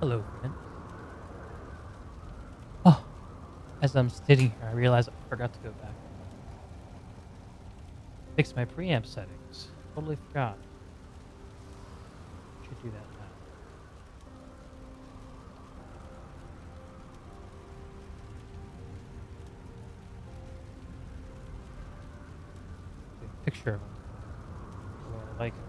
Hello, friend. Oh, as I'm sitting here, I realize I forgot to go back and fix my preamp settings. Totally forgot. Should do that now. Take a picture of them. I like them.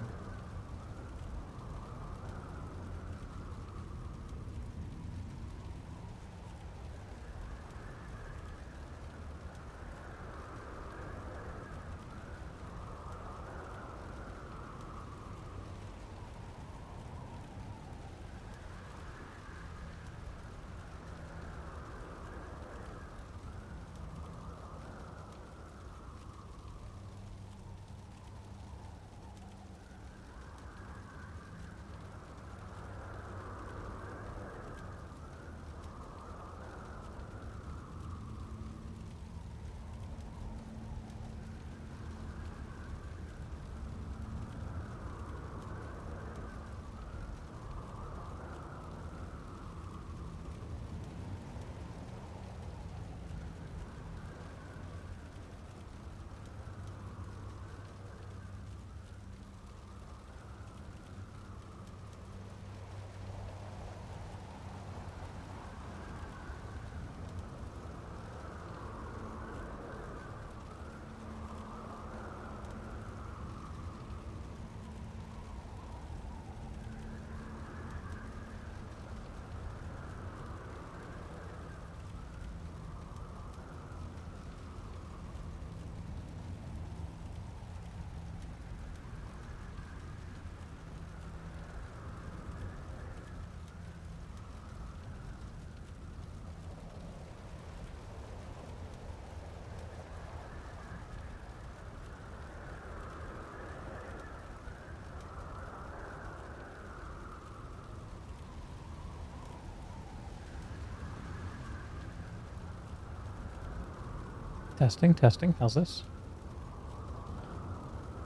Testing, testing. How's this?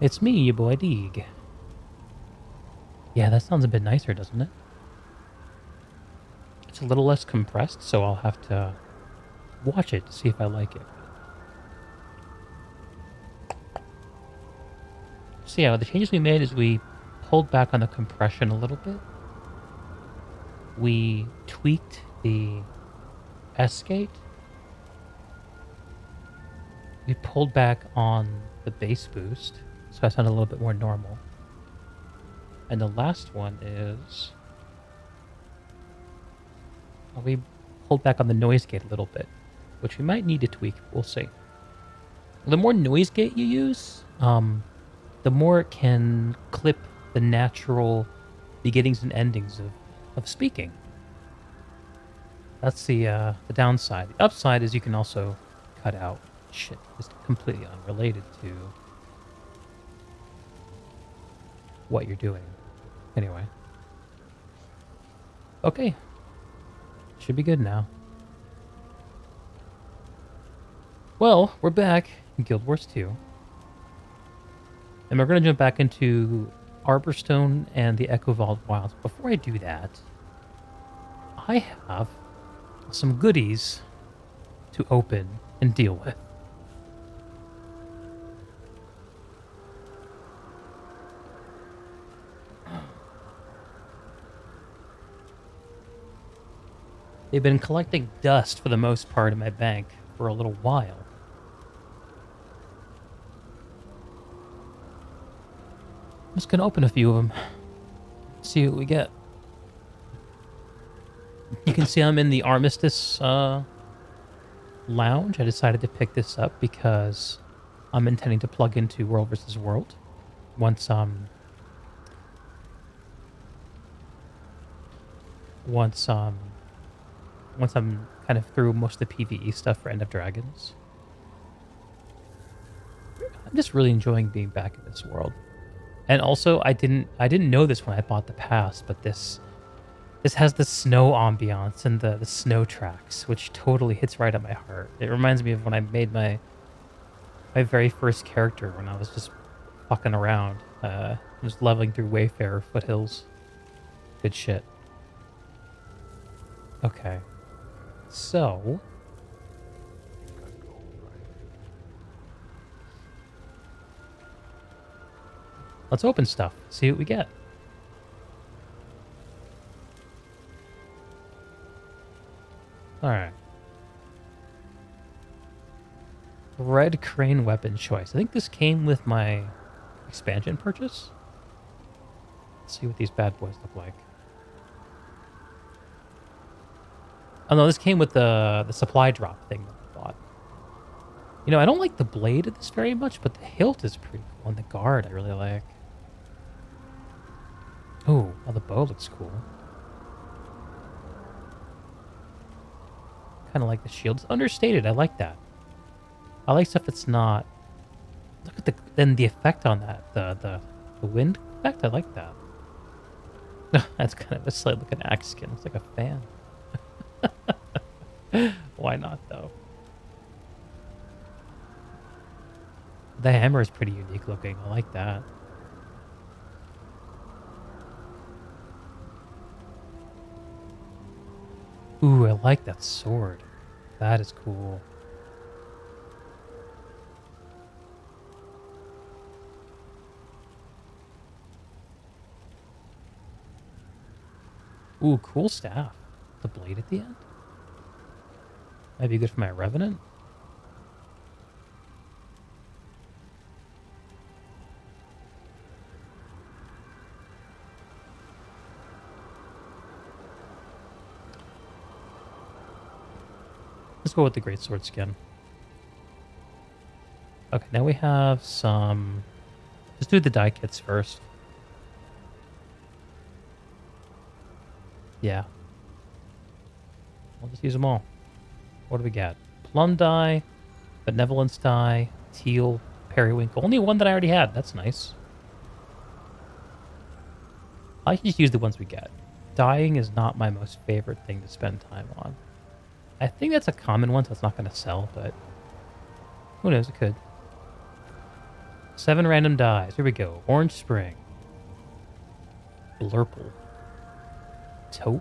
It's me, your boy Deeg. Yeah, that sounds a bit nicer, doesn't it? It's a little less compressed, so I'll have to watch it to see if I like it. So yeah, the changes we made is we pulled back on the compression a little bit. We tweaked the S gate. We pulled back on the bass boost, so I sound a little bit more normal. And the last one is... we pulled back on the noise gate a little bit, which we might need to tweak. We'll see. The more noise gate you use, the more it can clip the natural beginnings and endings of speaking. That's the downside. The upside is you can also cut out shit that's completely unrelated to what you're doing. Anyway. Okay. Should be good now. Well, we're back in Guild Wars 2. And we're going to jump back into Arborstone and the Echovald Wilds. Before I do that, I have some goodies to open and deal with. They've been collecting dust for the most part in my bank for a little while. I'm just going to open a few of them. See what we get. You can see I'm in the Armistice lounge. I decided to pick this up because I'm intending to plug into World vs. World once I'm kind of through most of the PvE stuff for End of Dragons. I'm just really enjoying being back in this world. And also, I didn't know this when I bought the pass, but this has the snow ambiance and the snow tracks, which totally hits right at my heart. It reminds me of when I made my very first character when I was just fucking around, just leveling through Wayfarer foothills. Good shit. Okay. So, let's open stuff. See what we get. All right. Red crane weapon choice. I think this came with my expansion purchase. Let's see what these bad boys look like. Oh no, this came with the supply drop thing that I bought. You know, I don't like the blade of this very much, but the hilt is pretty cool. And the guard I really like. Oh, well, the bow looks cool. Kind of like the shield. It's understated. I like that. I like stuff that's not. Look at the effect on that. The wind effect. I like that. That's kind of a slight looking axe skin. It's like a fan. Why not though? The hammer is pretty unique looking. I like that. Ooh, I like that sword. That is cool. Ooh, cool staff. The blade at the end? Might be good for my revenant. Let's go with the greatsword skin. Okay, now we have some. Let's do the die kits first. Yeah. We'll just use them all. What do we got? Plum die, benevolence die, teal, periwinkle. Only one that I already had. That's nice. I can just use the ones we get. Dyeing is not my most favorite thing to spend time on. I think that's a common one, so it's not going to sell, but who knows? It could. 7 random dyes. Here we go. Orange Spring. Blurple. Taupe.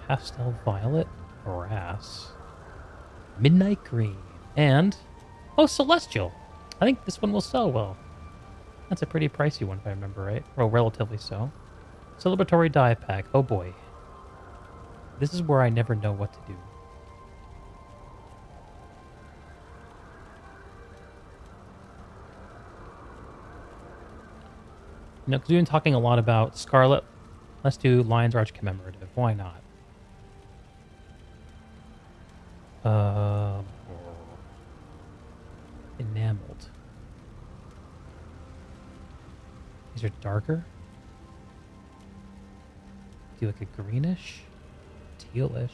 Pastel Violet. Brass. Midnight Green. And, oh, Celestial. I think this one will sell well. That's a pretty pricey one if I remember right. Well, relatively so. Celebratory dye pack. Oh boy. This is where I never know what to do. You know, because we've been talking a lot about Scarlet. Let's do Lion's Arch Commemorative. Why not? Enameled. These are darker. Do like a greenish, tealish,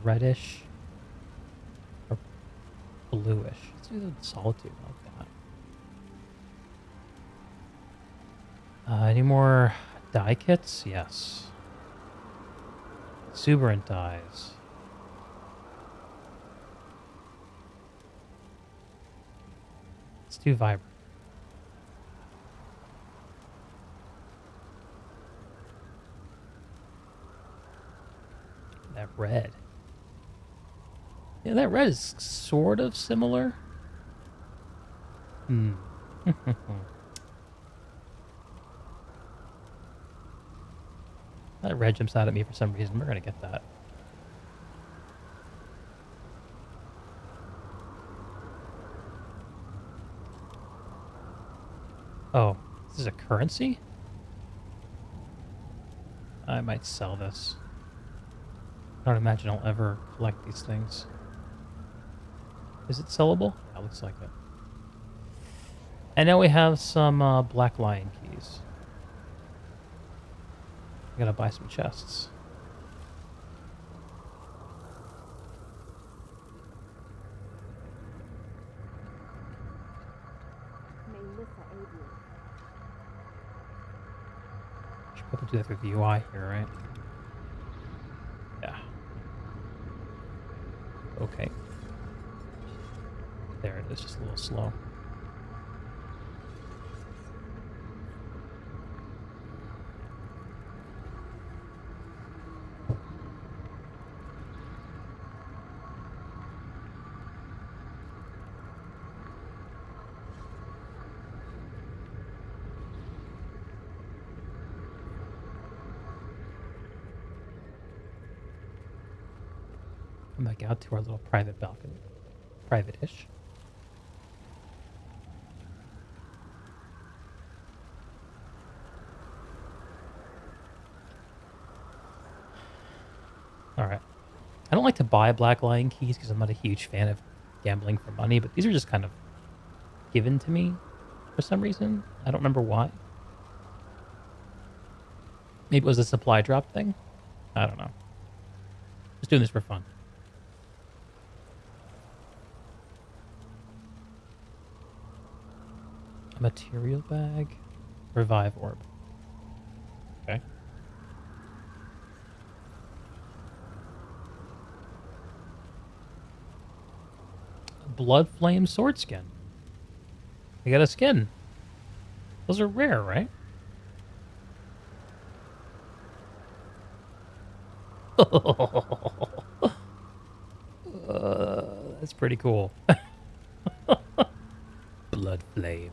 reddish, or bluish. Let's do the Solitude like that. Any more dye kits? Yes. Exuberant dyes. Let's do vibrant. That red. Yeah, that red is sort of similar. That red jumps out at me for some reason. We're going to get that. Oh, this is a currency? I might sell this. I don't imagine I'll ever collect these things. Is it sellable? Yeah, looks like it. And now we have some Black Lion keys. I gotta buy some chests. Should probably do that through the UI here, right? Yeah. Okay. There it is, just a little slow. Come back out to our little private balcony. Private-ish. All right. I don't like to buy Black Lion keys because I'm not a huge fan of gambling for money, but these are just kind of given to me for some reason. I don't remember why. Maybe it was a supply drop thing. I don't know. Just doing this for fun. A material bag. Revive orb. Okay. Blood flame sword skin. I got a skin. Those are rare, right? That's pretty cool. Blood flame.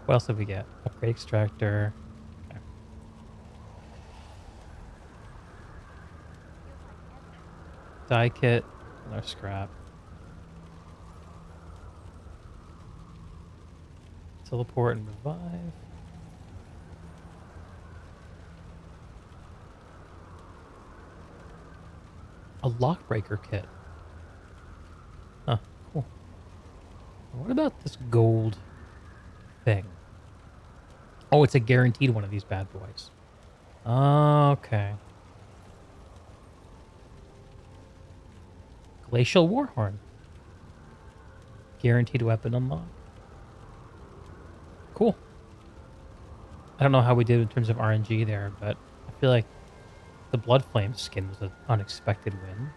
What else did we get? Upgrade extractor. Okay. Die kit. Another scrap. Teleport and revive. A lockbreaker kit. Huh, cool. What about this gold thing? Oh, it's a guaranteed one of these bad boys. Okay. Glacial Warhorn. Guaranteed weapon unlock. Cool. I don't know how we did in terms of RNG there, but I feel like the Blood Flame skin was an unexpected win.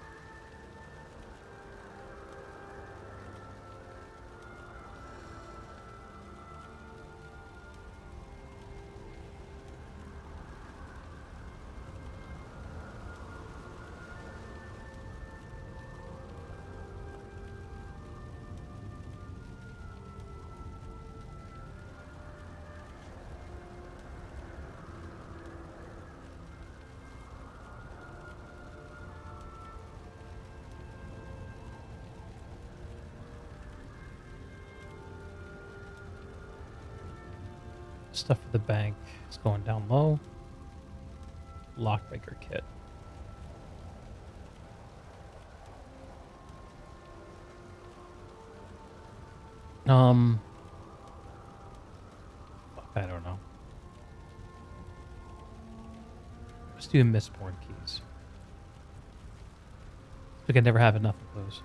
Stuff for the bank is going down low. Lockbreaker kit. I don't know. Let's do Mistborn keys. We can never have enough of those.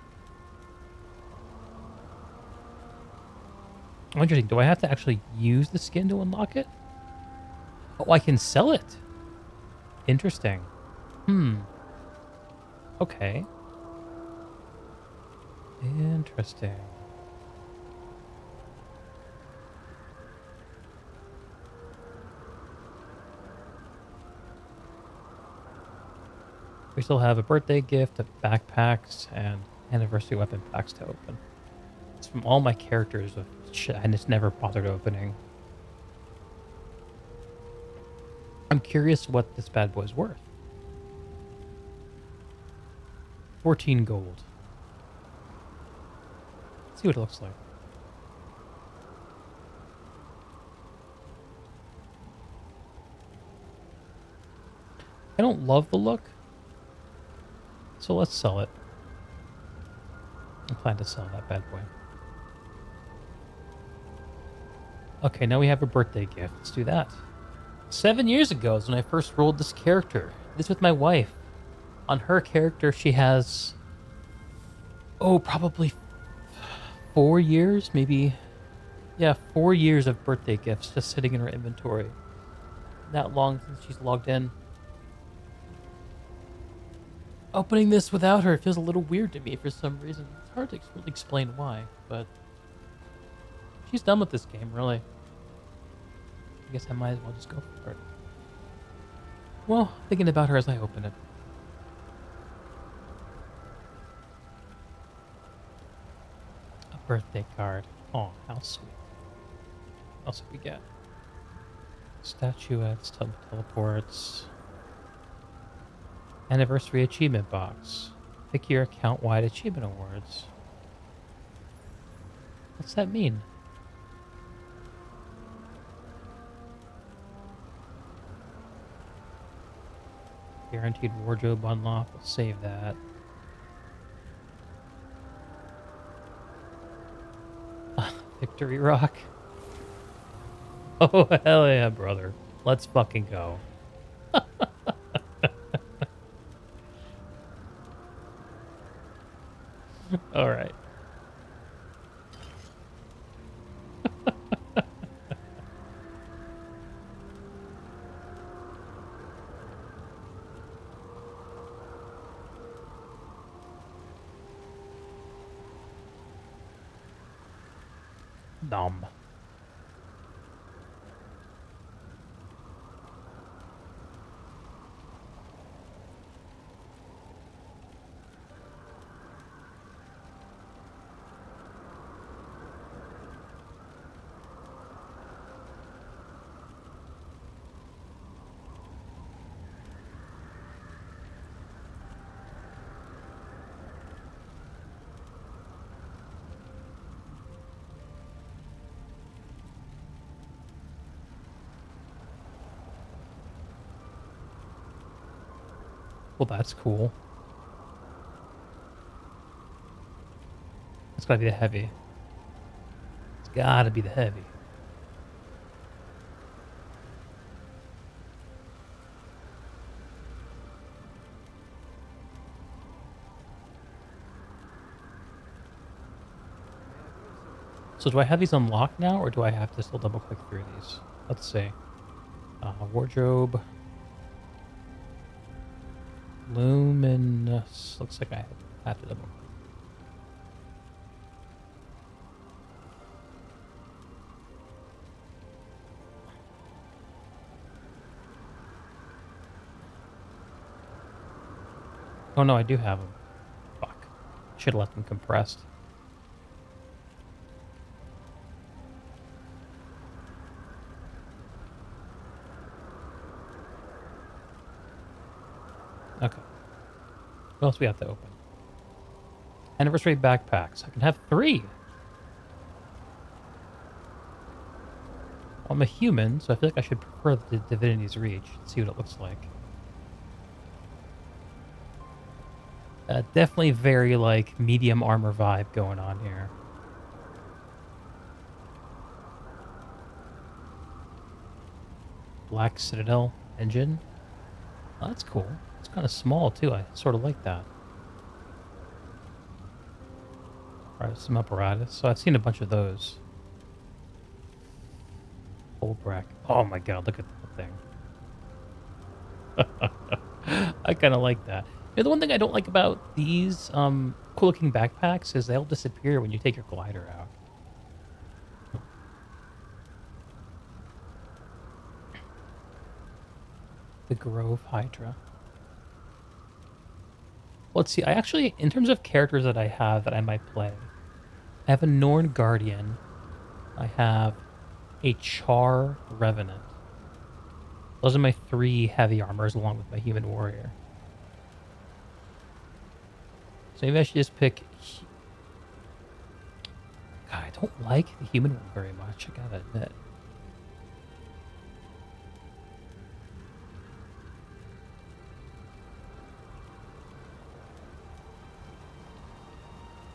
Oh, interesting. Do I have to actually use the skin to unlock it? Oh, I can sell it. Interesting. Okay. Interesting. We still have a birthday gift, of backpacks, and anniversary weapon packs to open. It's from all my characters of shit I just never bothered opening. I'm curious what this bad boy's worth. 14 gold. Let's see what it looks like. I don't love the look, so let's sell it. I plan to sell that bad boy. Okay, now we have a birthday gift. Let's do that. 7 years ago is when I first rolled this character. This with my wife. On her character, she has... oh, probably 4 years, maybe... yeah, 4 years of birthday gifts just sitting in her inventory. That long since she's logged in. Opening this without her feels a little weird to me for some reason. It's hard to really explain why, but... she's done with this game, really. I guess I might as well just go for it. Well, thinking about her as I open it. A birthday card. Oh, how sweet. What else did we get? Statuettes, teleports. Anniversary achievement box. Pick your account-wide achievement awards. What's that mean? Guaranteed wardrobe unlock. We'll save that. Victory Rock. Oh, hell yeah, brother. Let's fucking go. All right. Nom. Well, that's cool. It's gotta be the heavy. It's gotta be the heavy. So do I have these unlocked now, or do I have to still double click through these? Let's see. Wardrobe. Luminous. Looks like I have to double click. Oh no, I do have them. Fuck. Should have left them compressed. Okay. What else we have to open? Anniversary backpacks. I can have 3. I'm a human, so I feel like I should prefer the Divinity's Reach and see what it looks like. Definitely very, like, medium armor vibe going on here. Black Citadel engine. Oh, that's cool. It's kind of small, too. I sort of like that. Alright, some apparatus. So I've seen a bunch of those. Old brack. Oh my god, look at that thing. I kind of like that. You know, the one thing I don't like about these cool-looking backpacks is they'll disappear when you take your glider out. The Grove Hydra. Let's see. I actually, in terms of characters that I have that I might play, I have a Norn Guardian. I have a Char Revenant. Those are my 3 heavy armors along with my human warrior. So maybe I should just pick... God, I don't like the human one very much, I gotta admit.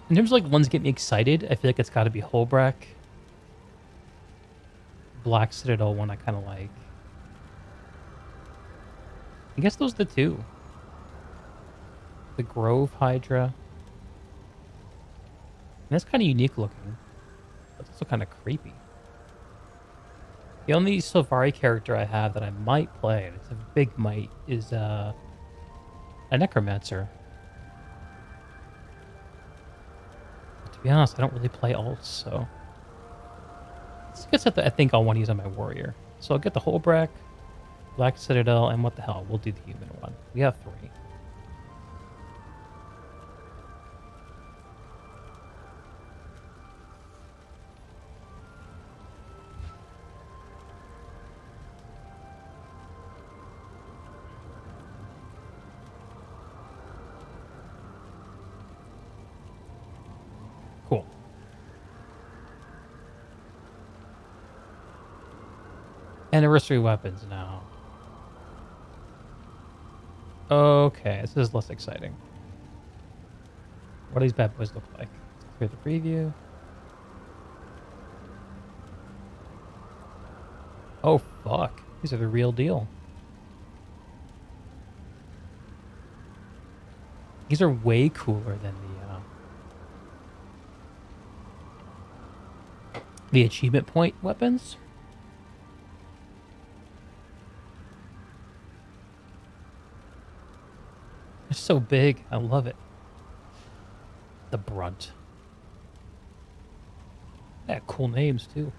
In terms of like ones that get me excited, I feel like it's gotta be Holbrack. Black Citadel one I kind of like. I guess those are the 2. The Grove Hydra. And that's kind of unique looking. But it's also kind of creepy. The only Sylvari character I have that I might play, and it's a big might, is a Necromancer. But to be honest, I don't really play alts, so... I guess I think I'll want to use on my warrior. So I'll get the Holbrack, Black Citadel, and what the hell, we'll do the human one. We have 3. Anniversary weapons now. Okay, this is less exciting. What do these bad boys look like? Let's clear the preview. Oh, fuck. These are the real deal. These are way cooler than the achievement point weapons. They're so big. I love it. The Brunt. Yeah, cool names, too.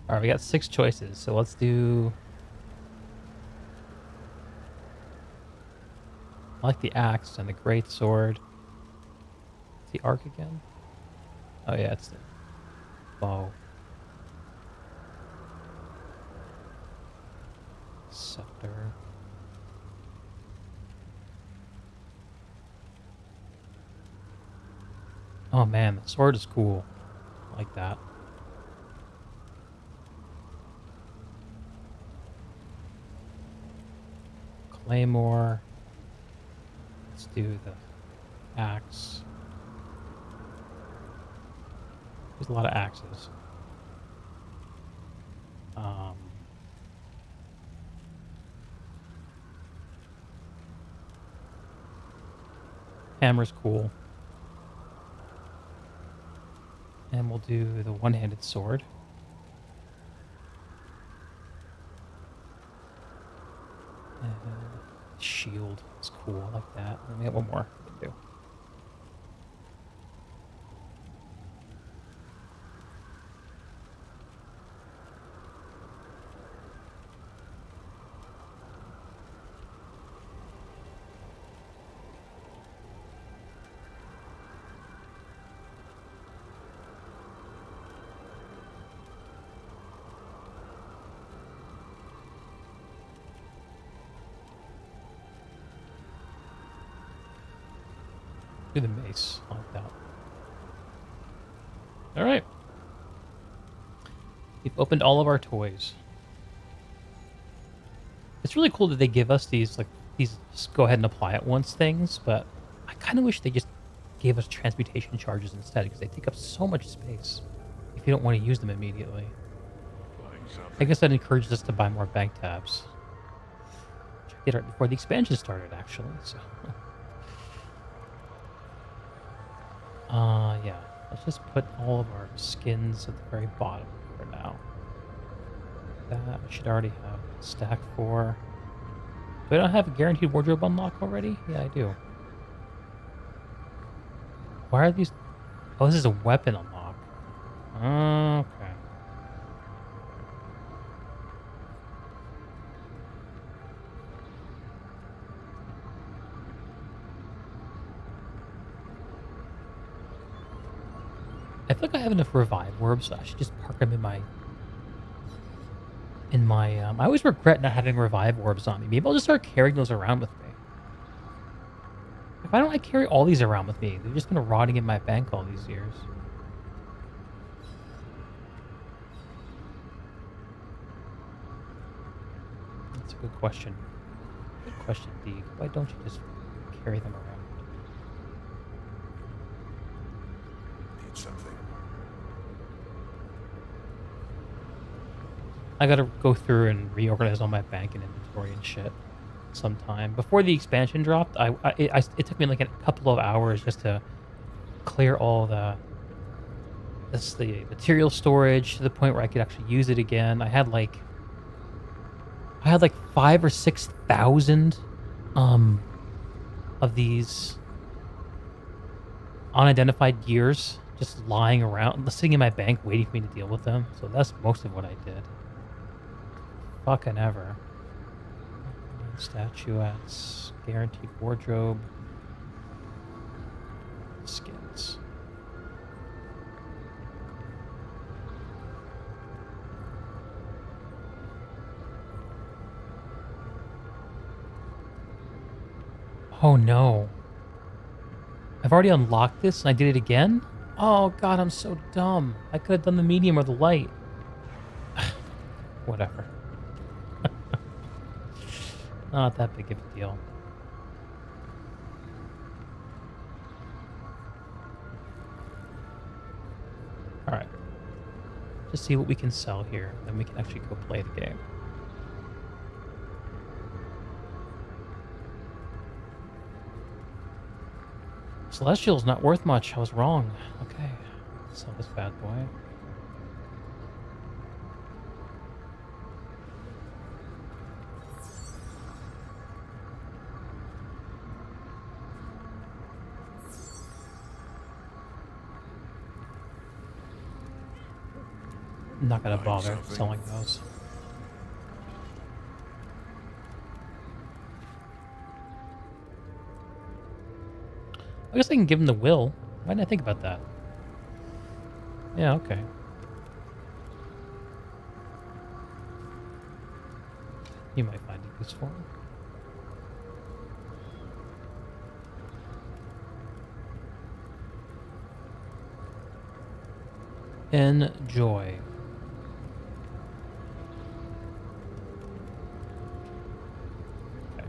All right, we got 6 choices, so let's do... I like the axe and the great sword. The arc again? Oh yeah, it's the bow. Scepter. Oh man, the sword is cool. I like that. Claymore. Let's do the axe. There's a lot of axes. Hammer's cool. And we'll do the one-handed sword. And shield is cool. I like that. Let me have one more we can do. Do the mace. I like that. All right. We've opened all of our toys. It's really cool that they give us these just go ahead and apply at once things, but I kind of wish they just gave us transmutation charges instead, because they take up so much space if you don't want to use them immediately. I guess that encourages us to buy more bank tabs. Which I did right before the expansion started, actually. So, yeah. Let's just put all of our skins at the very bottom for now. That I should already have stack for. Do I not have a guaranteed wardrobe unlock already? Yeah, I do. Why are these? Oh, this is a weapon unlock. Okay. I feel like I have enough revive orbs, so I should just park them in my... I always regret not having revive orbs on me. Maybe I'll just start carrying those around with me. Why don't I carry all these around with me? They've just been rotting in my bank all these years. That's a good question. Good question, Deeg. Why don't you just carry them around? Need something. I gotta go through and reorganize all my bank and inventory and shit sometime. Before the expansion dropped, it took me like a couple of hours just to clear all the material storage to the point where I could actually use it again. I had like 5,000 or 6,000 of these unidentified gears just lying around, sitting in my bank waiting for me to deal with them. So that's most of what I did. Fucking ever. Statuettes, guaranteed wardrobe, skins. Oh no. I've already unlocked this and I did it again? Oh god, I'm so dumb. I could have done the medium or the light. Whatever. Not that big of a deal. Alright. Just see what we can sell here, then we can actually go play the game. Celestial's not worth much. I was wrong. Okay. Sell this bad boy. I'm not gonna bother selling those. I guess I can give him the will. Why didn't I think about that? Yeah, okay. You might find it useful. Enjoy. Okay.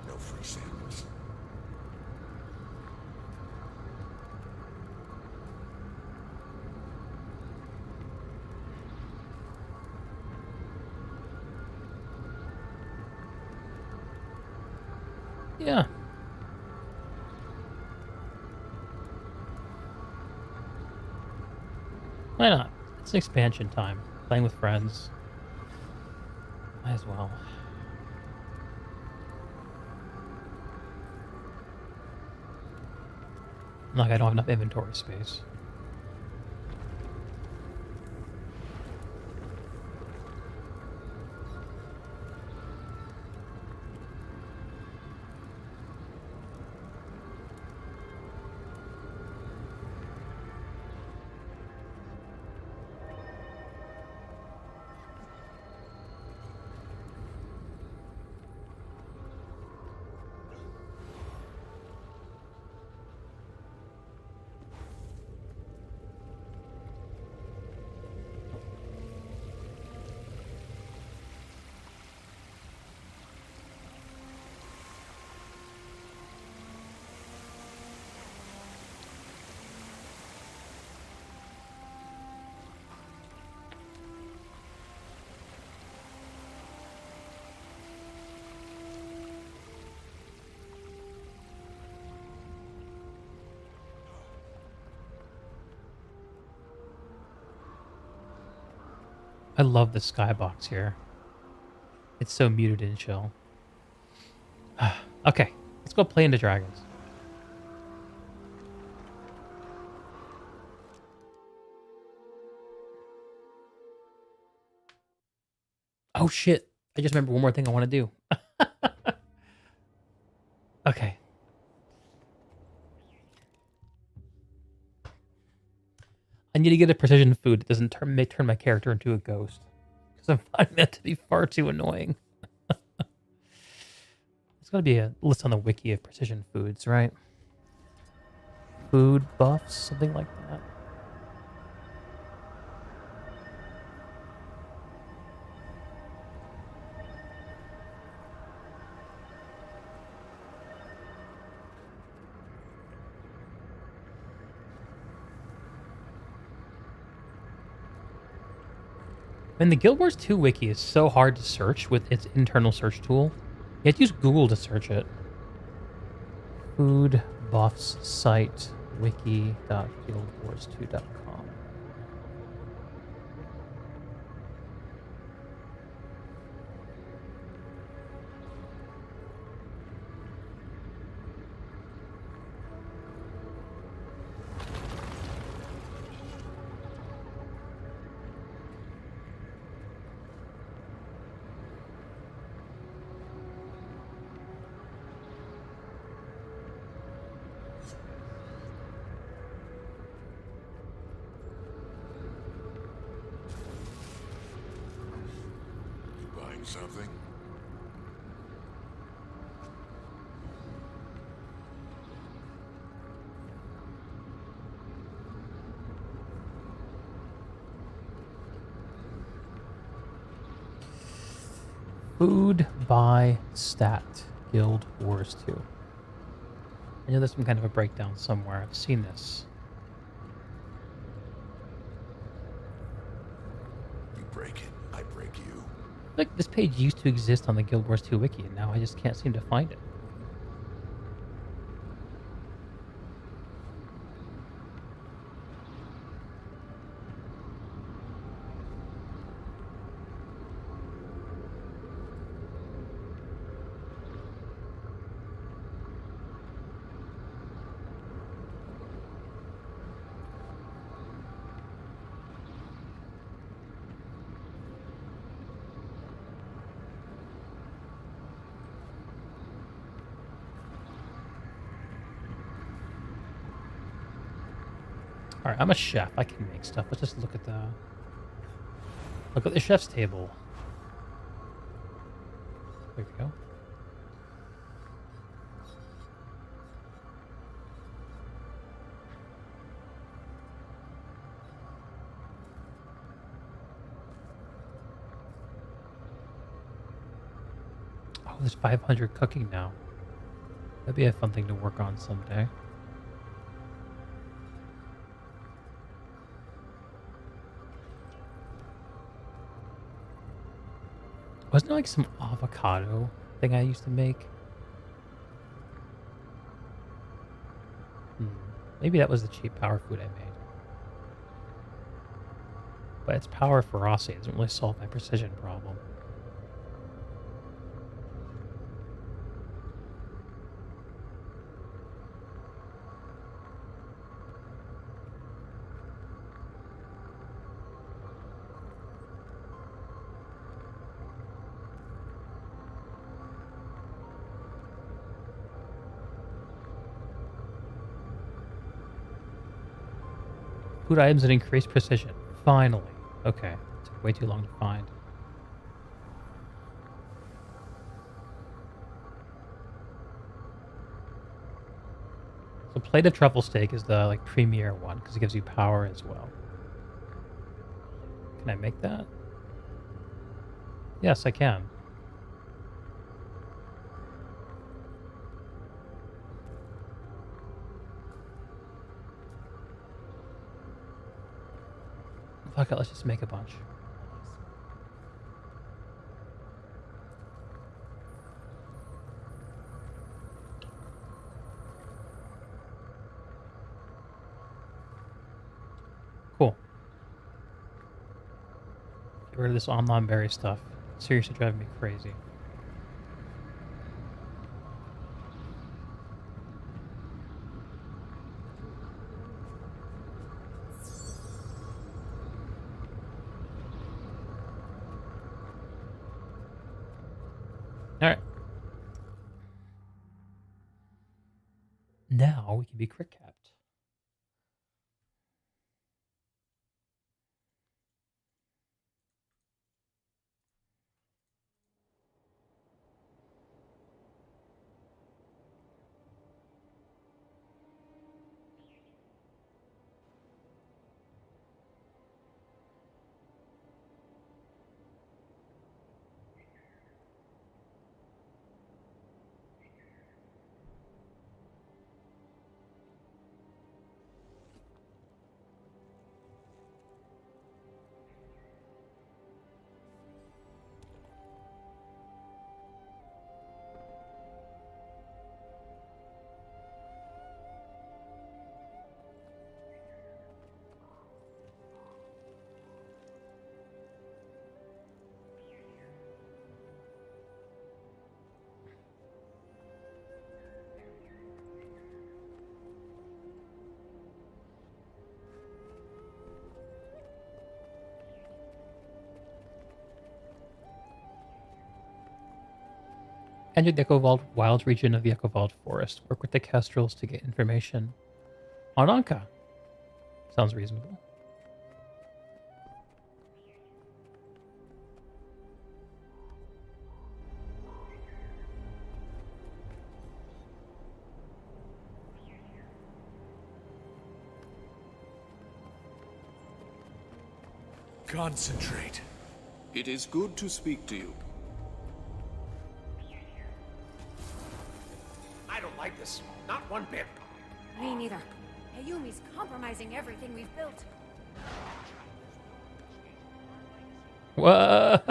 No free samples. Yeah. Why not? It's an expansion time. Playing with friends. Might as well. Like I don't have enough inventory space. I love the skybox here. It's so muted and chill. Okay, let's go play into dragons. Oh shit! I just remembered one more thing I want to do. Okay. I need to get a precision food that doesn't turn my character into a ghost. Because I'm finding that to be far too annoying. There's got to be a list on the wiki of precision foods, right? Food buffs, something like that. And the Guild Wars 2 wiki is so hard to search with its internal search tool. You have to use Google to search it. Food buffs site wiki.guildwars2.com. something? Food by stat. Guild Wars 2. I know there's some kind of a breakdown somewhere. I've seen this. You break it, I break you. Like, this page used to exist on the Guild Wars 2 wiki, and now I just can't seem to find it. Alright, I'm a chef. I can make stuff. Let's just look at the chef's table. There we go. Oh, there's 500 cooking now. That'd be a fun thing to work on someday. Wasn't there like some avocado thing I used to make? Maybe that was the cheap power food I made. But its power ferocity doesn't really solve my precision problem. Food items that increase precision. Finally. Okay. Took way too long to find. So plate of truffle steak is the like premier one because it gives you power as well. Can I make that? Yes, I can. Fuck it, let's just make a bunch. Cool. Get rid of this online berry stuff. Seriously driving me crazy. Alright. Now we can be crit capped. Enter the Echovald wild region of the Echovald forest. Work with the kestrels to get information on Anka. Sounds reasonable. Concentrate. It is good to speak to you. I don't like this. Not one bit. Me neither. Ayumi's compromising everything we've built. What?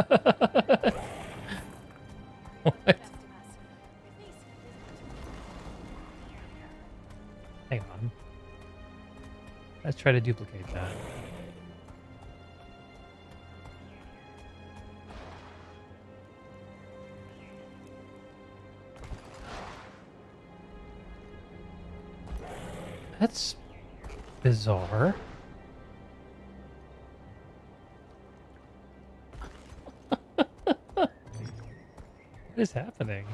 What? Hang on. Let's try to duplicate that. That's bizarre. What is happening?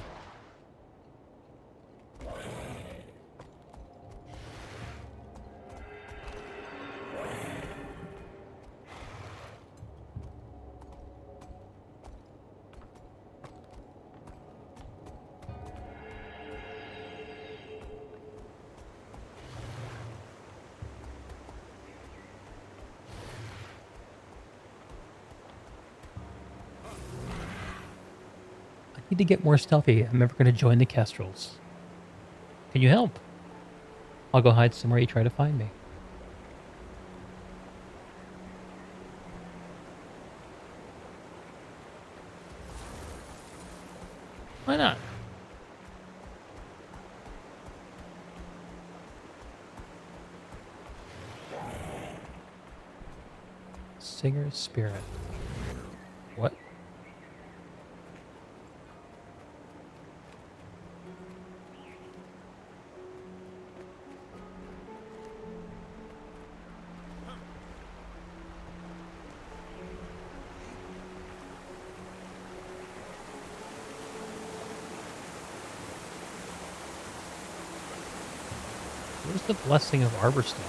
Need to get more stealthy. I'm never going to join the Kestrels. Can you help? I'll go hide somewhere you try to find me. Why not? Singer's Spirit. What? Where's the blessing of Arborstone?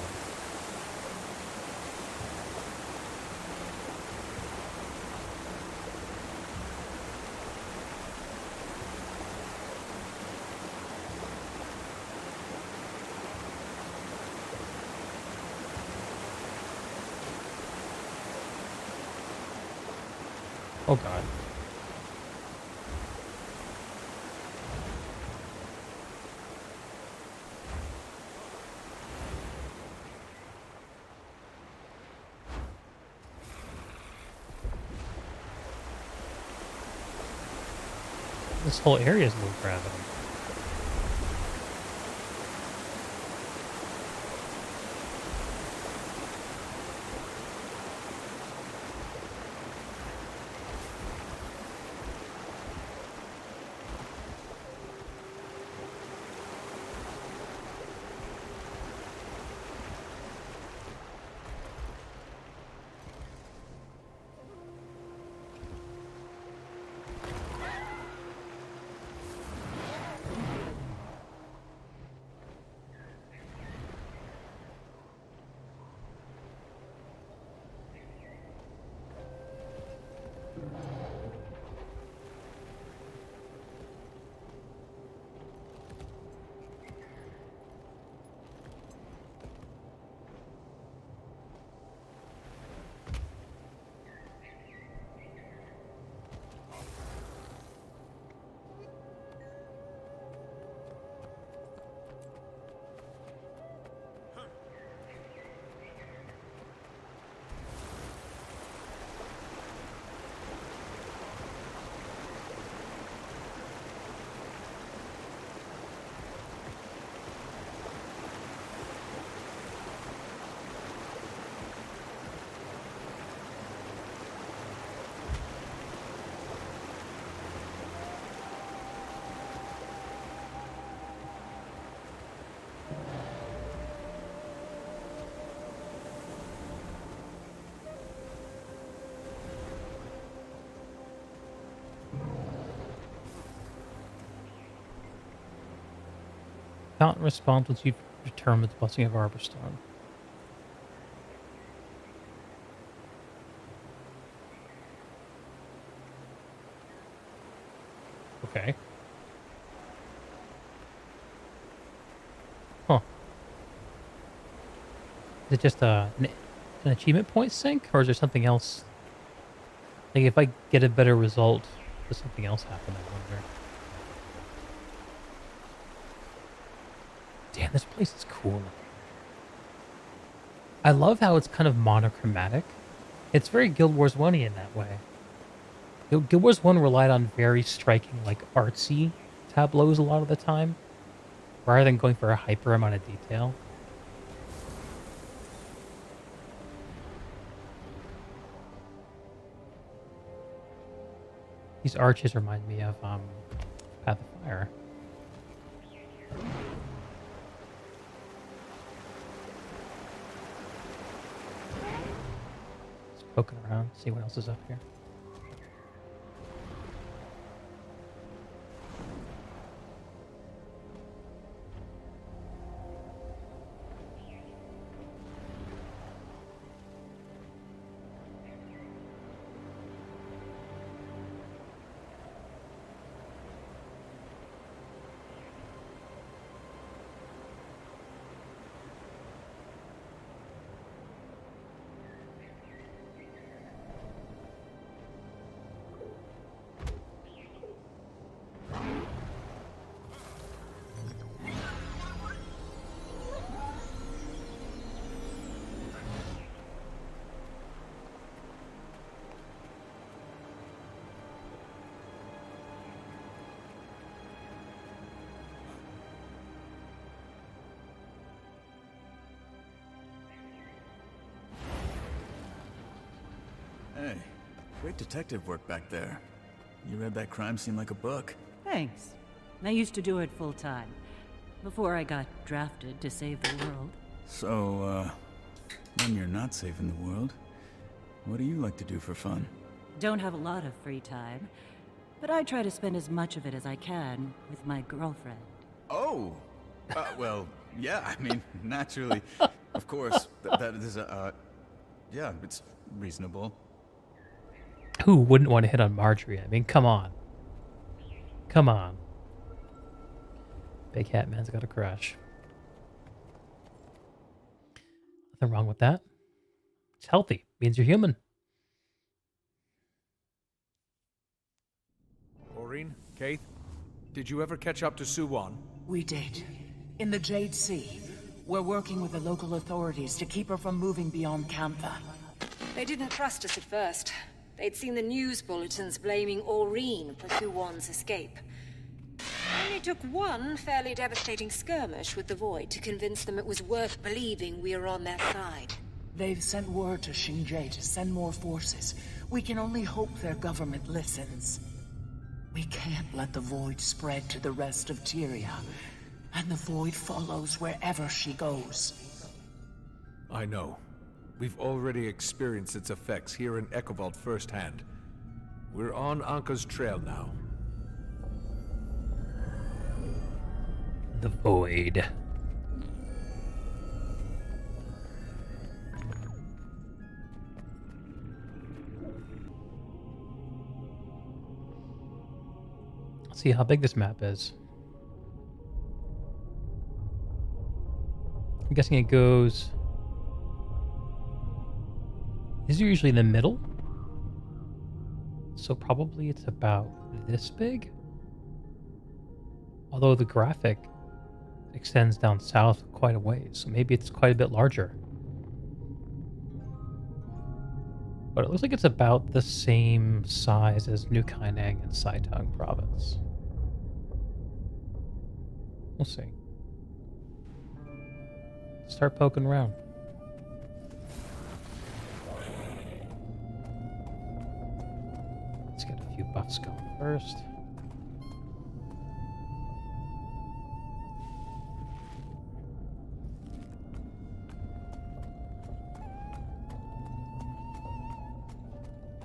Oh god. This whole area is low gravity. Fountain responds once you've returned with the blessing of Arborstone. Okay. Huh. Is it just an an achievement point sync, or is there something else? Like, if I get a better result, does something else happen? I wonder. Damn, this place is cool. I love how it's kind of monochromatic. It's very Guild Wars 1-y in that way. Guild Wars 1 relied on very striking, like, artsy tableaus a lot of the time, rather than going for a hyper amount of detail. These arches remind me of Path of Fire. Just poking around, see what else is up here. Hey, great detective work back there. You read that crime scene like a book. Thanks. I used to do it full time, before I got drafted to save the world. So, when you're not saving the world, what do you like to do for fun? Don't have a lot of free time, but I try to spend as much of it as I can with my girlfriend. Oh! Well, yeah, I mean, naturally. Of course, that is yeah, it's reasonable. Who wouldn't want to hit on Marjorie? I mean, come on. Come on. Big Hat Man's got a crush. Nothing wrong with that. It's healthy. Means you're human. Maureen, Keith, did you ever catch up to Suwon? We did. In the Jade Sea. We're working with the local authorities to keep her from moving beyond Kantha. They didn't trust us at first. They'd seen the news bulletins blaming Aureen for Suwon's escape. Only took one fairly devastating skirmish with the Void to convince them it was worth believing we were on their side. They've sent word to Xinjie to send more forces. We can only hope their government listens. We can't let the Void spread to the rest of Tyria, and the Void follows wherever she goes. I know. We've already experienced its effects here in Echovald firsthand. We're on Anka's trail now. The Void. Let's see how big this map is. I'm guessing it goes... These are usually in the middle. So probably it's about this big. Although the graphic extends down south quite a ways, so maybe it's quite a bit larger. But it looks like it's about the same size as New Kaineng and Saitung province. We'll see. Start poking around. Let's get a few buffs going first.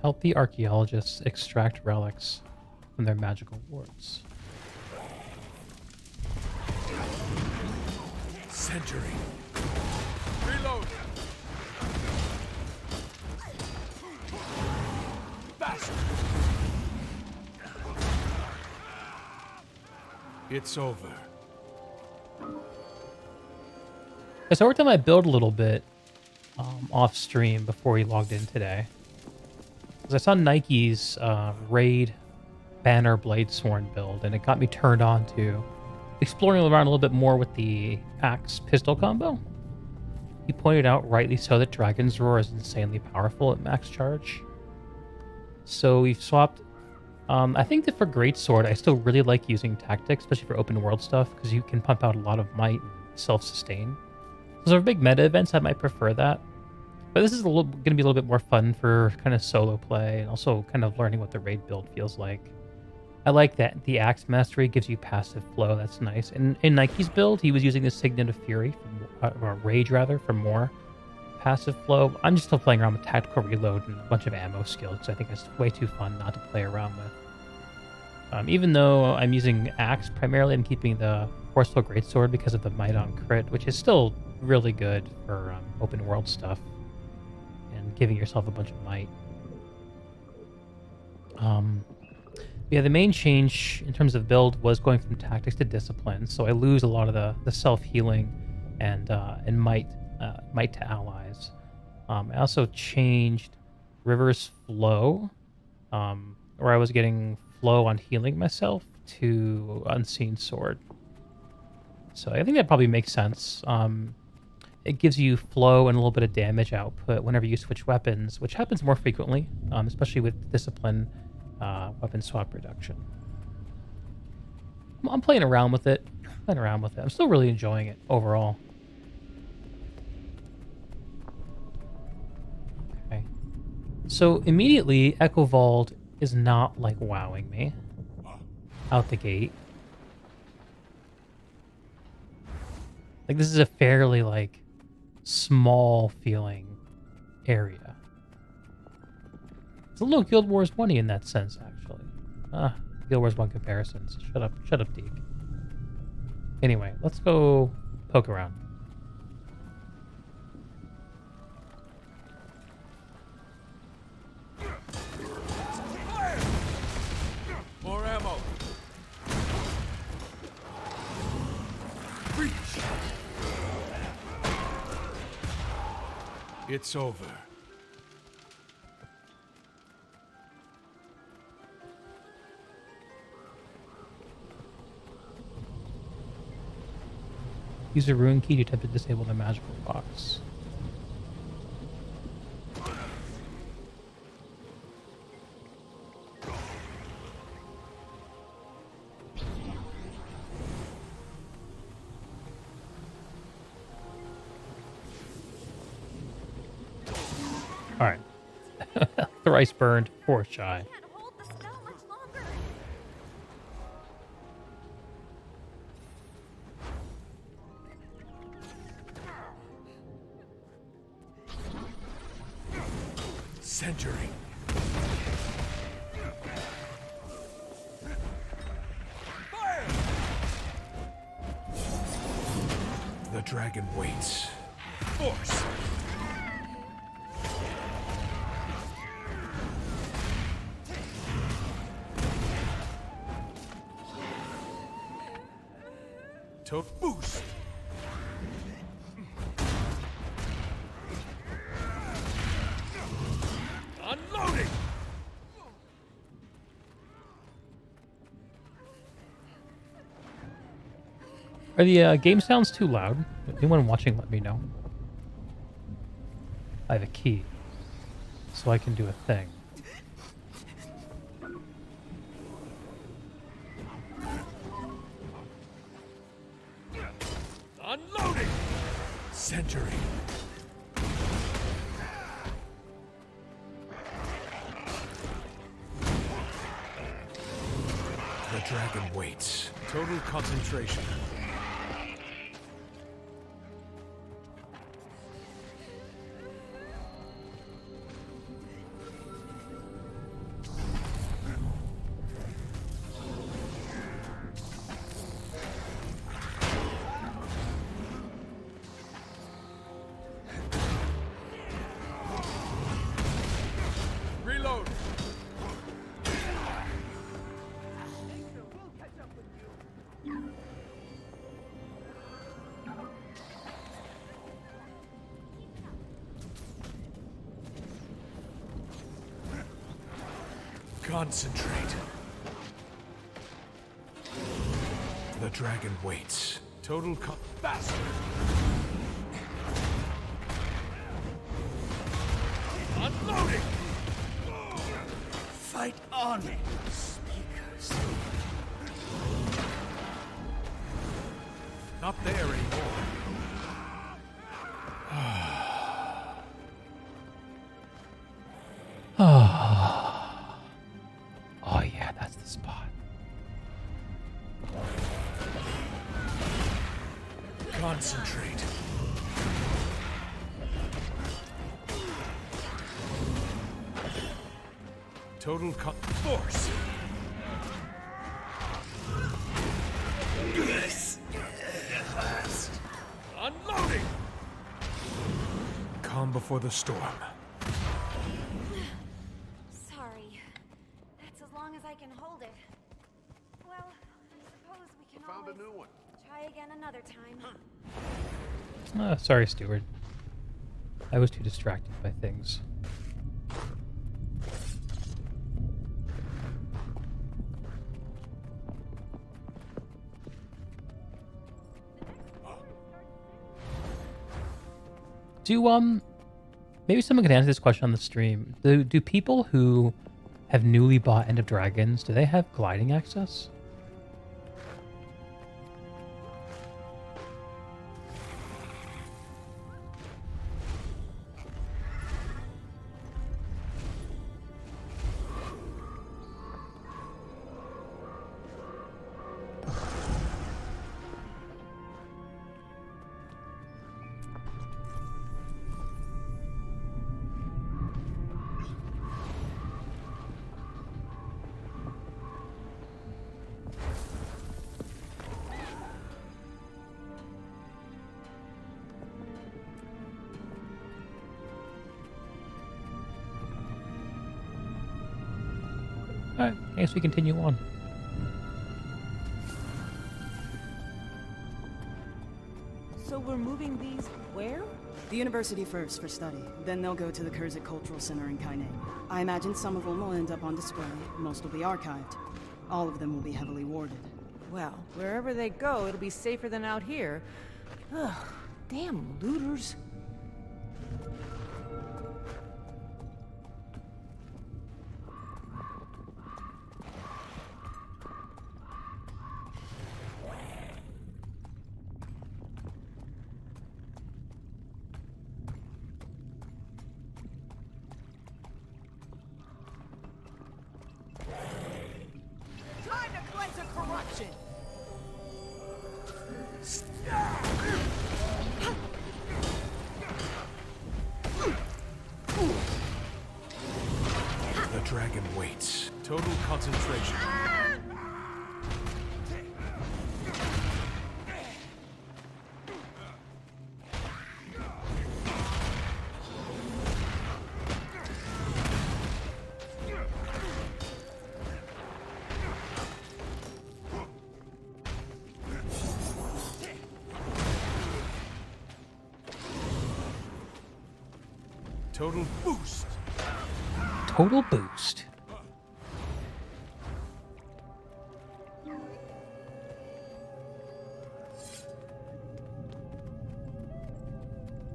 Help the archaeologists extract relics from their magical wards. Century. Reload. Fast. It's over. So every time I build a little bit, off stream before he logged in today. Because I saw Nike's Raid Banner Bladesworn build, and it got me turned on to exploring around a little bit more with the axe pistol combo. He pointed out, rightly so, that Dragon's Roar is insanely powerful at max charge. So we've swapped. I think that for Greatsword, I still really like using Tactics, especially for open world stuff, because you can pump out a lot of might and self-sustain. So for big meta events, I might prefer that. But this is going to be a little bit more fun for kind of solo play, and also kind of learning what the raid build feels like. I like that the Axe Mastery gives you passive flow. That's nice. And in Nike's build, he was using the Signet of Fury, or Rage rather, for more passive flow. I'm just still playing around with Tactical Reload and a bunch of ammo skills, because I think it's way too fun not to play around with. Even though I'm using Axe primarily, I'm keeping the Forceful Greatsword because of the Might on Crit, which is still really good for open world stuff and giving yourself a bunch of might. Yeah, the main change in terms of build was going from Tactics to Discipline, so I lose a lot of the self-healing and might to allies. I also changed River's Flow, where I was getting flow on healing myself, to Unseen Sword. So I think that probably makes sense. It gives you flow and a little bit of damage output whenever you switch weapons, which happens more frequently, especially with Discipline weapon swap reduction. I'm playing around with it. I'm still really enjoying it overall. Okay. So immediately, Echovald is not like wowing me out the gate. Like, this is a fairly like small feeling area. It's a little Guild Wars 1 in that sense, actually. Guild Wars 1 comparisons. Shut up, Deeg. Anyway, let's go poke around. More ammo. Reach. It's over. Use a rune key to attempt to disable the magical box. Alright. Thrice burned, 4 shy. Century. Fire! The dragon waits. Force. To boost. Unloading! Are the game sounds too loud? Anyone watching, let me know. I have a key, so I can do a thing. Unloading! Century. The dragon waits. Total concentration. Reload. Concentrate. The dragon waits. Faster! Unloading! Fight on, speakers. Not there anymore. Oh yeah, that's the spot. Concentrate. Force. Yes. At last. Unloading. Calm before the storm. Sorry. That's as long as I can hold it. Well, I suppose we can Found always a new one. try again another time. Sorry, Stuart. I was too distracted by things. Maybe someone can answer this question on the stream. Do people who have newly bought End of Dragons, do they have gliding access? Alright, I guess we continue on. So we're moving these where? The university first for study, then they'll go to the Kurzit Cultural Center in Kaineng. I imagine some of them will end up on display, most will be archived. All of them will be heavily warded. Well, wherever they go, it'll be safer than out here. Ugh, damn looters. The dragon waits. Total concentration. Total boost. Total boost.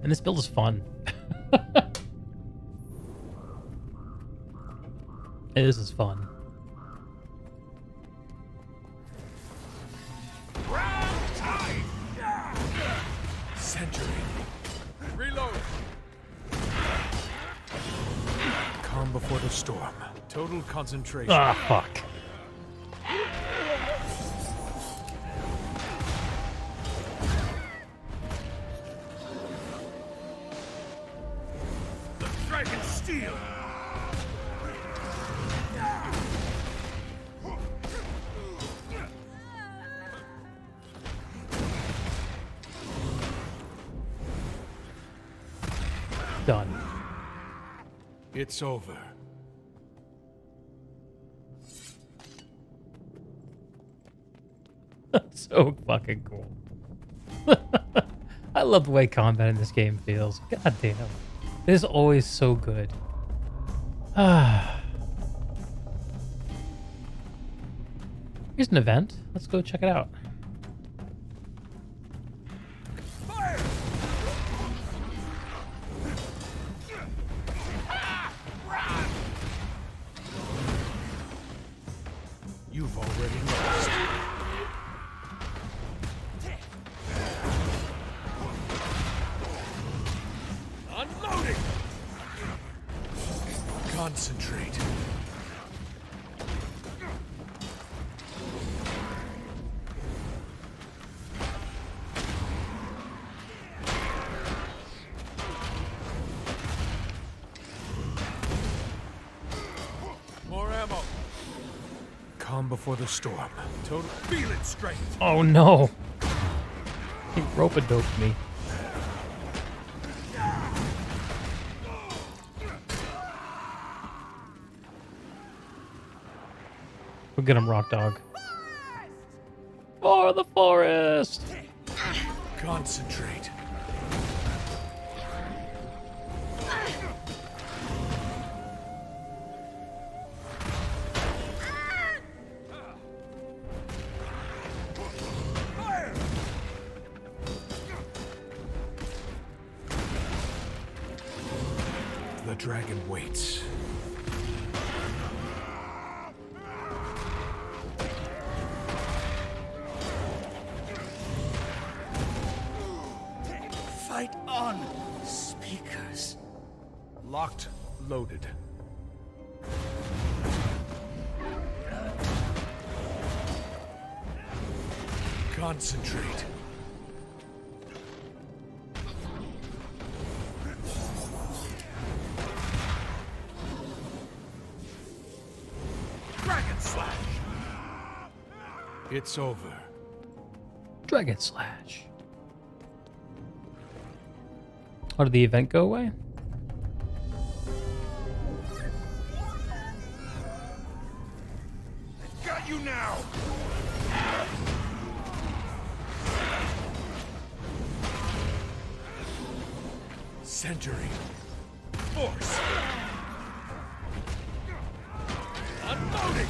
And this build is fun. This is fun. Century. Reload. Calm before the storm. Total concentration. Ah, fuck. The dragon steel. Done. It's over. So fucking cool. I love the way combat in this game feels. God damn. It is always so good. Here's an event. Let's go check it out. You've already lost. Unloading! Concentrate. More ammo. Calm before the storm. Total feeling strength. Oh no! He rope-a-doped me. We'll get him, Rock Dog. For the forest! Concentrate. The dragon waits. Fight on, speakers. Locked, loaded. Concentrate. Dragon slash. It's over. Dragon Slash. Oh, did the event go away? Got you now. Century. Force. Unloading.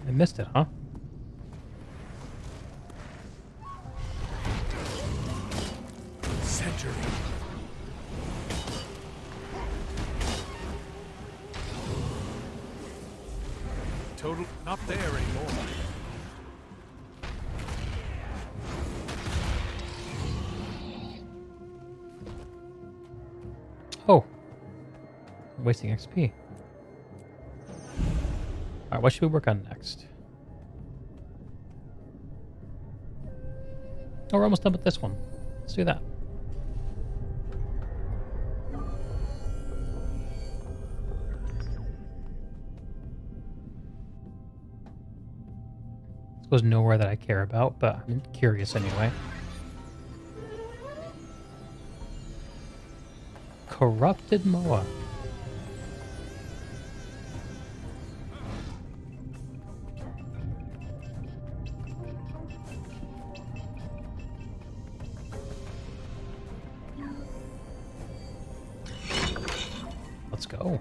I missed it, huh? Century. Total not there anymore. Oh. I'm wasting XP. Alright, what should we work on next? Oh, we're almost done with this one. Let's do that. This goes nowhere that I care about, but I'm curious anyway. Corrupted Moa. Let's go. All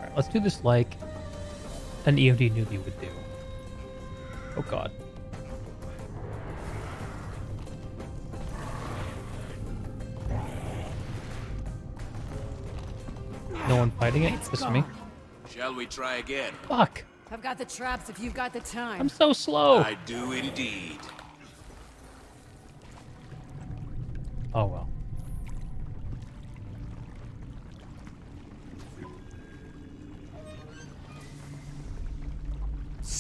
right, let's do this like an EOD newbie would do. Oh god. No one fighting it? Just me? Shall we try again? Fuck! I've got the traps if you've got the time. I'm so slow! I do indeed. Oh well.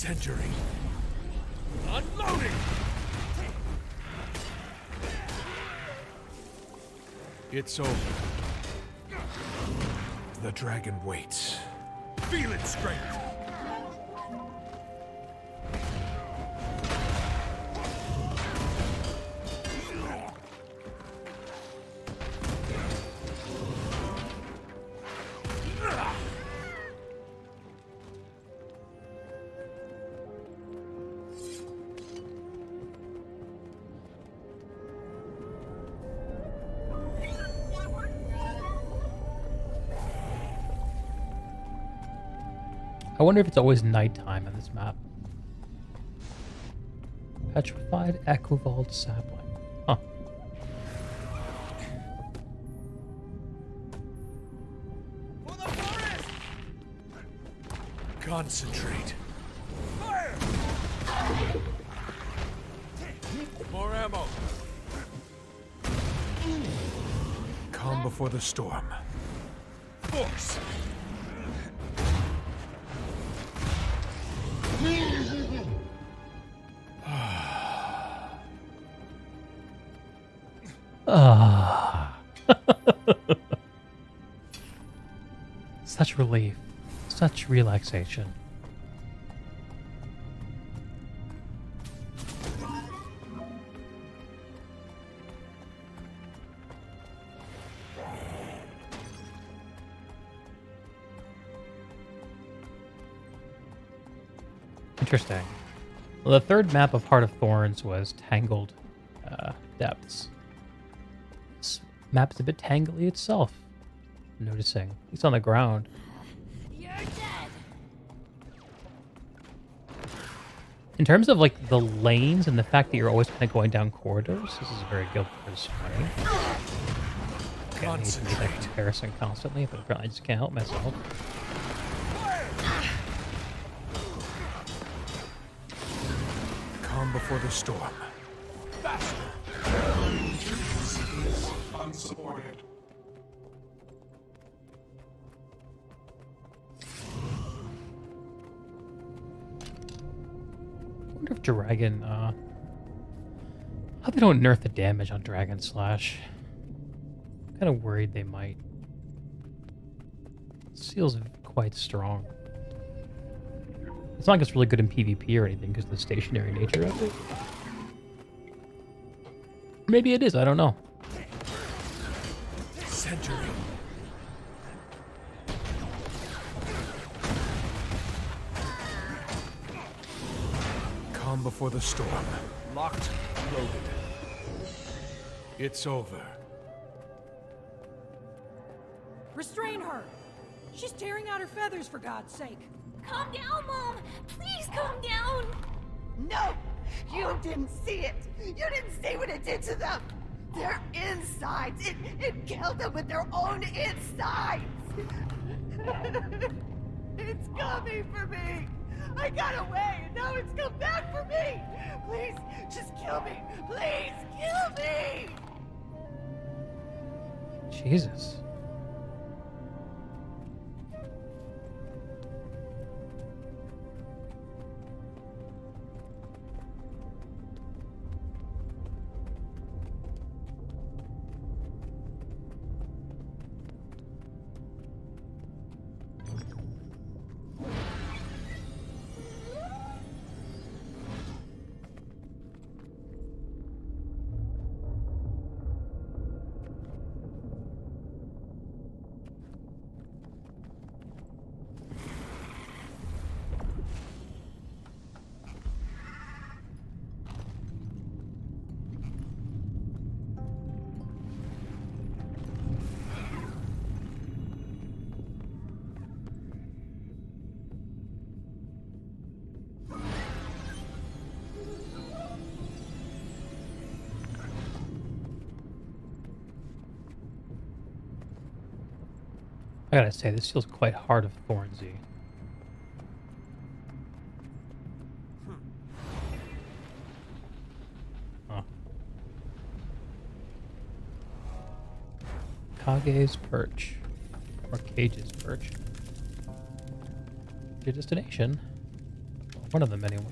Centering. Unloading! It's over. The dragon waits. Feel its strength! I wonder if it's always nighttime on this map. Petrified Echovald sapling. Huh. Concentrate. Fire! More ammo. Calm before the storm. Force. Such relief. Such relaxation. Interesting. Well, the third map of Heart of Thorns was Tangled Depths. This map is a bit tangly itself. I'm noticing. It's on the ground. You're dead. In terms of like the lanes and the fact that you're always kind of going down corridors, this is very good for this running. I need to make that comparison constantly, but apparently I just can't help myself. Calm before the storm. Faster. Is unsupported. I wonder if Dragon, how they don't nerf the damage on Dragon Slash. I'm kind of worried they might. Seal's quite strong. It's not like it's really good in PvP or anything because of the stationary nature of it. Maybe it is, I don't know. Century. Calm before the storm. Locked, loaded. It's over. Restrain her! She's tearing out her feathers, for God's sake. Calm down, Mom. Please calm down. No! You didn't see it! You didn't see what it did to them! Their insides! It killed them with their own insides! It's coming for me! I got away, and now it's come back for me! Please, just kill me! Please, kill me! Jesus. I gotta say, this feels quite Heart of Thornsy. Huh. Kage's Perch. Or Cage's Perch. Your destination. One of them, anyway.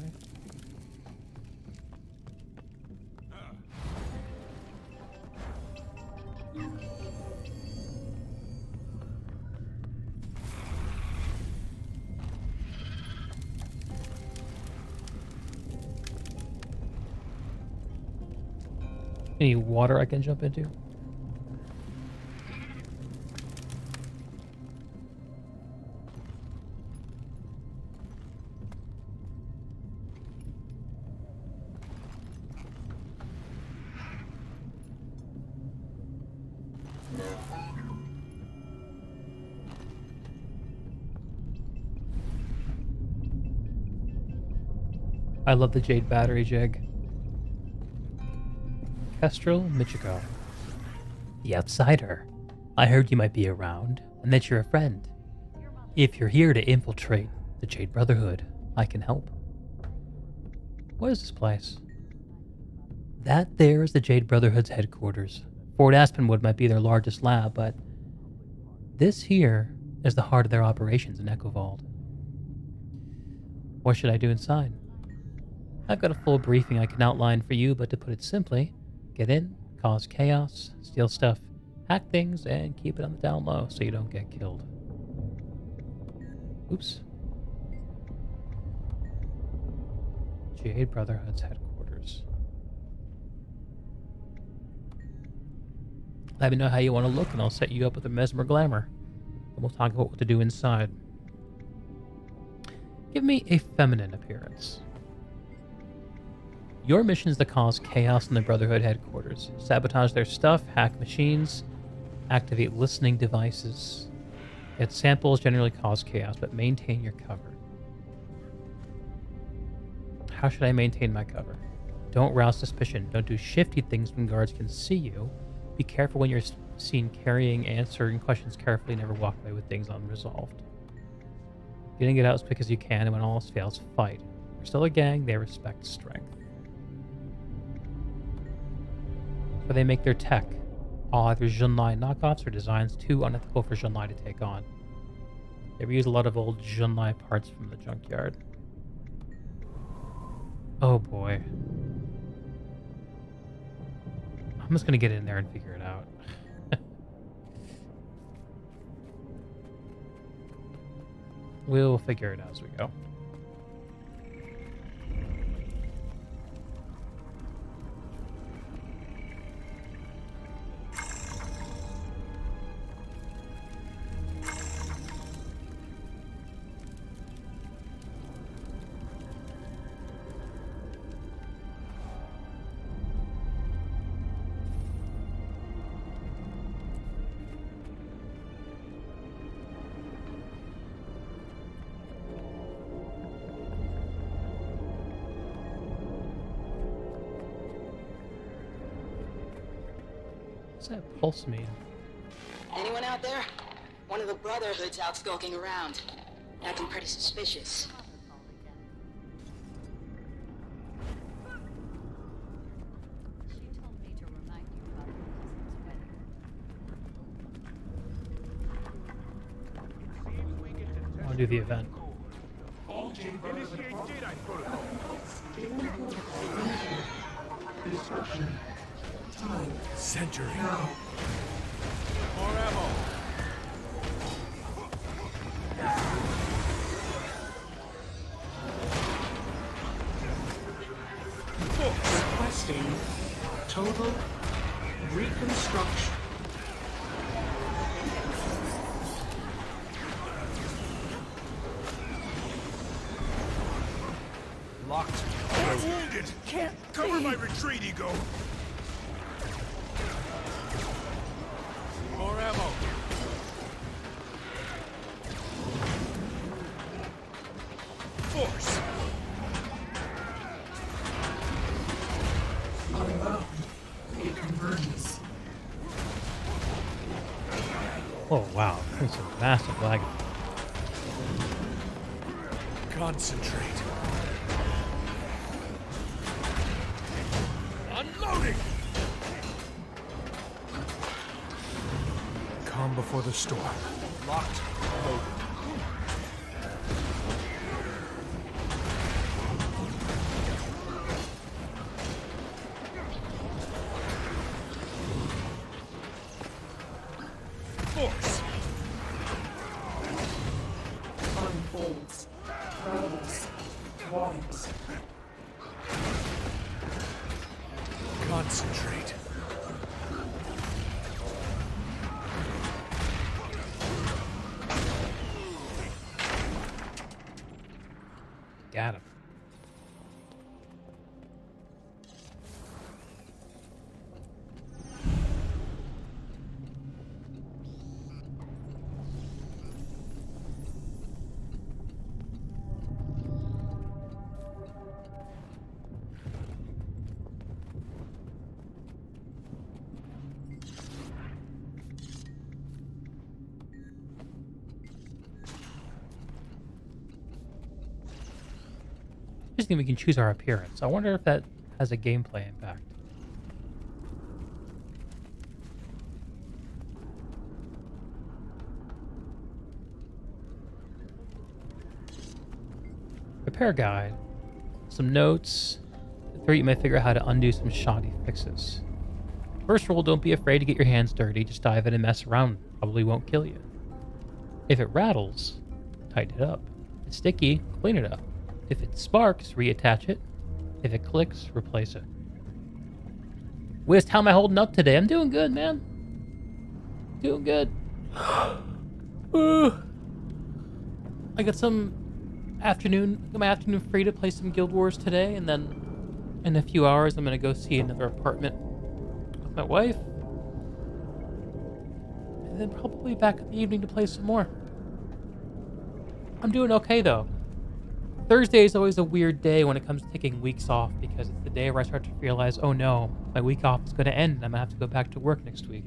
Any water I can jump into? I love the Jade Battery Jig. Kestrel Michiko. The Outsider. I heard you might be around, and that you're a friend. If you're here to infiltrate the Jade Brotherhood, I can help. What is this place? That there is the Jade Brotherhood's headquarters. Fort Aspenwood might be their largest lab, but this here is the heart of their operations in Echovald. What should I do inside? I've got a full briefing I can outline for you, but to put it simply, get in, cause chaos, steal stuff, hack things, and keep it on the down low so you don't get killed. Oops. Jade Brotherhood's headquarters. Let me know how you want to look, and I'll set you up with a mesmer glamour. And we'll talk about what to do inside. Give me a feminine appearance. Your mission is to cause chaos in the Brotherhood headquarters. Sabotage their stuff, hack machines, activate listening devices. Get samples, generally cause chaos, but maintain your cover. How should I maintain my cover? Don't rouse suspicion. Don't do shifty things when guards can see you. Be careful when you're seen carrying, answering questions carefully. Never walk away with things unresolved. Getting it out as quick as you can, and when all else fails, fight. We're still a gang, they respect strength. Where they make their tech. All either Junlai knockoffs or designs too unethical for Junlai to take on. They reuse a lot of old Junlai parts from the junkyard. Oh boy. I'm just gonna get in there and figure it out. We'll figure it out as we go. What's that pulse mean? Anyone out there? One of the Brotherhood's out skulking around. Acting pretty suspicious. I'll do the event. Century. More ammo. Requesting total reconstruction. Locked. I'm wounded. Can't Cover my retreat, Ego. More ammo. Force. Unbound. It converges. Oh wow, that's a massive lag. Concentrate. Unloading. Calm before the storm. Locked. Loaded. shades, rose, warnings. Concentrate. Got him. Interesting, we can choose our appearance. I wonder if that has a gameplay impact. Repair guide. Some notes. Third, you might figure out how to undo some shoddy fixes. First rule, don't be afraid to get your hands dirty. Just dive in and mess around. Probably won't kill you. If it rattles, tighten it up. If it's sticky, clean it up. If it sparks, reattach it. If it clicks, replace it. Wist, how am I holding up today? I'm doing good, man. Doing good. I got my afternoon free to play some Guild Wars today, and then in a few hours I'm gonna go see another apartment with my wife. And then probably back in the evening to play some more. I'm doing okay though. Thursday is always a weird day when it comes to taking weeks off, because it's the day where I start to realize, oh no, my week off is going to end and I'm going to have to go back to work next week.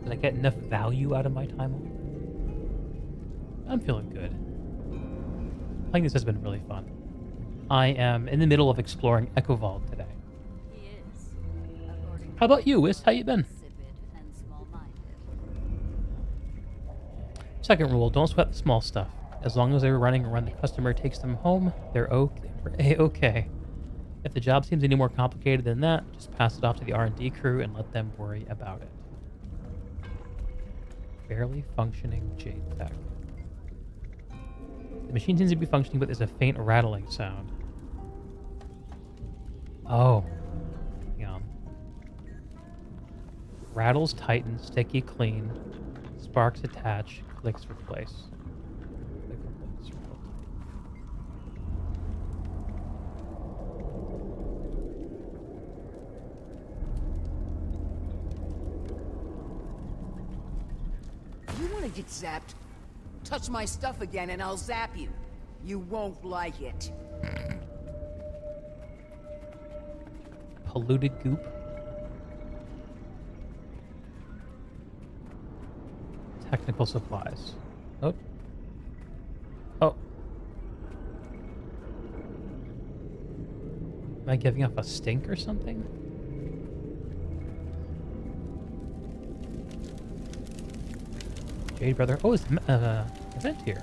Did I get enough value out of my time off? I'm feeling good. Playing this has been really fun. I am in the middle of exploring Echovald today. How about you, Wis? How you been? Second rule, don't sweat the small stuff. As long as they're running and when the customer takes them home, they're okay. If the job seems any more complicated than that, just pass it off to the R&D crew and let them worry about it. Barely functioning Jade tech. The machine seems to be functioning, but there's a faint rattling sound. Oh. Hang on. Rattles tighten, sticky clean, sparks attach, clicks replace. You want to get zapped? Touch my stuff again and I'll zap you. You won't like it. Polluted goop. Technical supplies. Oh. Oh. Am I giving off a stink or something? Jade brother. Oh, it's event here.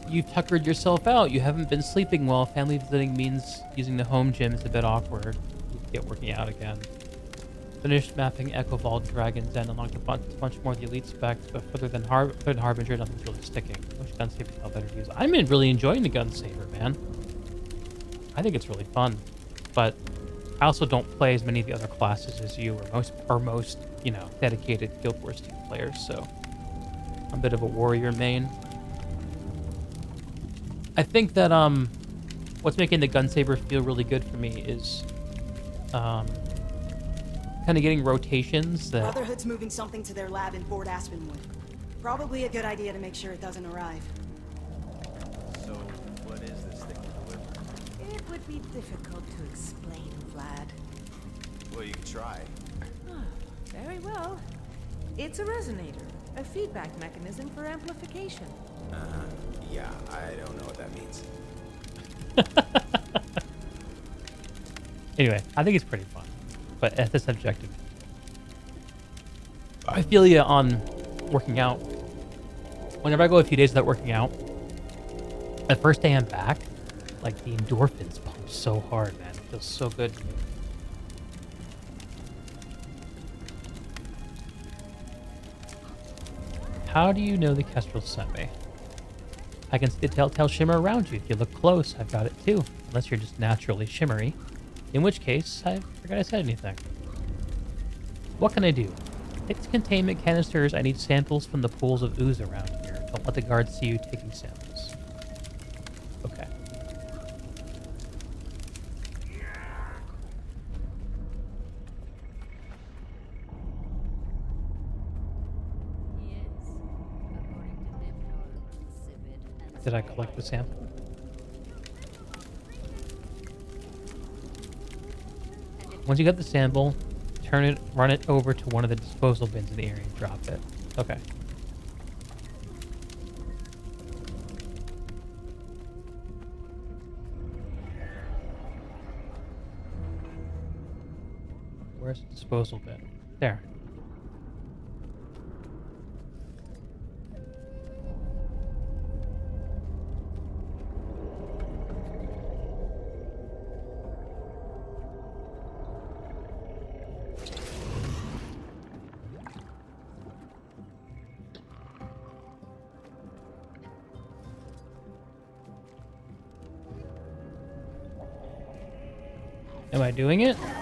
You've tuckered yourself out. You haven't been sleeping well. Family visiting means using the home gym is a bit awkward. You get working out again. Finished mapping Echovald Dragon's Den, unlocked a bunch more of the elite specs, but further than Harbinger, nothing's really sticking. Which gun saver is better to use? I'm really enjoying the gun saver, man. I think it's really fun, but I also don't play as many of the other classes as you or most, you know, dedicated Guild Wars 2 players, so I'm a bit of a warrior main. I think that what's making the gun saber feel really good for me is kind of getting rotations that... Brotherhood's moving something to their lab in Fort Aspenwood. Probably a good idea to make sure it doesn't arrive. So, what is this thing to deliver? It would be difficult to explain, Vlad. Well, you can try. Very well. It's a resonator, a feedback mechanism for amplification. Yeah, I don't know what that means. Anyway, I think it's pretty fun, but that's subjective. I feel you on working out. Whenever I go a few days without working out, the first day I'm back, like the endorphins pump so hard, man. It feels so good to me. How do you know the Kestrel sent me? I can see the telltale shimmer around you. If you look close, I've got it too. Unless you're just naturally shimmery. In which case, I forgot I said anything. What can I do? Take the containment canisters. I need samples from the pools of ooze around here. Don't let the guards see you taking samples. Okay. Did I collect the sample? Once you get the sample, run it over to one of the disposal bins in the area and drop it. Okay. Where's the disposal bin? There. Am I doing it? I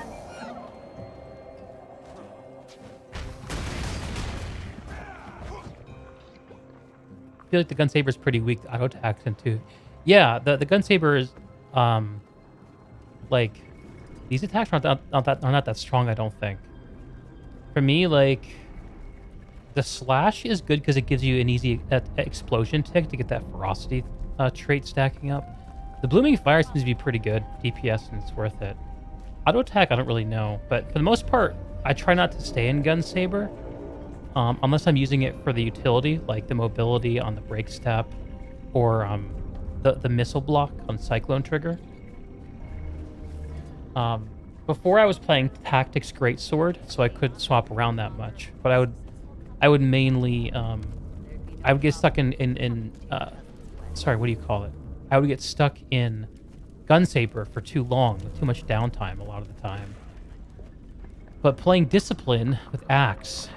feel like the gun saber is pretty weak to auto attacks into. Yeah, the gun saber is like these attacks are not that strong, I don't think. For me, like the slash is good because it gives you an easy explosion tick to get that ferocity trait stacking up. The blooming fire seems to be pretty good DPS and it's worth it. Auto attack, I don't really know, but for the most part, I try not to stay in gun saber unless I'm using it for the utility, like the mobility on the break step or the missile block on Cyclone Trigger. Before I was playing Tactics Greatsword, so I couldn't swap around that much, but I would mainly I would get stuck in sorry, what do you call it? I would get stuck in gun saber for too long, with too much downtime a lot of the time. But playing Discipline with axe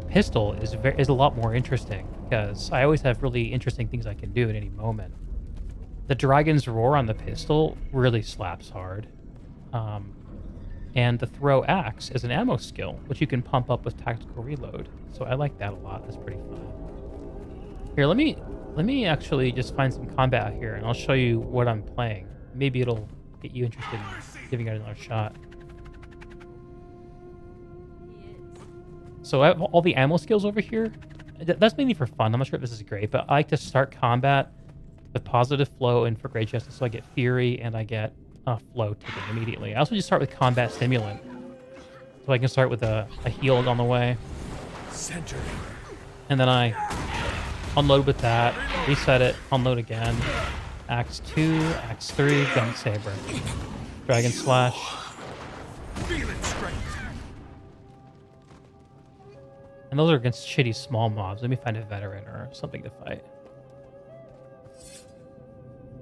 pistol is a lot more interesting because I always have really interesting things I can do at any moment. The Dragon's Roar on the pistol really slaps hard. And the throw axe is an ammo skill, which you can pump up with tactical reload. So I like that a lot. That's pretty fun. Here, let me actually just find some combat here, and I'll show you what I'm playing. Maybe it'll get you interested in giving it another shot. So I have all the ammo skills over here. That's mainly for fun. I'm not sure if this is great, but I like to start combat with positive flow and for Great Justice, so I get Fury and I get flow ticking immediately. I also just start with combat stimulant, so I can start with a heal on the way. Center. And then I unload with that, reset it, unload again. Axe 2, Axe 3, Gun Saber. Dragon Slash. Feeling strength. And those are against shitty small mobs. Let me find a veteran or something to fight.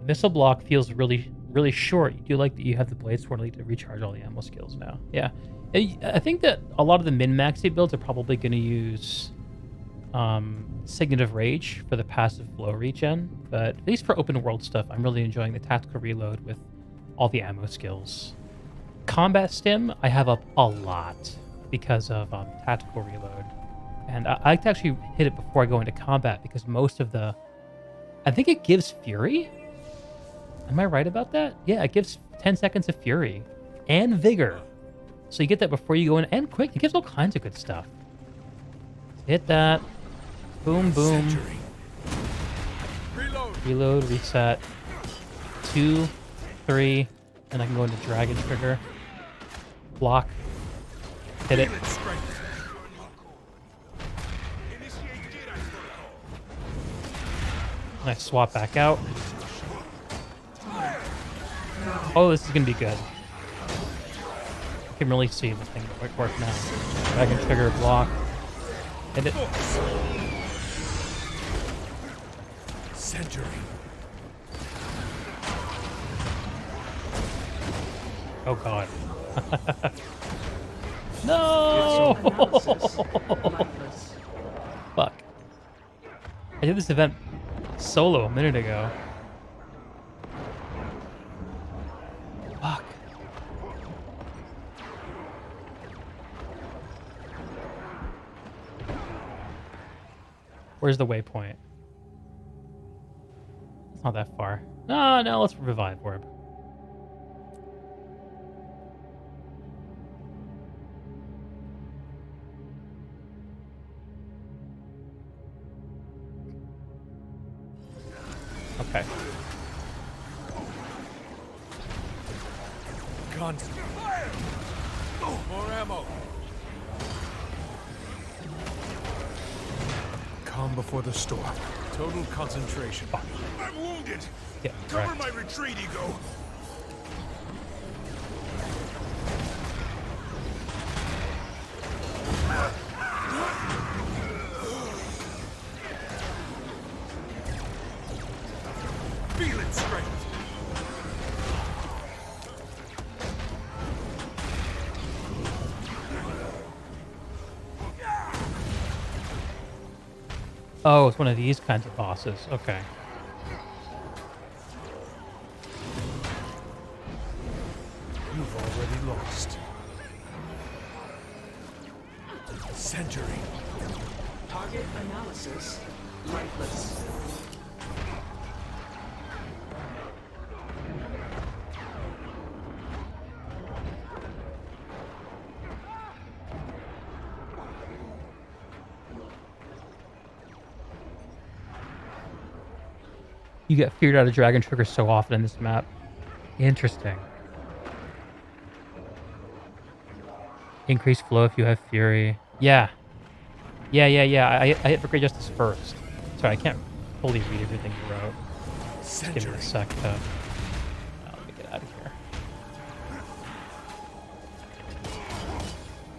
Missile block feels really short. You do like that you have the blade sword to recharge all the ammo skills now. Yeah. I think that a lot of the min-maxy builds are probably going to use Signet of Rage for the passive flow regen, but at least for open world stuff, I'm really enjoying the tactical reload with all the ammo skills. Combat stim, I have up a lot because of tactical reload. And I like to actually hit it before I go into combat because most of the... I think it gives Fury? Am I right about that? Yeah, it gives 10 seconds of Fury and Vigor. So you get that before you go in, and quick. It gives all kinds of good stuff. Hit that. Boom, boom. Reload, reset. 2, 3, and I can go into Dragon Trigger. Block. Hit it. And I swap back out. Oh, this is going to be good. I can really see the thing work now. Dragon Trigger, block. Hit it. Century. Oh god. No! Fuck. did this event solo a minute ago. Fuck. Where's the waypoint? It's not that far. No, let's revive orb. Okay. Guns. Fire! Oh, more ammo. Calm before the storm. Total concentration. I'm wounded. Yeah, Cover right. my retreat, Ego. Feel its strength. Oh, it's one of these kinds of bosses. Okay. You've already lost. Century. Target analysis lightless. You get feared out of Dragon Trigger so often in this map. Interesting. Increased flow if you have Fury. Yeah. I hit for Great Justice first. Sorry, I can't fully read everything you wrote. Just give me a sec to... let me get out of here.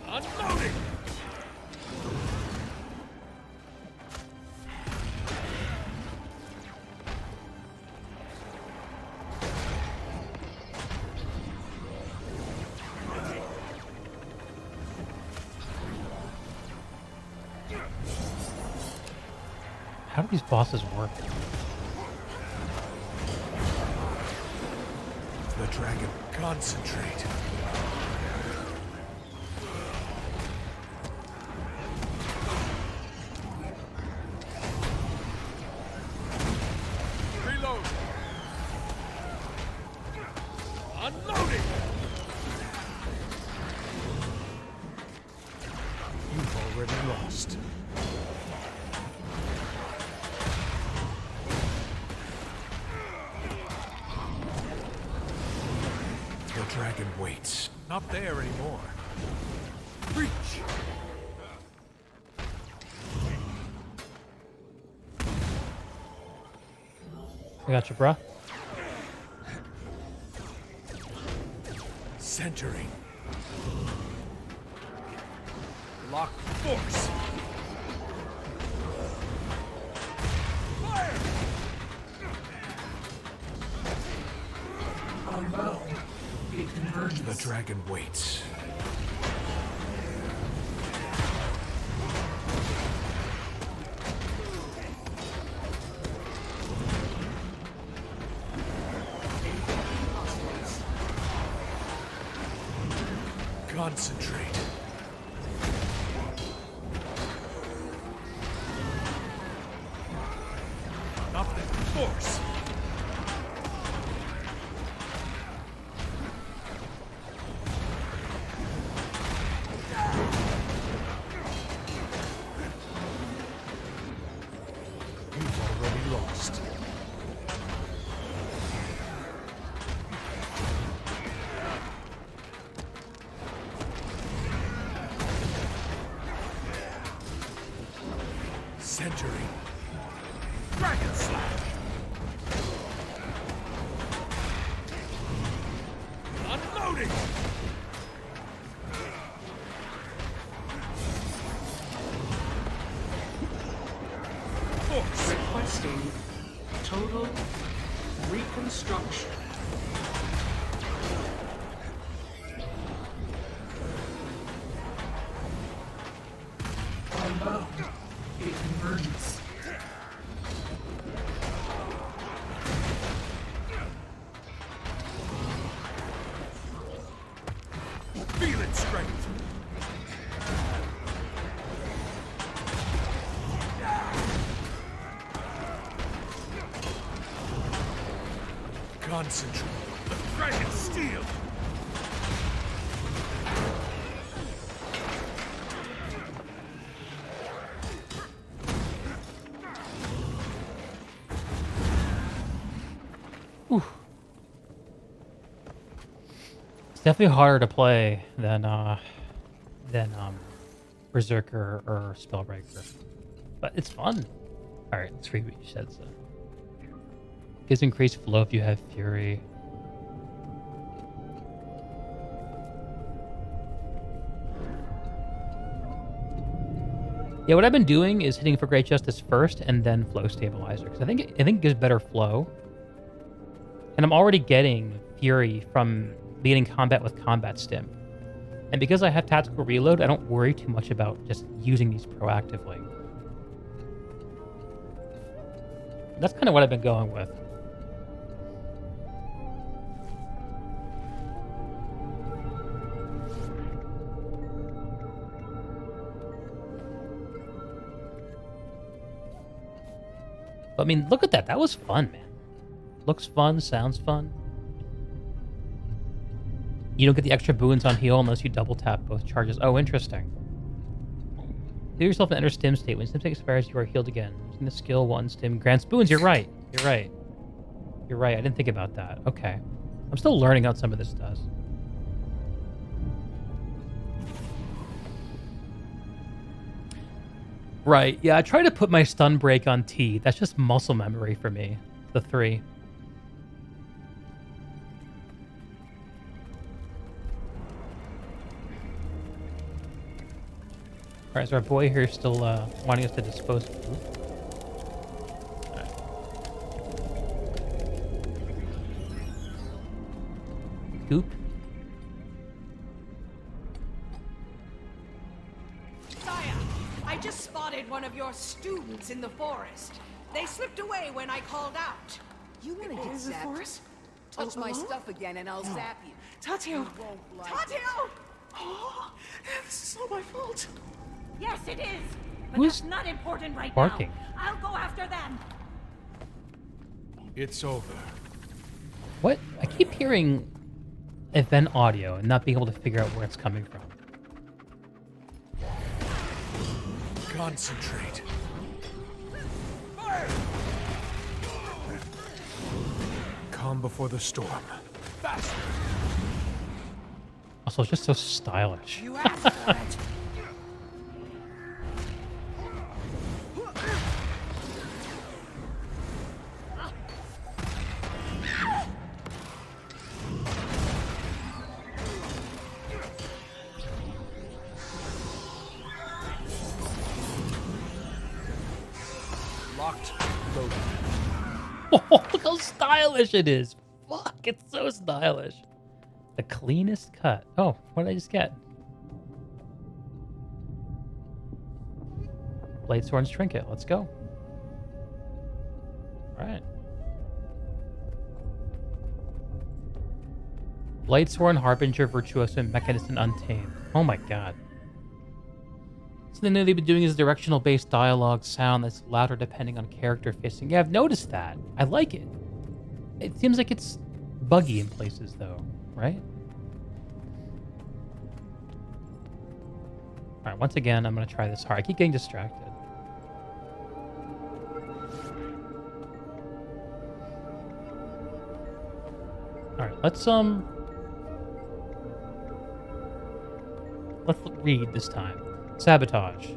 Unloading! How do these bosses work? The dragon. Concentrate. Reload. Unloading. You've already lost. The dragon waits. Not there anymore. Reach! I got you, bruh. Centering. Lock force. Fire! Unbound. It converges. The dragon waits. Concentrate. Nothing. Force. You've already lost. Century. Dragon Slash. Unloading. Force. Requesting total reconstruction. Unbound. It converges. Concentrate. The dragon steel. Ooh. It's definitely harder to play than Berserker or Spellbreaker, but it's fun. All right, let's read what you said. So, gives increased flow if you have Fury. Yeah, what I've been doing is hitting for Great Justice first and then Flow Stabilizer, because I think it gives better flow. And I'm already getting Fury from beginning combat with Combat Stim. And because I have Tactical Reload, I don't worry too much about just using these proactively. That's kind of what I've been going with. But I mean, look at that. That was fun, man. Looks fun, sounds fun. You don't get the extra boons on heal unless you double tap both charges. Oh, interesting. Give yourself an enter stim state. When stim state expires, you are healed again. Using the skill 1 stim grants boons. You're right. You're right. You're right. I didn't think about that. Okay. I'm still learning how some of this does. Right. Yeah, I try to put my stun break on T. That's just muscle memory for me. The 3. Alright, is our boy here still wanting us to dispose of food? Alright. Goop? Sire, I just spotted one of your students in the forest. They slipped away when I called out. You want to get in the zapped? forest? Touch my Alone? stuff again and I'll zap you. Tatio! You won't like Tatio! Oh, this is not my fault. Yes, it is. But Who's that's not important right barking? now. I'll go after them. It's over. What? I keep hearing event audio and not being able to figure out where it's coming from. Concentrate. Calm before the storm. Faster. Also, it's just so stylish. You asked for it. Locked. Loaded. Oh, look how stylish it is. Fuck, it's so stylish. The cleanest cut. Oh, what did I just get? Blade Sword's Trinket. Let's go. Alright. Blade Sword, Harbinger, Virtuoso, Mechanist, and Untamed. Oh my god. Something new they've been doing is directional-based dialogue sound that's louder depending on character facing. Yeah, I've noticed that. I like it. It seems like it's buggy in places, though, right? Alright, once again, I'm going to try this hard. I keep getting distracted. Alright, let's read this time. Sabotage.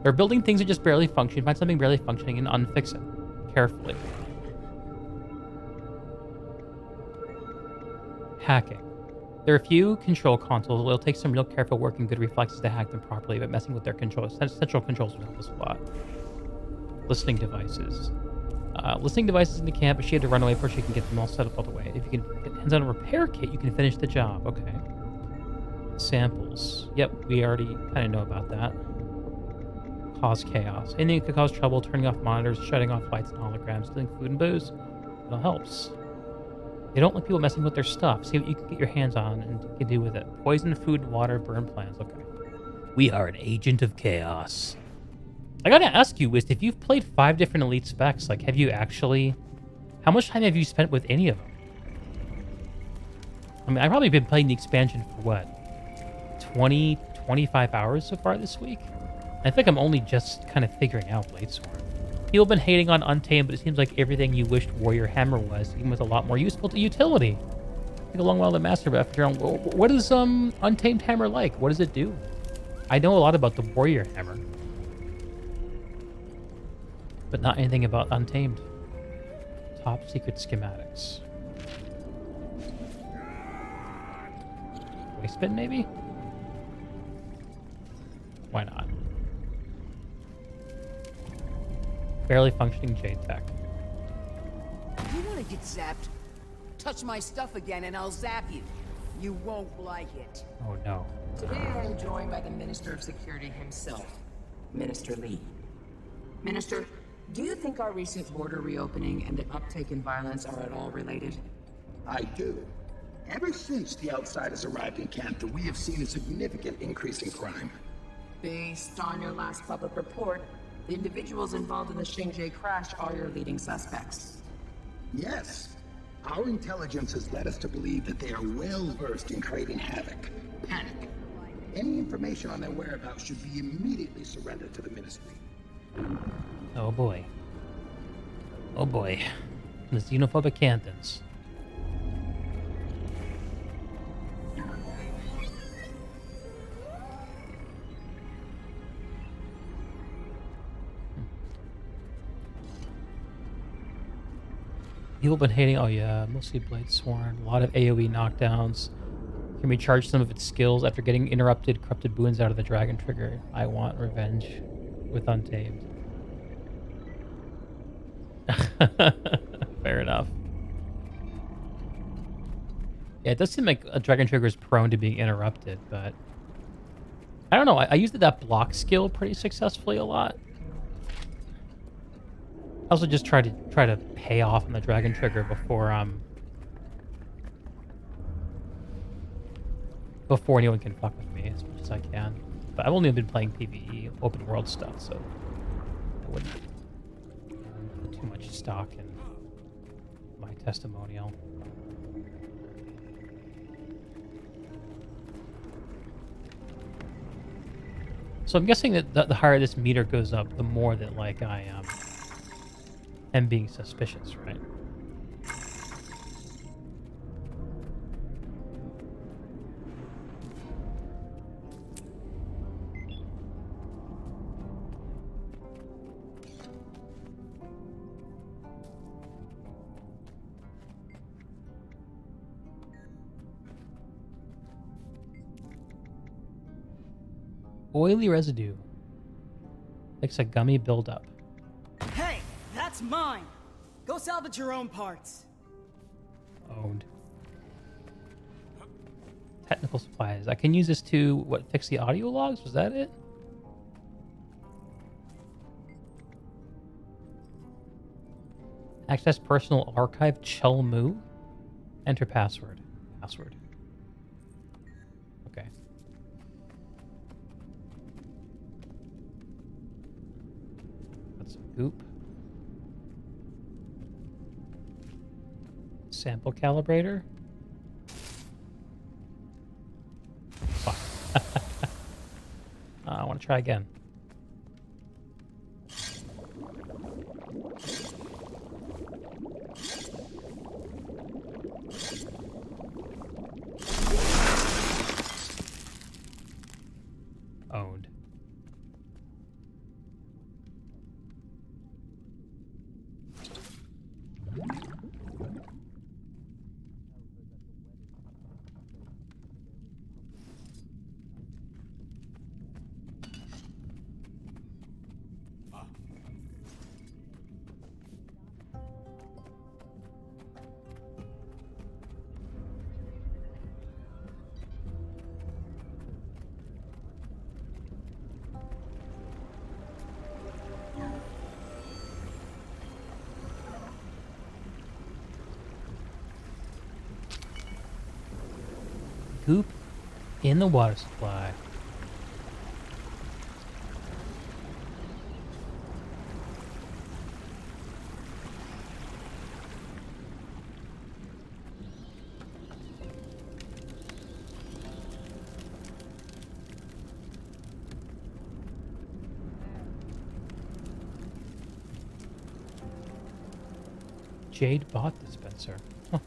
They're building things that just barely function. Find something barely functioning and unfix it. Carefully. Hacking. There are a few control consoles. It'll take some real careful work and good reflexes to hack them properly, but messing with their controls, central controls will help us a lot. Listening devices. Listening devices in the camp, but she had to run away before she can get them all set up all the way. If you can get hands on a repair kit, you can finish the job. Okay. Samples. Yep, we already kind of know about that. Cause chaos. Anything that could cause trouble, turning off monitors, shutting off lights and holograms, stealing food and booze. It all helps. They don't like people messing with their stuff. See what you can get your hands on and you can do with it. Poison, food, water, burn plants. Okay. We are an agent of chaos. I gotta ask you, Wist, if you've played 5 different elite specs, like, have you actually How much time have you spent with any of them? I mean, I've probably been playing the expansion for what, 20, 25 hours so far this week? I think I'm only just kind of figuring out Bladesworn. People have been hating on Untamed, but it seems like everything you wished Warrior Hammer was, even with a lot more useful to utility. Take a long while to master, but after what is Untamed Hammer like? What does it do? I know a lot about the Warrior Hammer, but not anything about Untamed. Top secret schematics. Waste bin, maybe? Why not? Barely functioning Jade Tech. You want to get zapped? Touch my stuff again and I'll zap you. You won't like it. Oh no. Today I am joined by the Minister of Security himself, Minister Lee. Minister, do you think our recent border reopening and the uptake in violence are at all related? I do. Ever since the outsiders arrived in Canton, we have seen a significant increase in crime. Based on your last public report, the individuals involved in the Xinjie crash are your leading suspects. Yes. Our intelligence has led us to believe that they are well versed in creating havoc, panic. Any information on their whereabouts should be immediately surrendered to the Ministry. Oh boy. Oh boy. The xenophobic Cantons. People have been hating, oh yeah, mostly Bladesworn, a lot of AoE knockdowns. Can recharge some of its skills after getting interrupted, corrupted boons out of the Dragon Trigger. I want revenge with Untamed. Fair enough. Yeah, it does seem like a Dragon Trigger is prone to being interrupted, but I don't know. I used that block skill pretty successfully a lot. I also just try to pay off on the Dragon Trigger before anyone can fuck with me as much as I can. But I've only been playing PvE open world stuff, so I wouldn't put too much stock in my testimonial. So I'm guessing that the higher this meter goes up, the more that like I am being suspicious, right? Oily residue. Makes a gummy buildup. Hey, that's mine! Go salvage your own parts. Owned. Technical supplies. I can use this to, what, fix the audio logs? Was that it? Access personal archive Chelmu. Enter password. Password. Okay. Got some goop. Sample calibrator. Fuck. I want to try again. Owned. Goop in the water supply. Jade bot dispenser. Huh.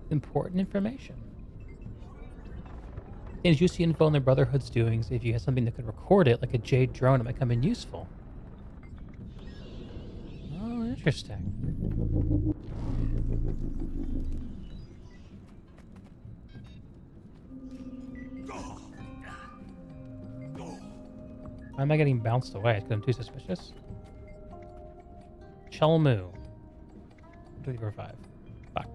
Important information. As you see info on the Brotherhood's doings, if you have something that could record it, like a Jade drone, it might come in useful. Oh, interesting. Why am I getting bounced away? Because I'm too suspicious? Chelmu. 245. Fuck.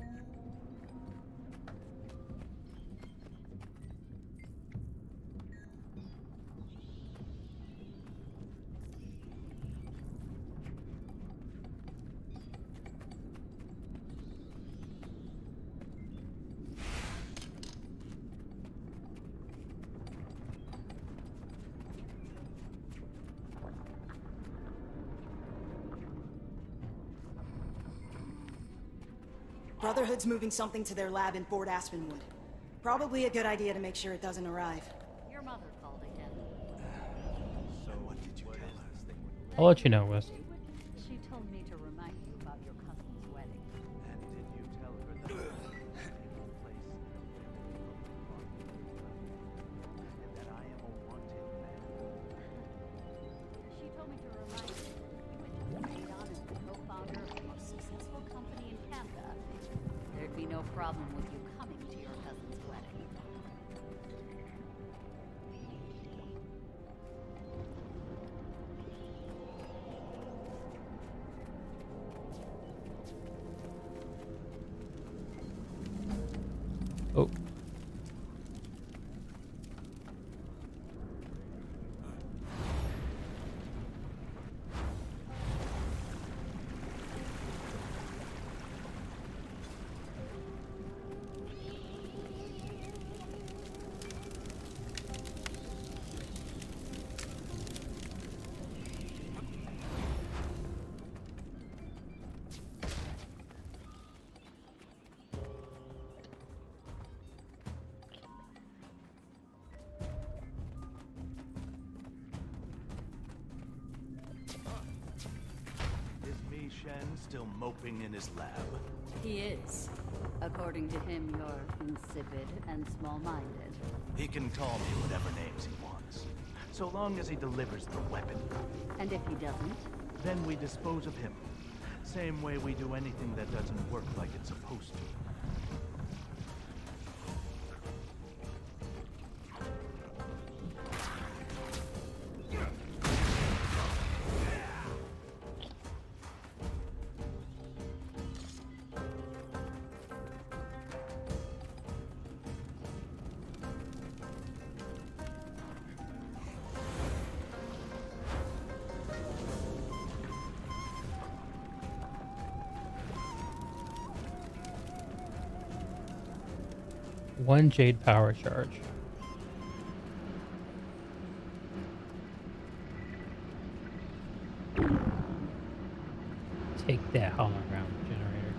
Brotherhood's moving something to their lab in Fort Aspenwood. Probably a good idea to make sure it doesn't arrive. Your mother called again. So what did you tell her? I'll let you know, Wes. She told me to remind you about your cousin's wedding. And did you tell her that it will place and that I am a wanted man? She told me to remind you that if you had just stayed on as the co-founder of the most successful company in Canada, there'd be no problem with you coming to your cousin's wedding. Oh. Is Mi Shen still moping in his lab? He is. According to him, you're insipid and small-minded. He can call me whatever names he wants, so long as he delivers the weapon. And if he doesn't? Then we dispose of him. Same way we do anything that doesn't work like it's supposed to. One Jade power charge. Take that hologram generator.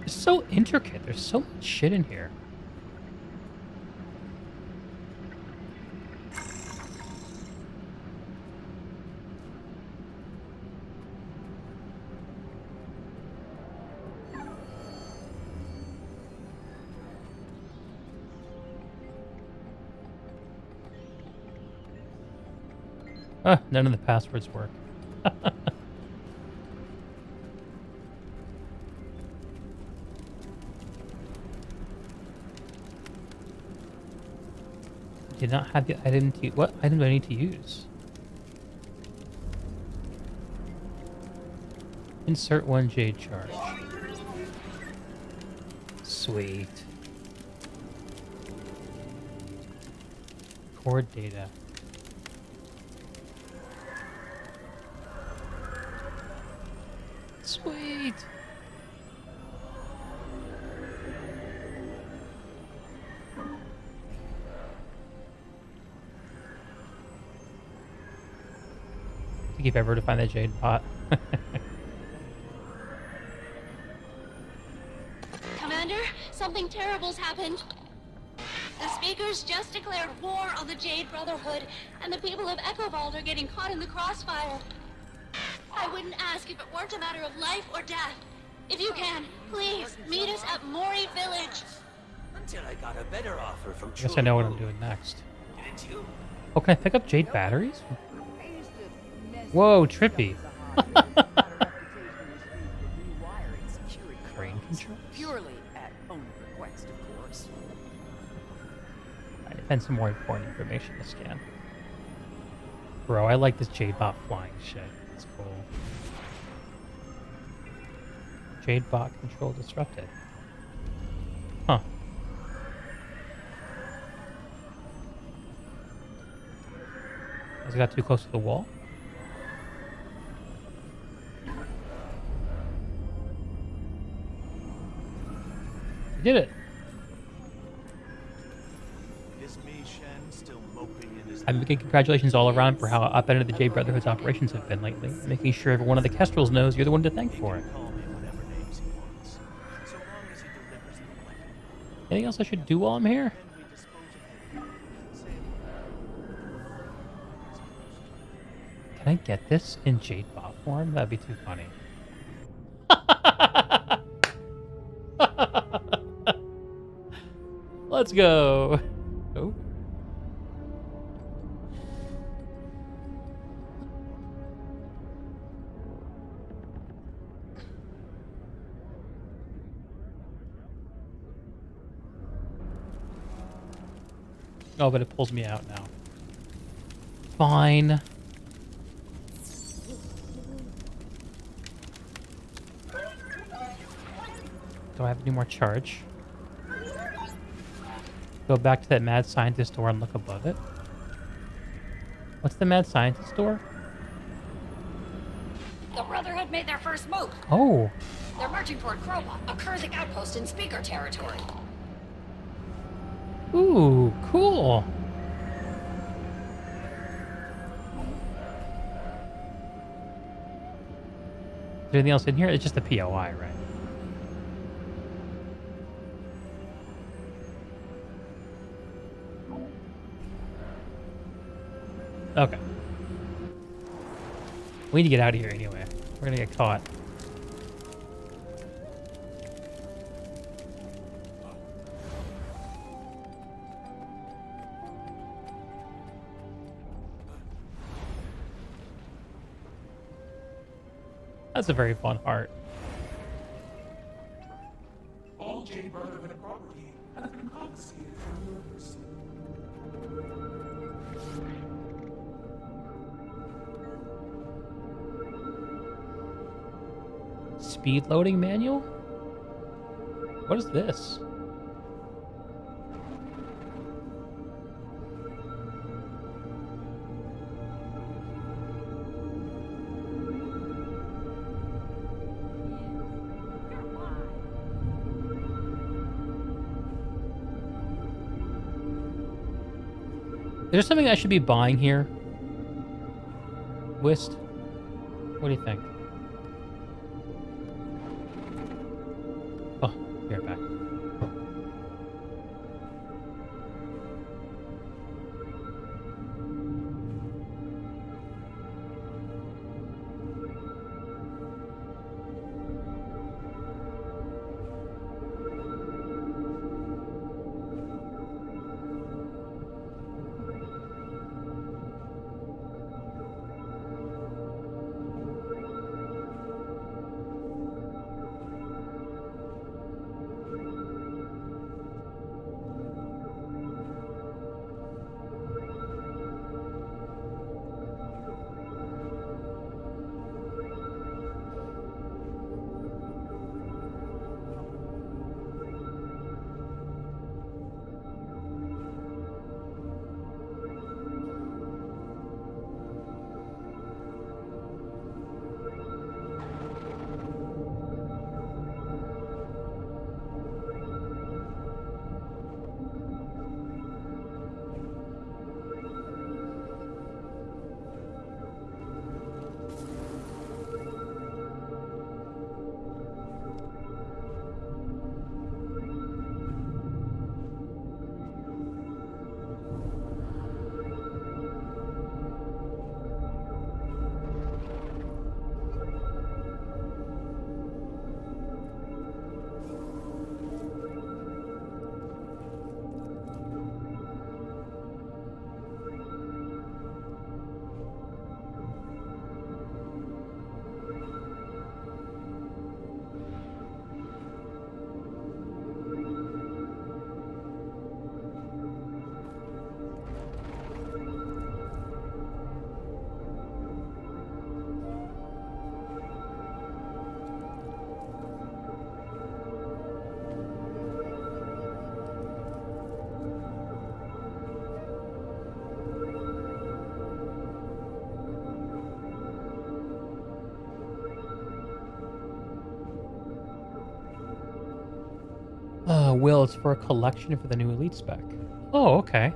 It's so intricate. There's so much shit in here. None of the passwords work. Did not have the item to... What item do I need to use? Insert one Jade charge. Sweet. Core data. Sweet. think you've ever to find that jade pot. Commander, something terrible's happened. The speakers just declared war on the Jade Brotherhood, and the people of Echovald are getting caught in the crossfire. I wouldn't ask if it weren't a matter of life or death. If you can, please meet us at Mori Village. Until I got a better offer from I guess I know what I'm doing next. Oh, can I pick up jade batteries? Whoa, trippy. Crane control? Purely at own request, of course. I find some more important information to scan. Bro, I like this jade bot flying shit. It's cool. Jade bot control disrupted. Huh. Has it got too close to the wall? I did it. Is me Shen still moping in his I'm making congratulations all around for how upended the Jade Brotherhood's operations have been lately, making sure every one of the Kestrels knows you're the one to thank for it. Anything else I should do while I'm here? Can I get this in Jade bot form? That'd be too funny. Let's go. Oh. Oh, but it pulls me out now. Fine. Do I have any more charge? Go back to that mad scientist door and look above it. What's the mad scientist door? The Brotherhood made their first move. Oh. They're marching toward Crowbot, a Kurzik outpost in Speaker territory. Ooh, cool. Is there anything else in here? It's just a POI, right? Okay. We need to get out of here anyway. We're gonna get caught. That's a very fun heart. All Jade Brotherhood property has been confiscated from yours. Speed loading manual? What is this? Is there something I should be buying here? Whist? What do you think? Oh, you're back. Will, it's for a collection for the new Elite spec. Oh, okay.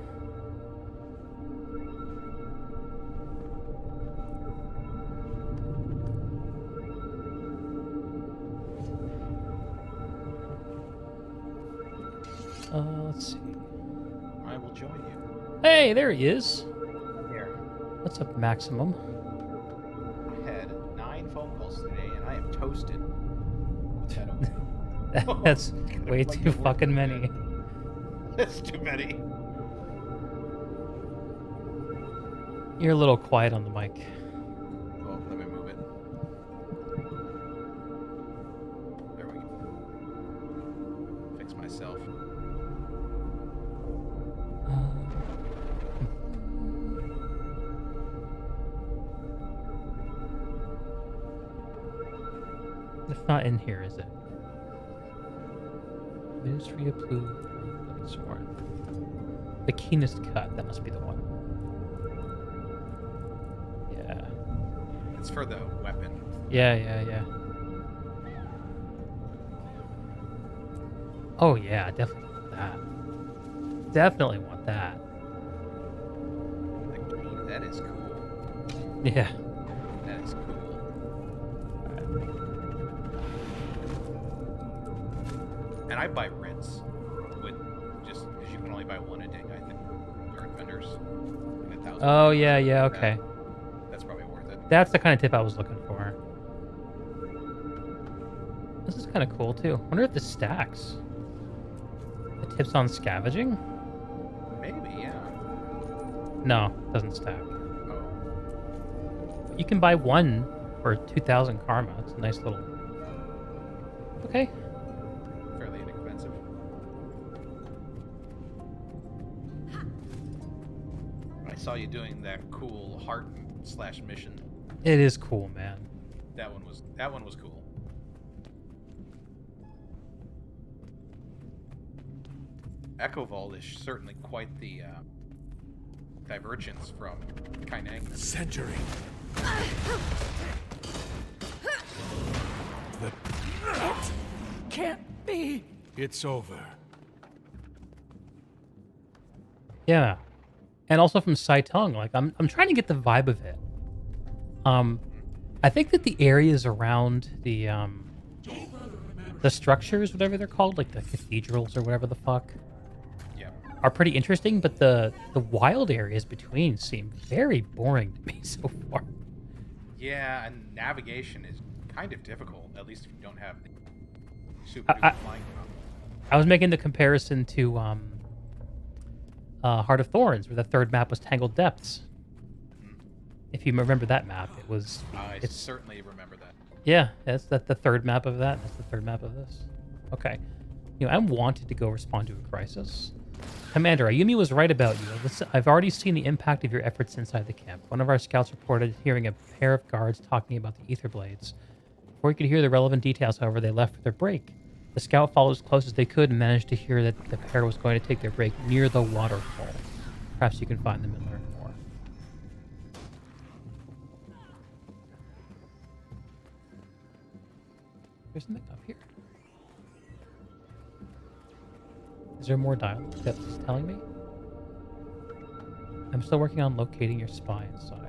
Let's see. I will join you. Hey, there he is. Here. What's up, Maximum? I had 9 phone calls today, and I am toasted. What's that over? That's way too fucking many. That's too many. You're a little quiet on the mic. Oh, let me move it. There we go. Fix myself. It's not in here, is it? Ministry of Blue, Sworn. The keenest cut, that must be the one. Yeah. It's for the weapon. Yeah. Oh yeah, definitely want that. Definitely want that. The key, that is cool. Yeah. That is cool. And I buy Ritz with just because you can only buy one a day, I think. During vendors. Like 1,000. Oh yeah, okay. That's probably worth it. That's the kind of tip I was looking for. This is kind of cool too. I wonder if this stacks. The tips on scavenging? Maybe, yeah. No, it doesn't stack. Oh. You can buy one for 2,000 karma. It's a nice little. Okay. Fairly inexpensive. I saw you doing that cool heart / mission. It is cool, man. That one was cool. Echovald is certainly quite the divergence from Kaineng. Century. It can't be. It's over. Yeah. And also from Saitung, like I'm trying to get the vibe of it. I think that the areas around the structures, whatever they're called, like the cathedrals or whatever the fuck, are pretty interesting, but the wild areas between seem very boring to me so far. Yeah, and navigation is kind of difficult, at least if you don't have the super duper flying. I was making the comparison to Heart of Thorns, where the third map was Tangled Depths. If you remember that map, it was. I certainly remember that. Yeah, that's the third map of that. That's the third map of this. Okay, I wanted to go respond to a crisis. Commander, Ayumi was right about you. I've already seen the impact of your efforts inside the camp. One of our scouts reported hearing a pair of guards talking about the ether blades. Before he could hear the relevant details, however, they left for their break. The scout followed as close as they could and managed to hear that the pair was going to take their break near the waterfall. Perhaps you can find them and learn more. There's something up here. Is there more dialogue that's telling me? I'm still working on locating your spy inside.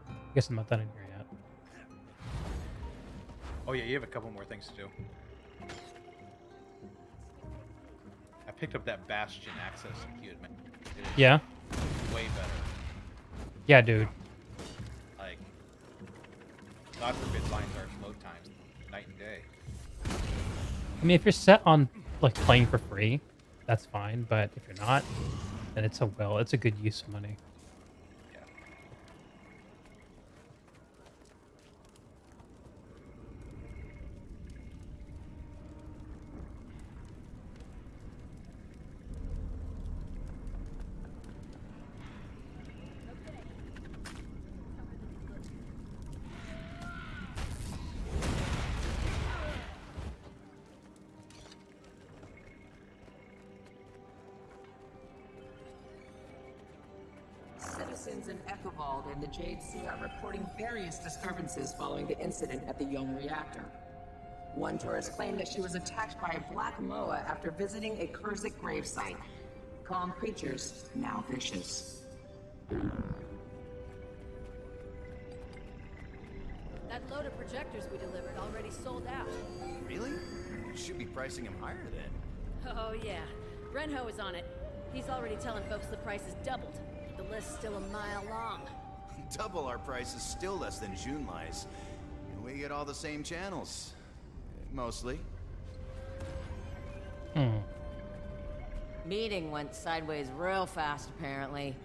I guess I'm not done in here yet. Oh yeah, you have a couple more things to do. I picked up that Bastion access you had mentioned. Yeah? Way better. Yeah, dude. Like, God forbid finds our load times night and day. I mean, if you're set on like playing for free, that's fine. But if you're not, then it's a good use of money. citizens in Echovald and the Jade Sea are reporting various disturbances following the incident at the Young reactor. One tourist claimed that she was attacked by a black moa after visiting a Kurzik gravesite. Calm creatures, now vicious. That load of projectors we delivered already sold out. Really? You should be pricing him higher then. Oh yeah, Renho is on it. He's already telling folks the price is doubled. The list's still a mile long. Double our price is still less than Junlai's. And we get all the same channels. Mostly. Meeting went sideways real fast, apparently.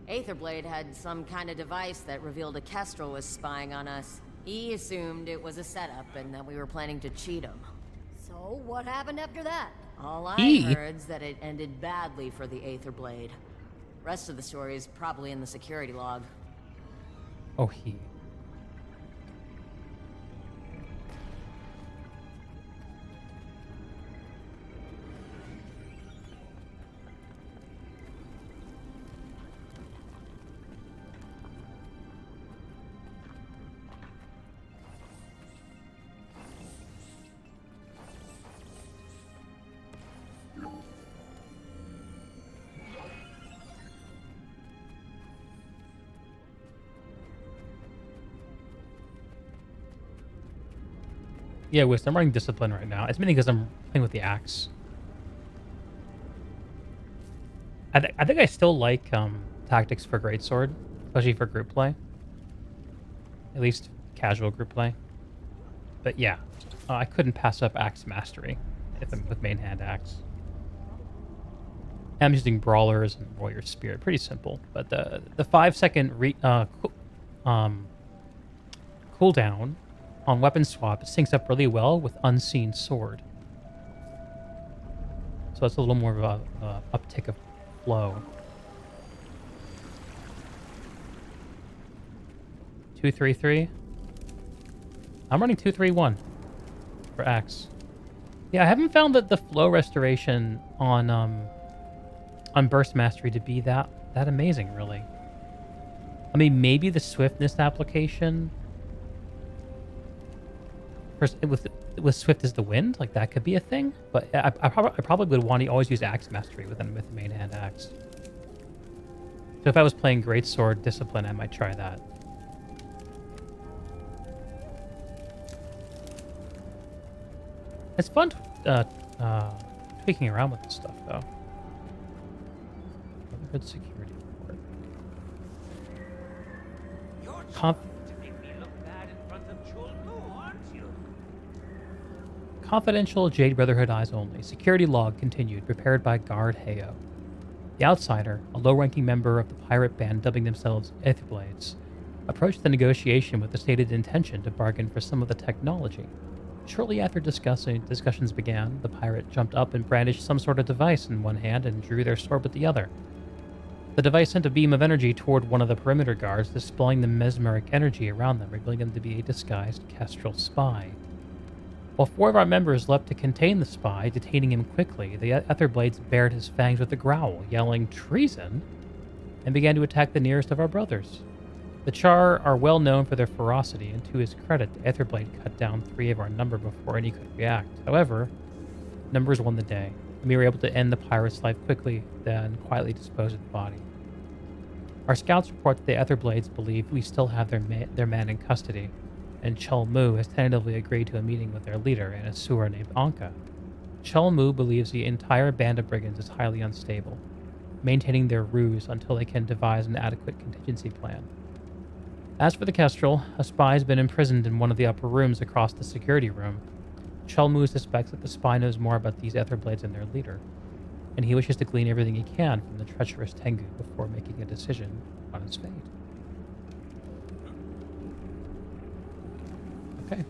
Aetherblade had some kind of device that revealed a Kestrel was spying on us. He assumed it was a setup and that we were planning to cheat him. So, what happened after that? All I heard is that it ended badly for the Aetherblade. Rest of the story is probably in the security log. Oh, he. Yeah, Wisdom. I'm running Discipline right now. It's mainly because I'm playing with the axe. I think I still like tactics for Greatsword, especially for group play. At least casual group play. But yeah, I couldn't pass up Axe Mastery if I'm with main hand axe. I'm using Brawlers and Warrior Spirit. Pretty simple. But the 5-second cooldown on weapon swap syncs up really well with Unseen Sword. So that's a little more of a uptick of flow. 2-3-3. I'm running 2-3-1 for axe. Yeah, I haven't found that the flow restoration on Burst Mastery to be that amazing, really. I mean, maybe the swiftness application with Swift as the wind, like that could be a thing. But I probably would want to always use Axe Mastery with the main hand axe. So if I was playing Greatsword Discipline, I might try that. It's fun tweaking around with this stuff, though. Good security report. Confidential Jade Brotherhood eyes only. Security log continued, prepared by Guard Heyo. The Outsider, a low-ranking member of the pirate band dubbing themselves Aetherblades, approached the negotiation with the stated intention to bargain for some of the technology. Shortly after discussions began, the pirate jumped up and brandished some sort of device in one hand and drew their sword with the other. The device sent a beam of energy toward one of the perimeter guards, dispelling the mesmeric energy around them, revealing them to be a disguised Kestrel spy. While 4 of our members leapt to contain the spy, detaining him quickly, the Aetherblades bared his fangs with a growl, yelling "treason!" and began to attack the nearest of our brothers. The Char are well known for their ferocity, and to his credit, the Aetherblade cut down 3 of our number before any could react. However, numbers won the day, and we were able to end the pirate's life quickly, then quietly dispose of the body. Our scouts report that the Aetherblades believe we still have their man in custody, and Chul Mu has tentatively agreed to a meeting with their leader, an Asura named Anka. Chul Mu believes the entire band of brigands is highly unstable, maintaining their ruse until they can devise an adequate contingency plan. As for the Kestrel, a spy has been imprisoned in one of the upper rooms across the security room. Chul Mu suspects that the spy knows more about these Aetherblades than their leader, and he wishes to glean everything he can from the treacherous Tengu before making a decision on his fate. Okay.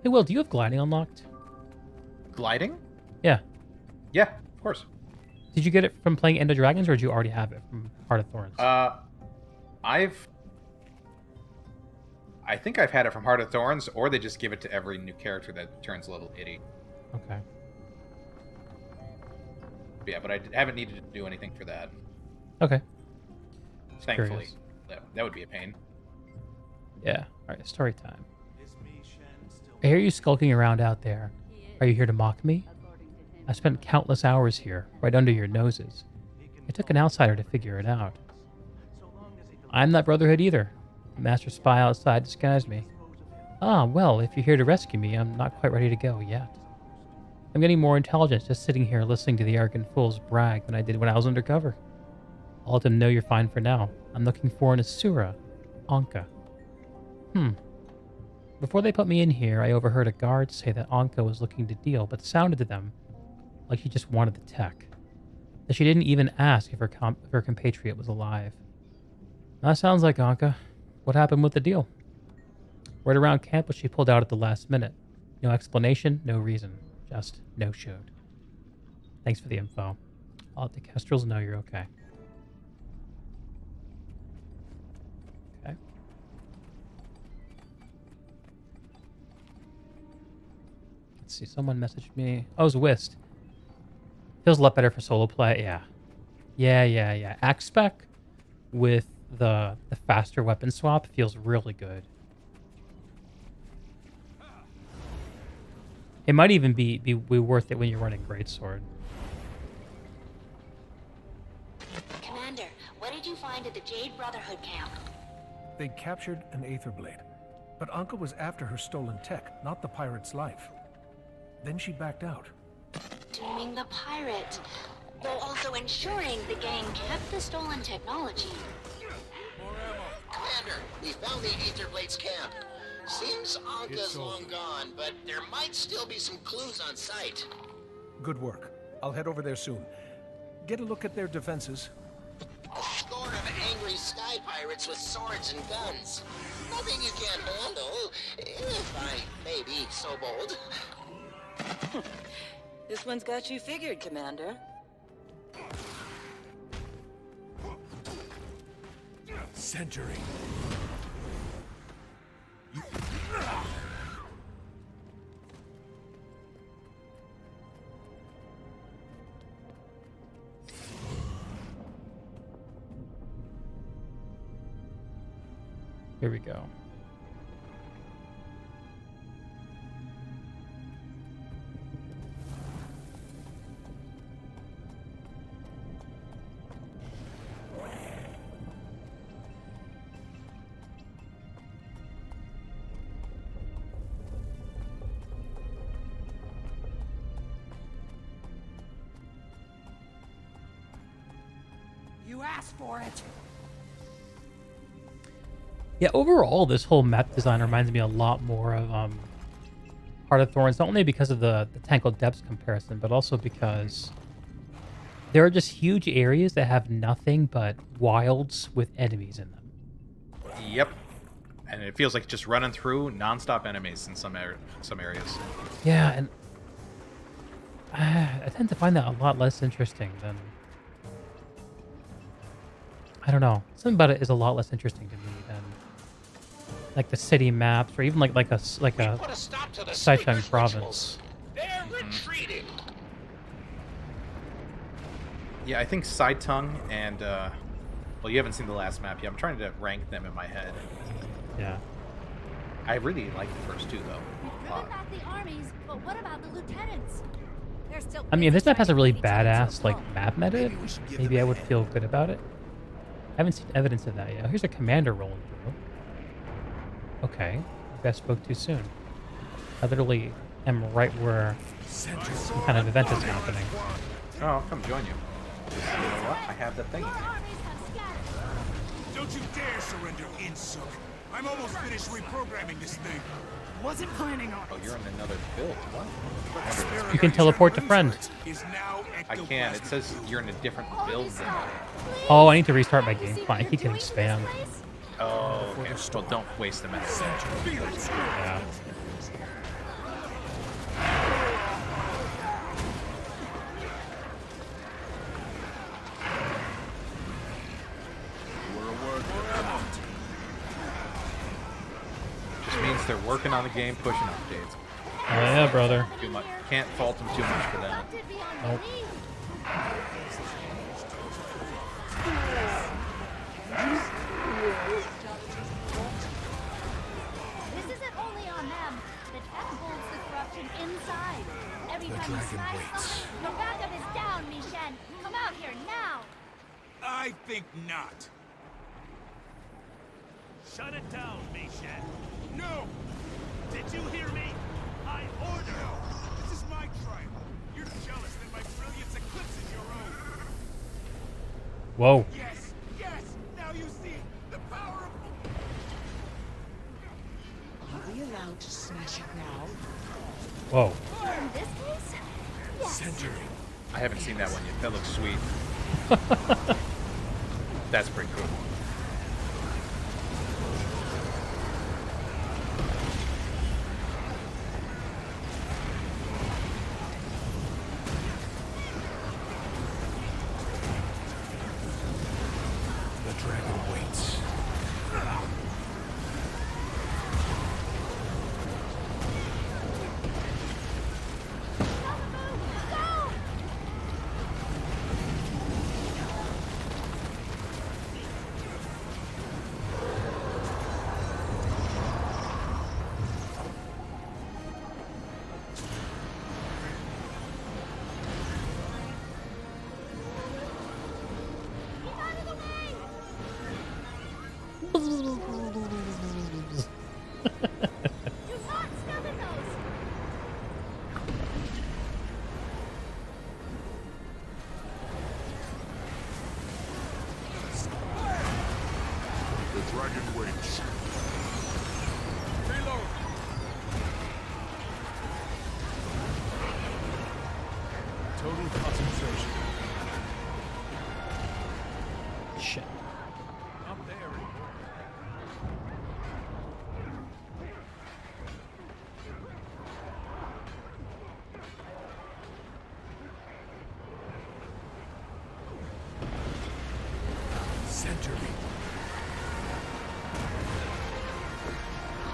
Hey, Will, do you have gliding unlocked? Gliding? Yeah. Yeah, of course. Did you get it from playing End of Dragons, or did you already have it from Heart of Thorns? I think I've had it from Heart of Thorns, or they just give it to every new character that turns a little itty. Okay. But yeah, but I haven't needed to do anything for that. Okay. Thankfully. That would be a pain. Yeah. All right, story time. I hear you skulking around out there. Are you here to mock me? I spent countless hours here, right under your noses. It took an outsider to figure it out. I'm not Brotherhood either. The master spy outside disguised me. Ah, well, if you're here to rescue me, I'm not quite ready to go yet. I'm getting more intelligence just sitting here listening to the arrogant fools brag than I did when I was undercover. I'll let them know you're fine for now. I'm looking for an Asura, Anka. Before they put me in here, I overheard a guard say that Anka was looking to deal, but sounded to them like she just wanted the tech. That she didn't even ask if her compatriot was alive. That sounds like Anka. What happened with the deal? Right around camp was she pulled out at the last minute. No explanation, no reason. Just no-showed. Thanks for the info. I'll let the Kestrels know you're okay. Okay. Let's see, someone messaged me. Oh, it was Whist. Feels a lot better for solo play, yeah. Yeah. Axe spec with the faster weapon swap feels really good. It might even be worth it when you're running Greatsword. Commander, what did you find at the Jade Brotherhood camp? They captured an Aether Blade, but Anka was after her stolen tech, not the pirate's life. Then she backed out. Dooming the pirate, while also ensuring the gang kept the stolen technology. Commander, we found the Aether Blade's camp. Seems Anka's long gone, but there might still be some clues on site. Good work. I'll head over there soon. Get a look at their defenses. A score of angry sky pirates with swords and guns. Nothing you can't handle, if I may be so bold. This one's got you figured, Commander. Century. Here we go. You asked for it. Yeah, overall, this whole map design reminds me a lot more of Heart of Thorns, not only because of the Tangled Depths comparison, but also because there are just huge areas that have nothing but wilds with enemies in them. Yep. And it feels like just running through non-stop enemies in some areas. Yeah, and I tend to find that a lot less interesting than... I don't know. Something about it is a lot less interesting to me than like the city maps, or even like a Saichung province. They're retreating. Yeah, I think Saitung and well, you haven't seen the last map yet. I'm trying to rank them in my head. Yeah. I really like the first two though. Back the armies, but what about the lieutenants? They're still I mean, if this map has a really badass like map meta, maybe I would feel good about it. I haven't seen evidence of that yet. Here's a commander rolling through. Okay, maybe I spoke too soon. I literally am right where some kind of event is happening. Oh, I'll come join you. You know what? I have the thing. Don't you dare surrender, Insuk. I'm almost finished reprogramming this thing. Wasn't planning on it. Oh, you're in another build. What? You can teleport to friend. I can. It says you're in a different build than me. Oh, I need to restart my game. Fine, I keep getting spammed. Oh, okay. Well, don't waste them. Yeah. Just means they're working on the game, pushing updates. Oh yeah, brother. Too much. Can't fault them too much for that. Nope. This isn't only on them. The tech holds the corruption inside. Every The time you dragon smash waits. something, your backup is down, Mishen. Come out here now. I think not. Shut it down, Mishen. No! Did you hear me? I order. No! This is my trial. You're jealous that my brilliance eclipses your own. Whoa. Yes! Yes! Now you see the power of... Are we allowed to smash it now? Whoa. Or in this case, yes. Centering. I haven't seen that one yet. That looks sweet. That's pretty cool. The dragon waits. The dragon waits. Reload! Total concentration. Shit. Up there. Centering.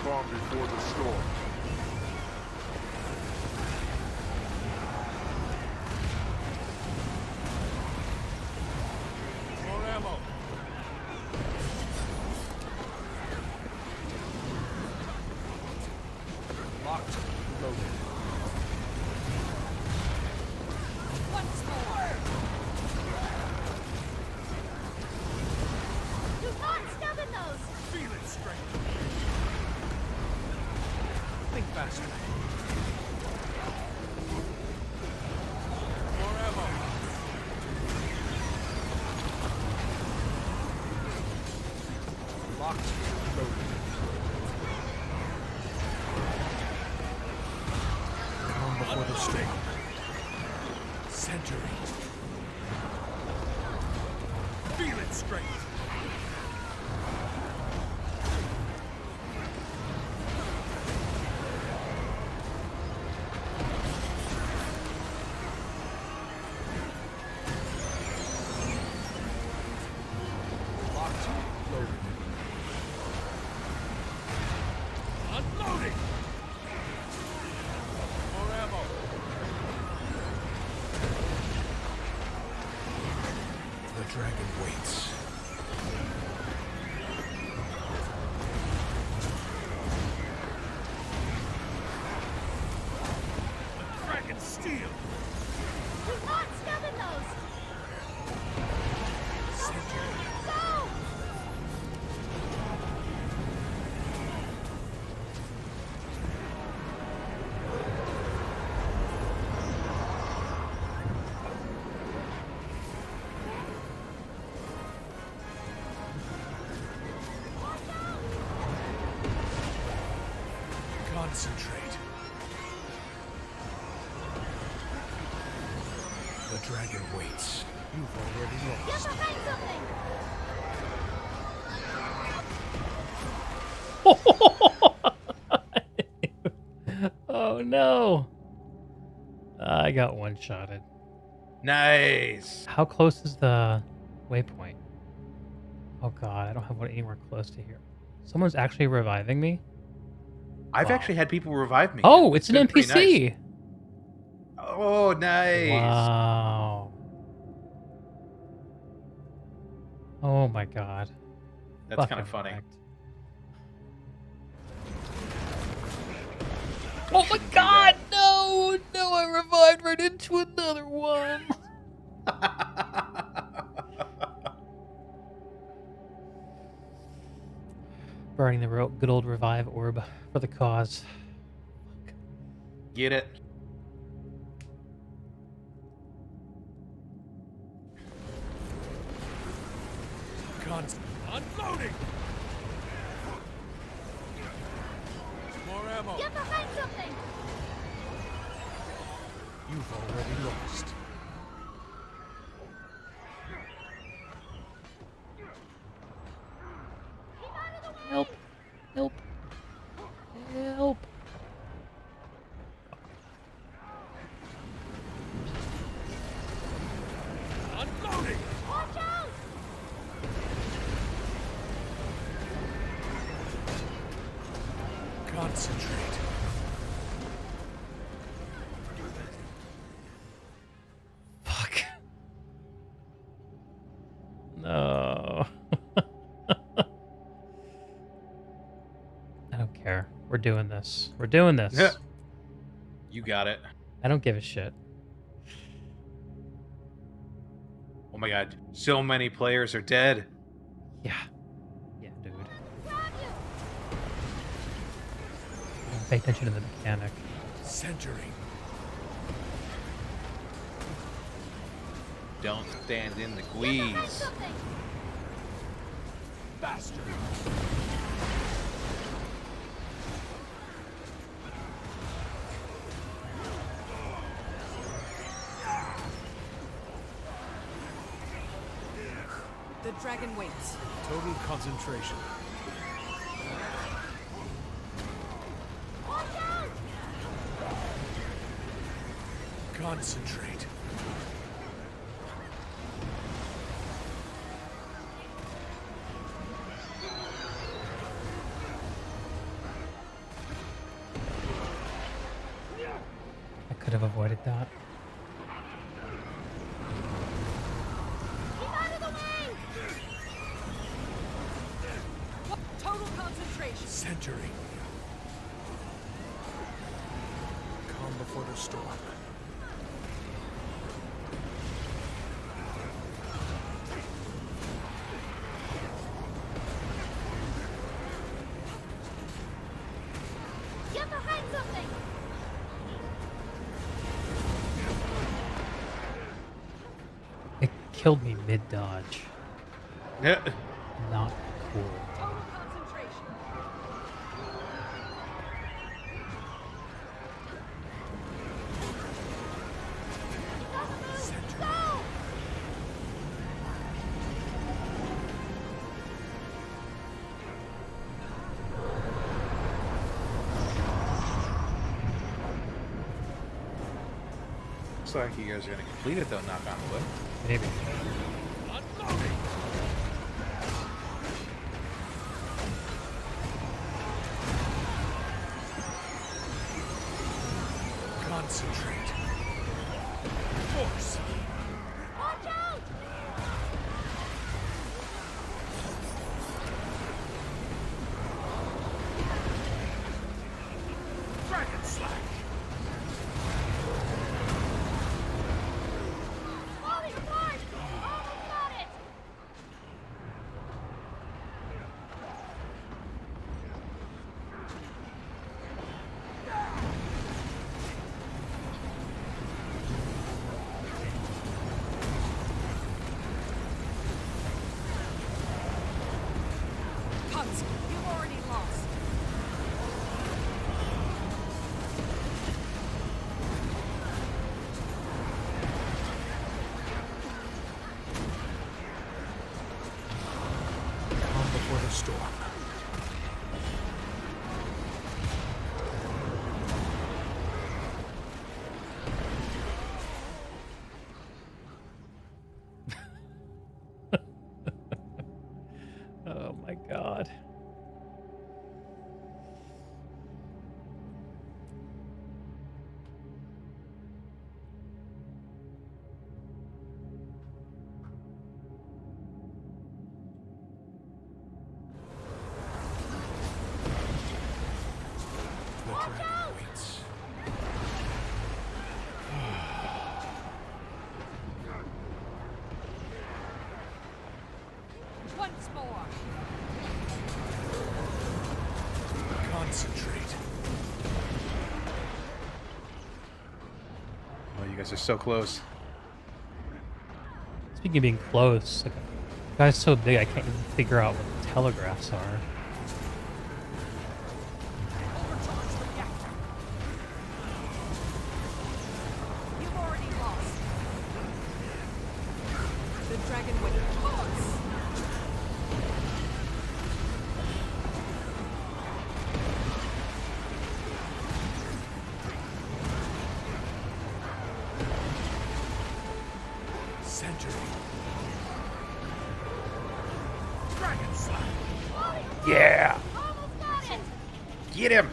Calm before the storm. More ammo. Locked. Loaded. Once more. Do not step in those. Feel it, strength. Think faster. More ammo. Locked. Loaded. Calm before the storm. Centering. Feel it, strength. Locked. Loaded. Unloading! More ammo. The dragon waits. Dragon steel. Do not step in those. Go. Concentrate. The dragon waits. You've already Get lost. behind something. Oh no. I got one-shotted. Nice. How close is the waypoint? Oh god, I don't have one anywhere close to here. Someone's actually reviving me? I've actually had people revive me. Oh, it's an been pretty NPC. nice. Oh, nice. Wow. Oh my god. That's kind Fucking of funny. wrecked. Oh my god, no! No, I revived right into another one. Burning the good old revive orb for the cause. Get it? Guns unloading. More ammo. Get behind something! You've already lost. Help. Help. Help. Unloading. Watch out! Concentrate. Fuck. No. I don't care. We're doing this. We're doing this. Yeah. You got it. I don't give a shit. Oh my god, so many players are dead. Yeah. Yeah, dude. Pay attention to the mechanic. Centering. Don't stand in the squeeze. Bastard. The dragon waits. Total concentration. Concentrate. I could have avoided that. Total concentration. Centering. Calm before the storm. Get behind something! It killed me mid-dodge. Yeah. Not cool. Total concentration. Go! Looks like you guys are gonna complete it though, knock on wood. Maybe. Unloading. Concentrate. Force. Watch out! Dragon slash. Falling apart! Almost got it! Concentrate. Oh, you guys are so close. Speaking of being close, like, the guy's so big I can't even figure out what the telegraphs are. You've already lost. The dragon went close. Century. Dragon slap. Yeah! Get him!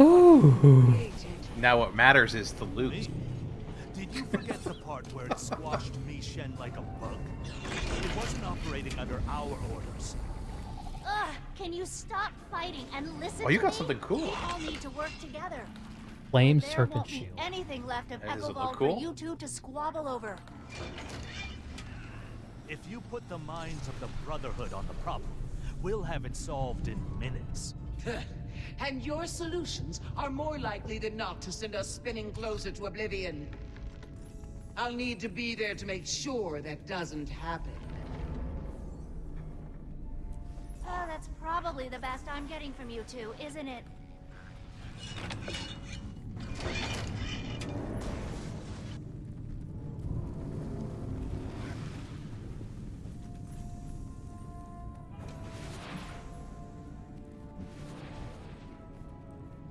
Ooh. Now what matters is the loot. Did you forget the part where it squashed Mishen like a bug? It wasn't operating under our orders. Ugh, can you stop fighting and listen Oh, you to got me? something cool. We all need to work together. Flame There serpent won't be shield. anything left of Does it look Echovald cool? for you two to squabble over. If you put the minds of the Brotherhood on the problem, we'll have it solved in minutes. And your solutions are more likely than not to send us spinning closer to oblivion. I'll need to be there to make sure that doesn't happen. Oh, that's probably the best I'm getting from you two, isn't it?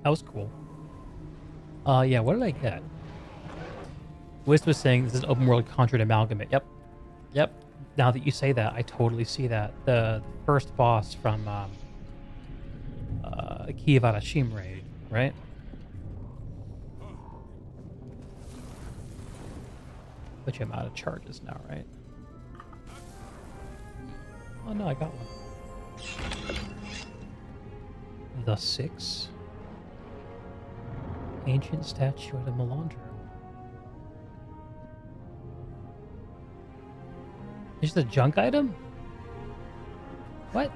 That was cool. Yeah, what did I get? Wisp was saying this is open world conjured amalgamate. Yep. Yep. Now that you say that, I totally see that. The first boss from Key of Arashim raid, right? But I'm out of charges now, right? Oh no, I got one. The 6. Ancient statue at a Melandra. Is it a junk item? What?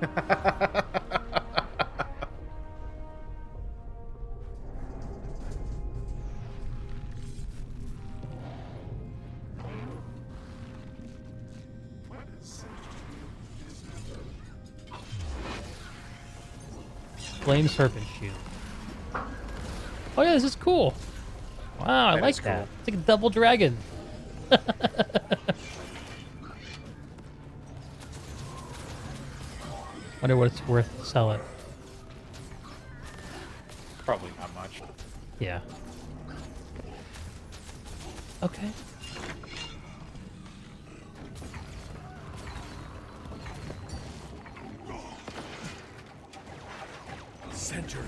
Flame serpent shield. Oh yeah, this is cool. Wow, I That like is that. cool. It's like a double dragon. Wonder what it's worth to sell it. Probably not much. Yeah. Okay. Century.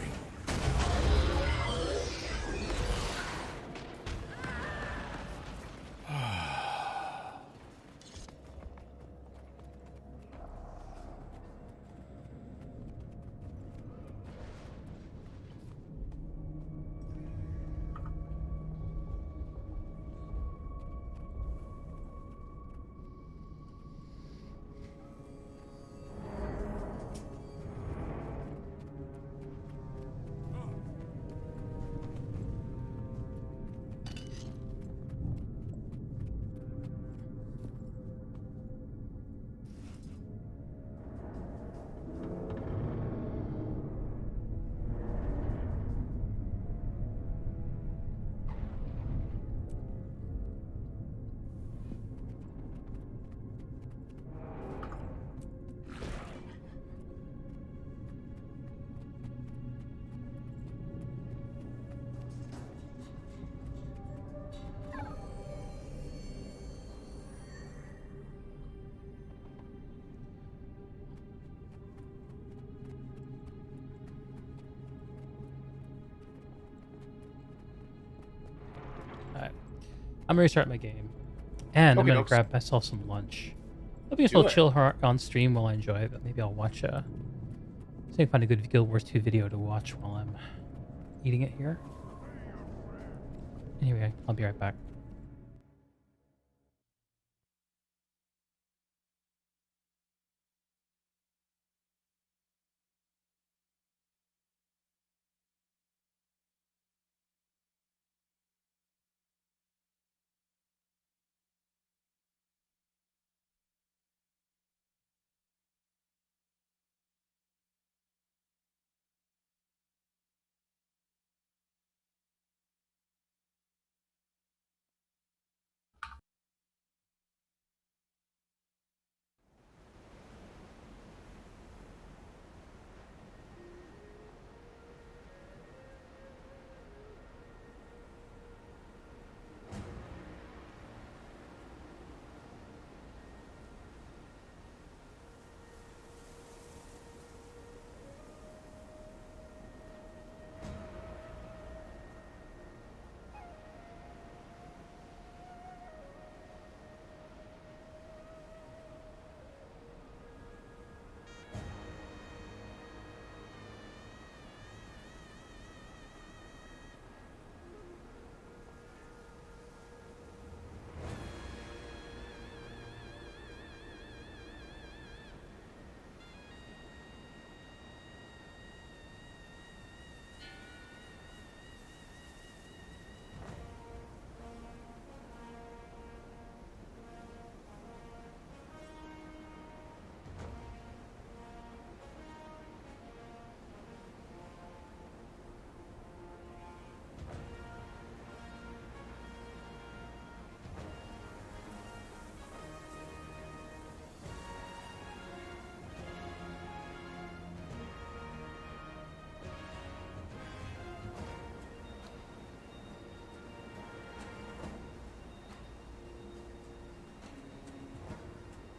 Alright. I'm gonna restart my game. And I'm gonna Okey-dokes. grab myself some lunch. I'll be just a Do little it. chill on stream while I enjoy it, but maybe I'll watch see if I can find a good Guild Wars 2 video to watch while I'm eating it here. Anyway, I'll be right back.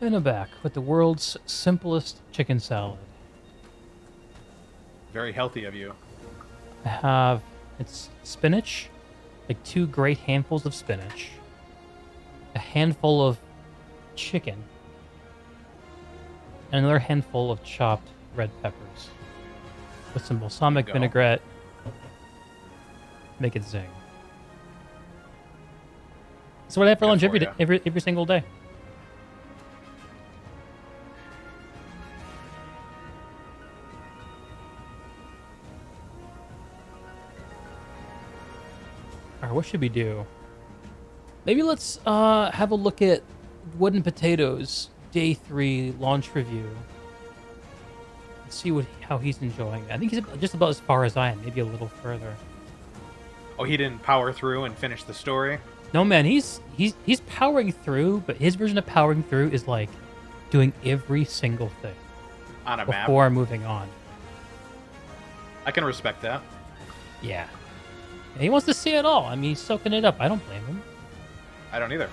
And I'm back with the world's simplest chicken salad. Very healthy of you. I have, it's spinach, like 2 great handfuls of spinach, a handful of chicken, and another handful of chopped red peppers with some balsamic vinaigrette. Make it zing. That's what I have for lunch every day, every single day. Alright, what should we do? Maybe let's have a look at Wooden Potatoes Day 3 launch review. Let's see how he's enjoying it. I think he's just about as far as I am, maybe a little further. Oh, he didn't power through and finish the story? No, man, he's powering through, but his version of powering through is like doing every single thing on a map before moving on. I can respect that. Yeah. And he wants to see it all. I mean, he's soaking it up. I don't blame him. I don't either.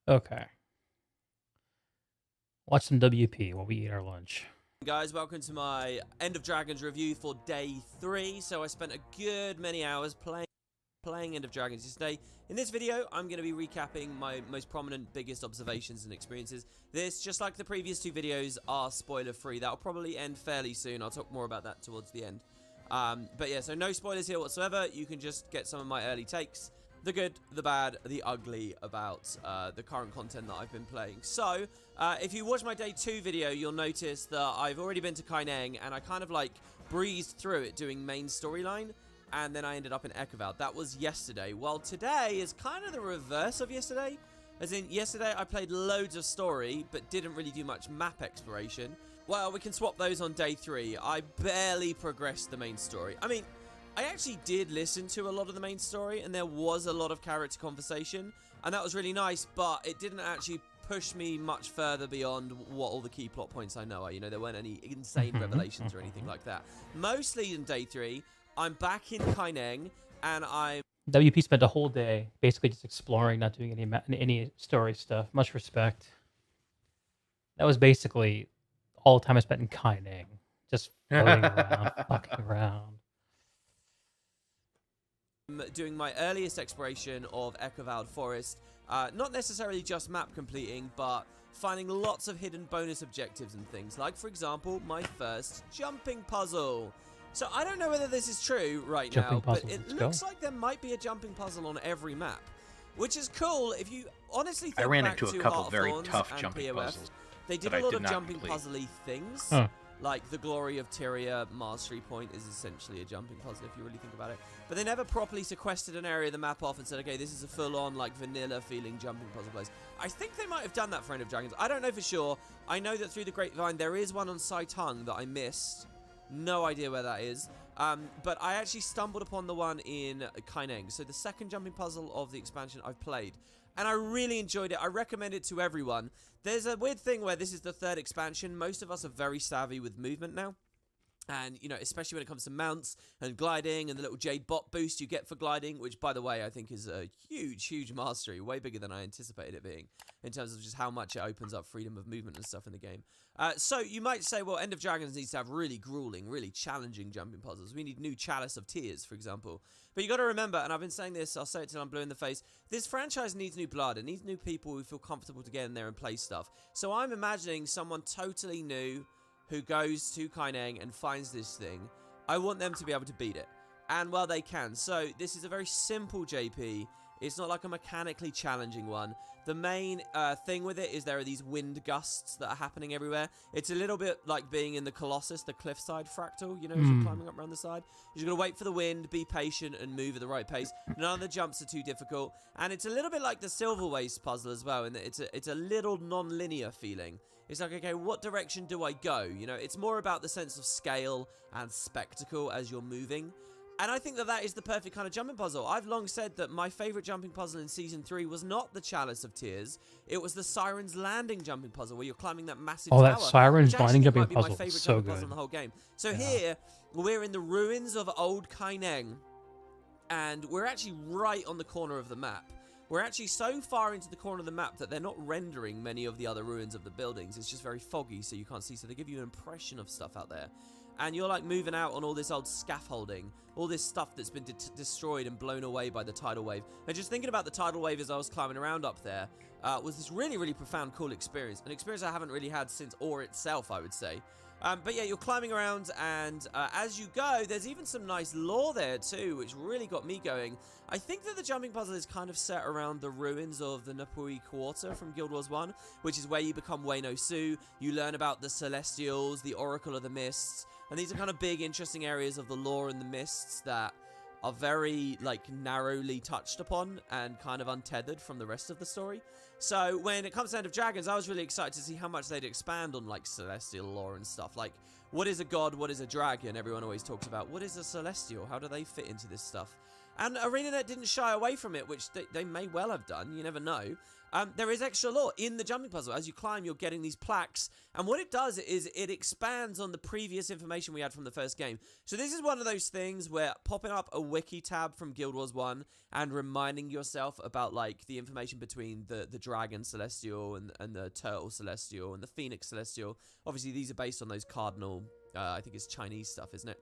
Okay. Watch some WP while we eat our lunch. Guys, welcome to my End of Dragons review for Day 3. So I spent a good many hours playing End of Dragons yesterday. In this video, I'm going to be recapping my most prominent, biggest observations and experiences. This, just like the previous 2 videos, are spoiler-free. That'll probably end fairly soon. I'll talk more about that towards the end. But yeah, so no spoilers here whatsoever. You can just get some of my early takes. The good, the bad, the ugly about the current content that I've been playing. So, if you watch my Day 2 video, you'll notice that I've already been to Kaineng, and I kind of like breezed through it doing main storyline, and then I ended up in Echovald. That was yesterday. Well, today is kind of the reverse of yesterday. As in, yesterday I played loads of story, but didn't really do much map exploration. Well, we can swap those on Day 3. I barely progressed the main story. I mean, I actually did listen to a lot of the main story, and there was a lot of character conversation, and that was really nice, but it didn't actually push me much further beyond what all the key plot points I know are. You know, there weren't any insane revelations or anything like that. Mostly in Day 3, I'm back in Kaineng, and I'm... WP spent a whole day basically just exploring, not doing any story stuff. Much respect. That was basically all the time I spent in Kaineng. Just floating around, fucking around. Doing my earliest exploration of Echovald Forest, not necessarily just map completing, but finding lots of hidden bonus objectives and things, like, for example, my first jumping puzzle. So I don't know whether this is true right now, but it looks like there might be a jumping puzzle on every map, which is cool if you honestly think I ran back into to a couple Heart of very Thorns tough and jumping POF. puzzles. They did a lot of jumping puzzly things. Like, the Glory of Tyria Mastery Point is essentially a jumping puzzle, if you really think about it. But they never properly sequestered an area of the map off and said, okay, this is a full-on, like, vanilla-feeling jumping puzzle place. I think they might have done that for End of Dragons. I don't know for sure. I know that through the grapevine, there is one on Saitung that I missed. No idea where that is. But I actually stumbled upon the one in Kaineng. So the second jumping puzzle of the expansion I've played. And I really enjoyed it. I recommend it to everyone. There's a weird thing where this is the third expansion. Most of us are very savvy with movement now. And, you know, especially when it comes to mounts and gliding and the little Jade bot boost you get for gliding, which, by the way, I think is a huge, huge mastery. Way bigger than I anticipated it being in terms of just how much it opens up freedom of movement and stuff in the game. So you might say, well, End of Dragons needs to have really grueling, really challenging jumping puzzles. We need new Chalice of Tears, for example. But you got to remember, and I've been saying this, I'll say it till I'm blue in the face, this franchise needs new blood. It needs new people who feel comfortable to get in there and play stuff. So I'm imagining someone totally new who goes to Kaineng and finds this thing. I want them to be able to beat it. And, well, they can. So this is a very simple JP. It's not like a mechanically challenging one. The main thing with it is there are these wind gusts that are happening everywhere. It's a little bit like being in the Colossus, the cliffside fractal, you know, as you're climbing up around the side. You're going to wait for the wind, be patient, and move at the right pace. None of the jumps are too difficult. And it's a little bit like the Silver Waste puzzle as well, in that it's a little non-linear feeling. It's like, okay, what direction do I go? You know, it's more about the sense of scale and spectacle as you're moving. And I think that that is the perfect kind of jumping puzzle. I've long said that my favorite jumping puzzle in Season 3 was not the Chalice of Tears. It was the Siren's Landing jumping puzzle where you're climbing that massive tower. Oh, that Siren's Landing jumping might be my puzzle favorite is so jumping good. puzzle in the whole game. So here, we're in the ruins of Old Kaineng. And we're actually right on the corner of the map. We're actually so far into the corner of the map that they're not rendering many of the other ruins of the buildings. It's just very foggy, so you can't see. So they give you an impression of stuff out there. And you're like moving out on all this old scaffolding, all this stuff that's been destroyed and blown away by the tidal wave. And just thinking about the tidal wave as I was climbing around up there was this really, really profound, cool experience. An experience I haven't really had since Ore itself, I would say. But yeah, you're climbing around, and as you go, there's even some nice lore there too, which really got me going. I think that the jumping puzzle is kind of set around the ruins of the Napui Quarter from Guild Wars 1, which is where you become Wayno Su. You learn about the Celestials, the Oracle of the Mists, and these are kind of big, interesting areas of the lore and the mists that are very, like, narrowly touched upon and kind of untethered from the rest of the story. So when it comes to End of Dragons, I was really excited to see how much they'd expand on, like, celestial lore and stuff. Like, what is a god? What is a dragon? Everyone always talks about. What is a celestial? How do they fit into this stuff? And ArenaNet didn't shy away from it, which they may well have done. You never know. There is extra lore in the jumping puzzle. As you climb, you're getting these plaques. And what it does is it expands on the previous information we had from the first game. So this is one of those things where popping up a wiki tab from Guild Wars 1 and reminding yourself about, like, the information between the Dragon Celestial and the Turtle Celestial and the Phoenix Celestial. Obviously, these are based on those cardinal, I think it's Chinese stuff, isn't it?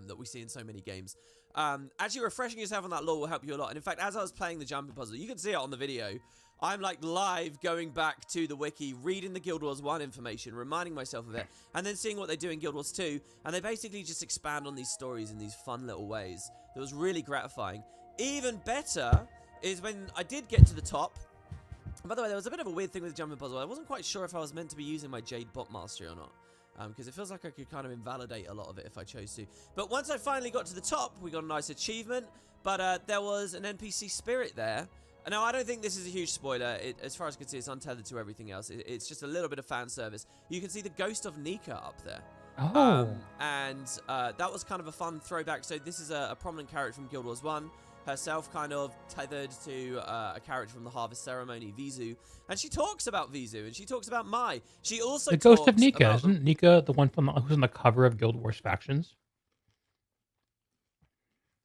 That we see in so many games. Actually, refreshing yourself on that lore will help you a lot. And in fact, as I was playing the jumping puzzle, you can see it on the video. I'm like live going back to the wiki, reading the Guild Wars 1 information, reminding myself of it, and then seeing what they do in Guild Wars 2. And they basically just expand on these stories in these fun little ways. That was really gratifying. Even better is when I did get to the top. By the way, there was a bit of a weird thing with the jumping puzzle. I wasn't quite sure if I was meant to be using my Jade Bot Mastery or not. Because it feels like I could kind of invalidate a lot of it if I chose to. But once I finally got to the top, we got a nice achievement. But there was an NPC spirit there. Now, I don't think this is a huge spoiler. As far as I can see, it's untethered to everything else. It's just a little bit of fan service. You can see the ghost of Nika up there. Oh. And that was kind of a fun throwback. So this is a prominent character from Guild Wars 1. Herself kind of tethered to a character from the Harvest Ceremony, Vizu. And she talks about Vizu, and she talks about Mai. She also The talks ghost of Nika, about isn't Nika the one from who's on the cover of Guild Wars Factions?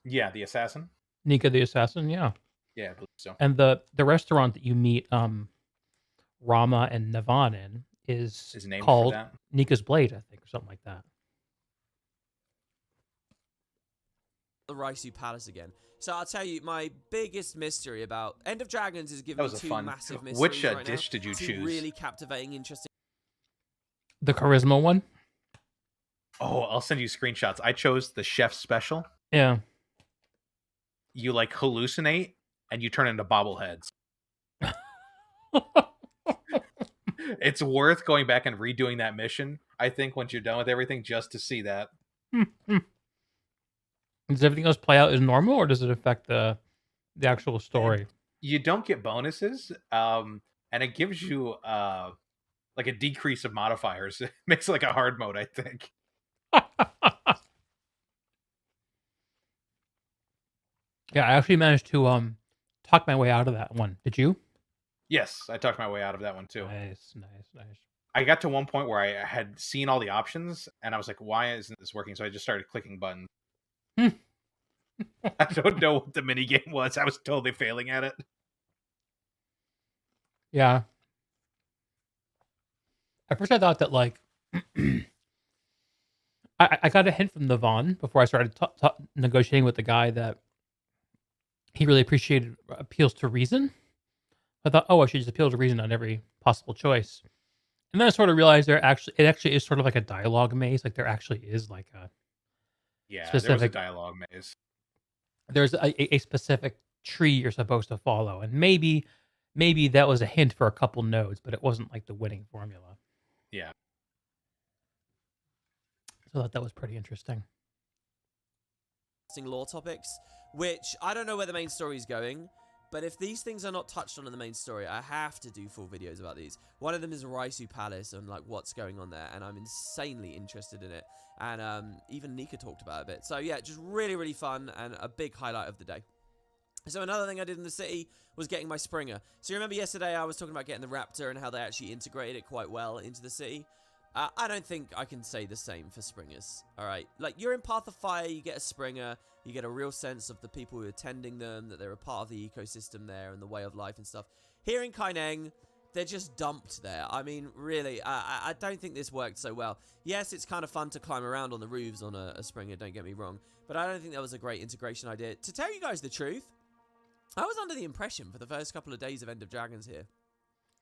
Yeah, the assassin. Nika the assassin, yeah. Yeah, I believe so. And the restaurant that you meet Rama and Navan in is named called for that? Nika's Blade, I think, or something like that. the Raisu Palace again. So I'll tell you, my biggest mystery about End of Dragons is giving That me was a two fun- massive mysteries Which right dish now. did you Two choose? really captivating, interesting. The charisma one? Oh, I'll send you screenshots. I chose the chef special. Yeah. You like hallucinate and you turn into bobbleheads. It's worth going back and redoing that mission, I think, once you're done with everything, just to see that. Does everything else play out as normal, or does it affect the actual story? You don't get bonuses, and it gives you like a decrease of modifiers. It makes it like a hard mode, I think. Yeah, I actually managed to talk my way out of that one. Did you? Yes, I talked my way out of that one too. Nice. I got to one point where I had seen all the options, and I was like, why isn't this working? So I just started clicking buttons. I don't know what the minigame was. I was totally failing at it. Yeah. At first I thought that, like, I got a hint from the Vaughn before I started negotiating with the guy that he really appreciated appeals to reason. I thought, I should just appeal to reason on every possible choice. And then I sort of realized it actually is sort of like a dialogue maze. Like, there actually is like a specific... there was a dialogue maze. There's a specific tree you're supposed to follow. And maybe that was a hint for a couple nodes, but it wasn't like the winning formula. Yeah. So I thought that was pretty interesting. Lore topics, which I don't know where the main story is going, but if these things are not touched on in the main story, I have to do full videos about these. One of them is Raisu Palace and like what's going on there, and I'm insanely interested in it. And even Nika talked about it a bit. So yeah, just really, really fun and a big highlight of the day. So another thing I did in the city was getting my Springer. So you remember yesterday I was talking about getting the Raptor and how they actually integrated it quite well into the city? I don't think I can say the same for Springers, alright? Like, you're in Path of Fire, you get a Springer, you get a real sense of the people who are tending them, that they're a part of the ecosystem there and the way of life and stuff. Here in Kaineng, they're just dumped there. I mean, really, I don't think this worked so well. Yes, it's kind of fun to climb around on the roofs on a Springer, don't get me wrong, but I don't think that was a great integration idea. To tell you guys the truth, I was under the impression for the first couple of days of End of Dragons here,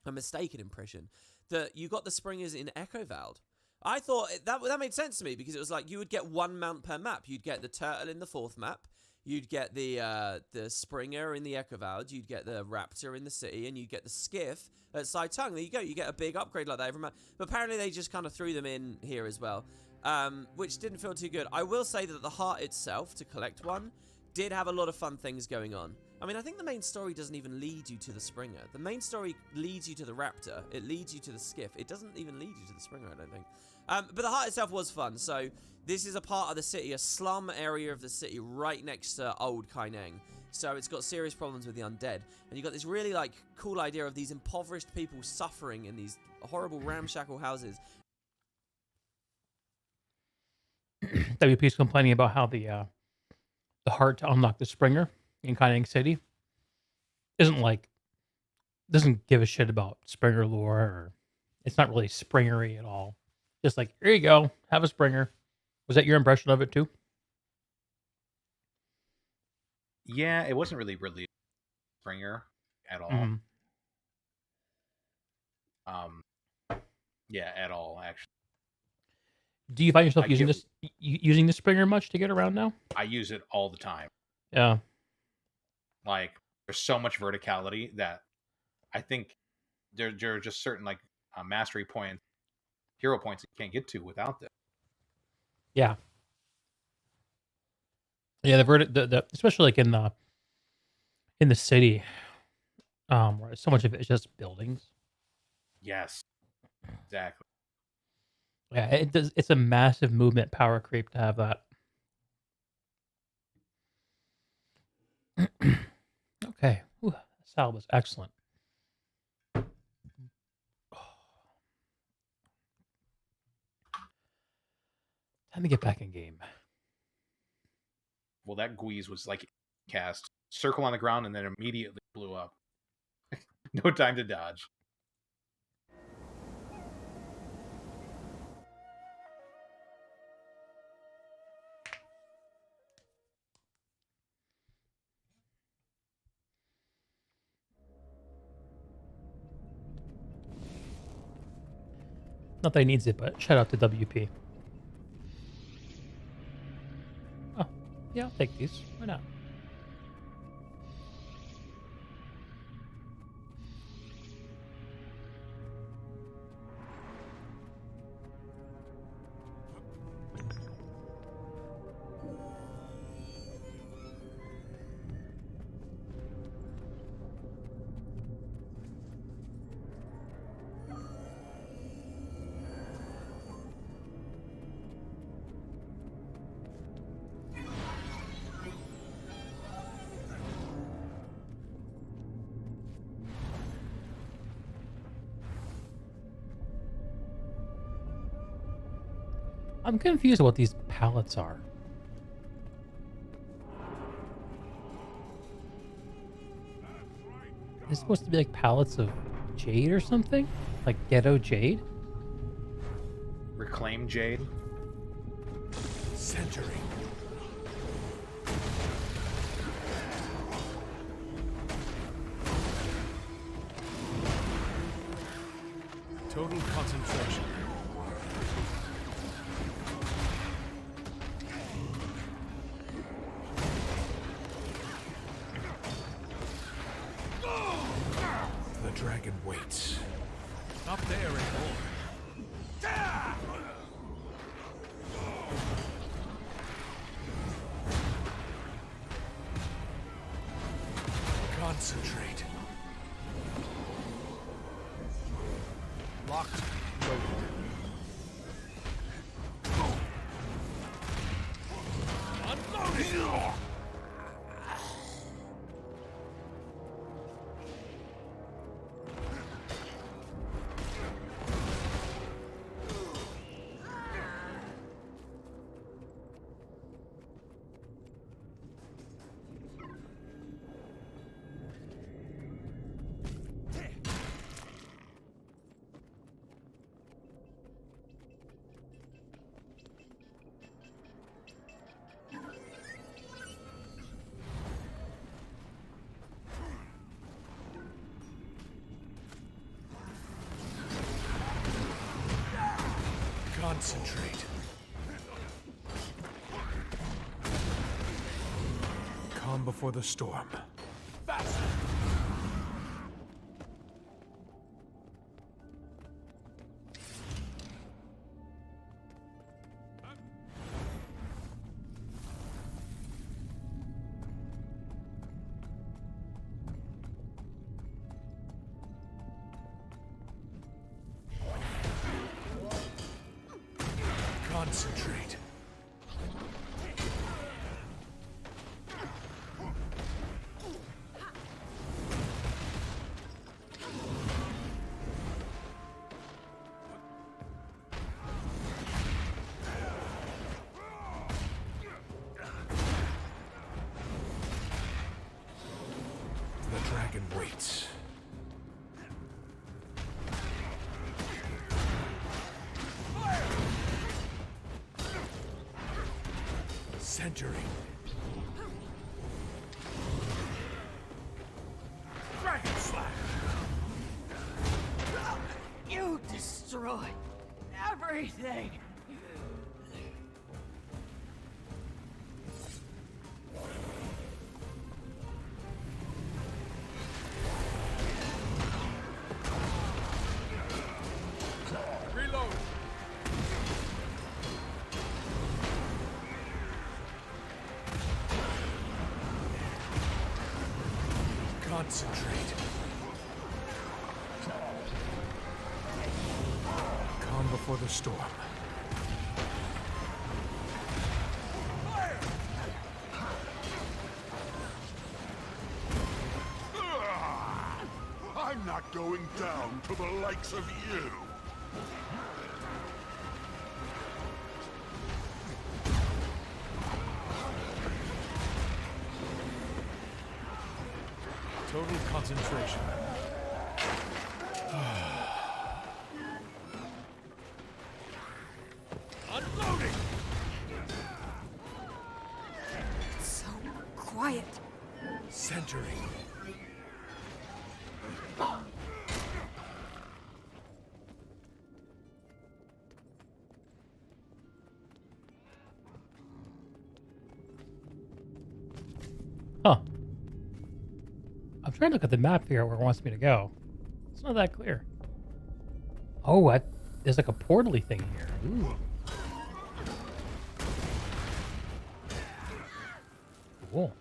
a mistaken impression, that you got the Springers in Echovald. I thought that made sense to me, because it was like you would get one mount per map. You'd get the Turtle in the 4th map, you'd get the Springer in the Echovald, you'd get the Raptor in the city, and you'd get the Skiff at Saitung. There you go, you get a big upgrade like that every map. But apparently they just kind of threw them in here as well, which didn't feel too good. I will say that the heart itself, to collect one, did have a lot of fun things going on. I mean, I think the main story doesn't even lead you to the Springer. The main story leads you to the Raptor. It leads you to the Skiff. It doesn't even lead you to the Springer, I don't think. But the heart itself was fun. So this is a part of the city, a slum area of the city right next to old Kaineng. So it's got serious problems with the undead. And you've got this really, like, cool idea of these impoverished people suffering in these horrible ramshackle houses. WP's complaining about how the heart to unlock the Springer in Kaineng City doesn't give a shit about Springer lore, or it's not really Springery at all. Just like, here you go, have a Springer. Was that your impression of it too? Yeah, it wasn't really Springer at all. Mm-hmm. Yeah, at all, actually. Do you find yourself using the Springer much to get around now? I use it all the time. Yeah. Like, there's so much verticality that I think there are just certain, like, mastery points, hero points that you can't get to without this. Yeah. Yeah, the especially like in the city, where so much of it is just buildings. Yes. Exactly. Yeah, it's a massive movement power creep to have that. Okay. Ooh, that salad was excellent. Time to get back in game. Well, that Guise was like cast. Circle on the ground and then immediately blew up. No time to dodge. Not that he needs it, but shout out to WP. Oh, yeah, I'll take these. Why not? I'm confused what these pallets are. Is this supposed to be like pallets of jade or something? Like ghetto jade? Reclaim jade. Century. Total concentration. The dragon waits. Not there anymore. Concentrate. Locked. Loaded. Unloading! Concentrate. Calm before the storm. Faster! Concentrate. The dragon waits. Century. Dragon slash. You destroy everything. Reload. Concentrate. Calm before the storm. I'm not going down to the likes of you. Total concentration. Unloading! So quiet. Centering. Huh. I'm trying to look at the map here where it wants me to go. It's not that clear. Oh, there's like a portal-y thing here. Ooh. Cool.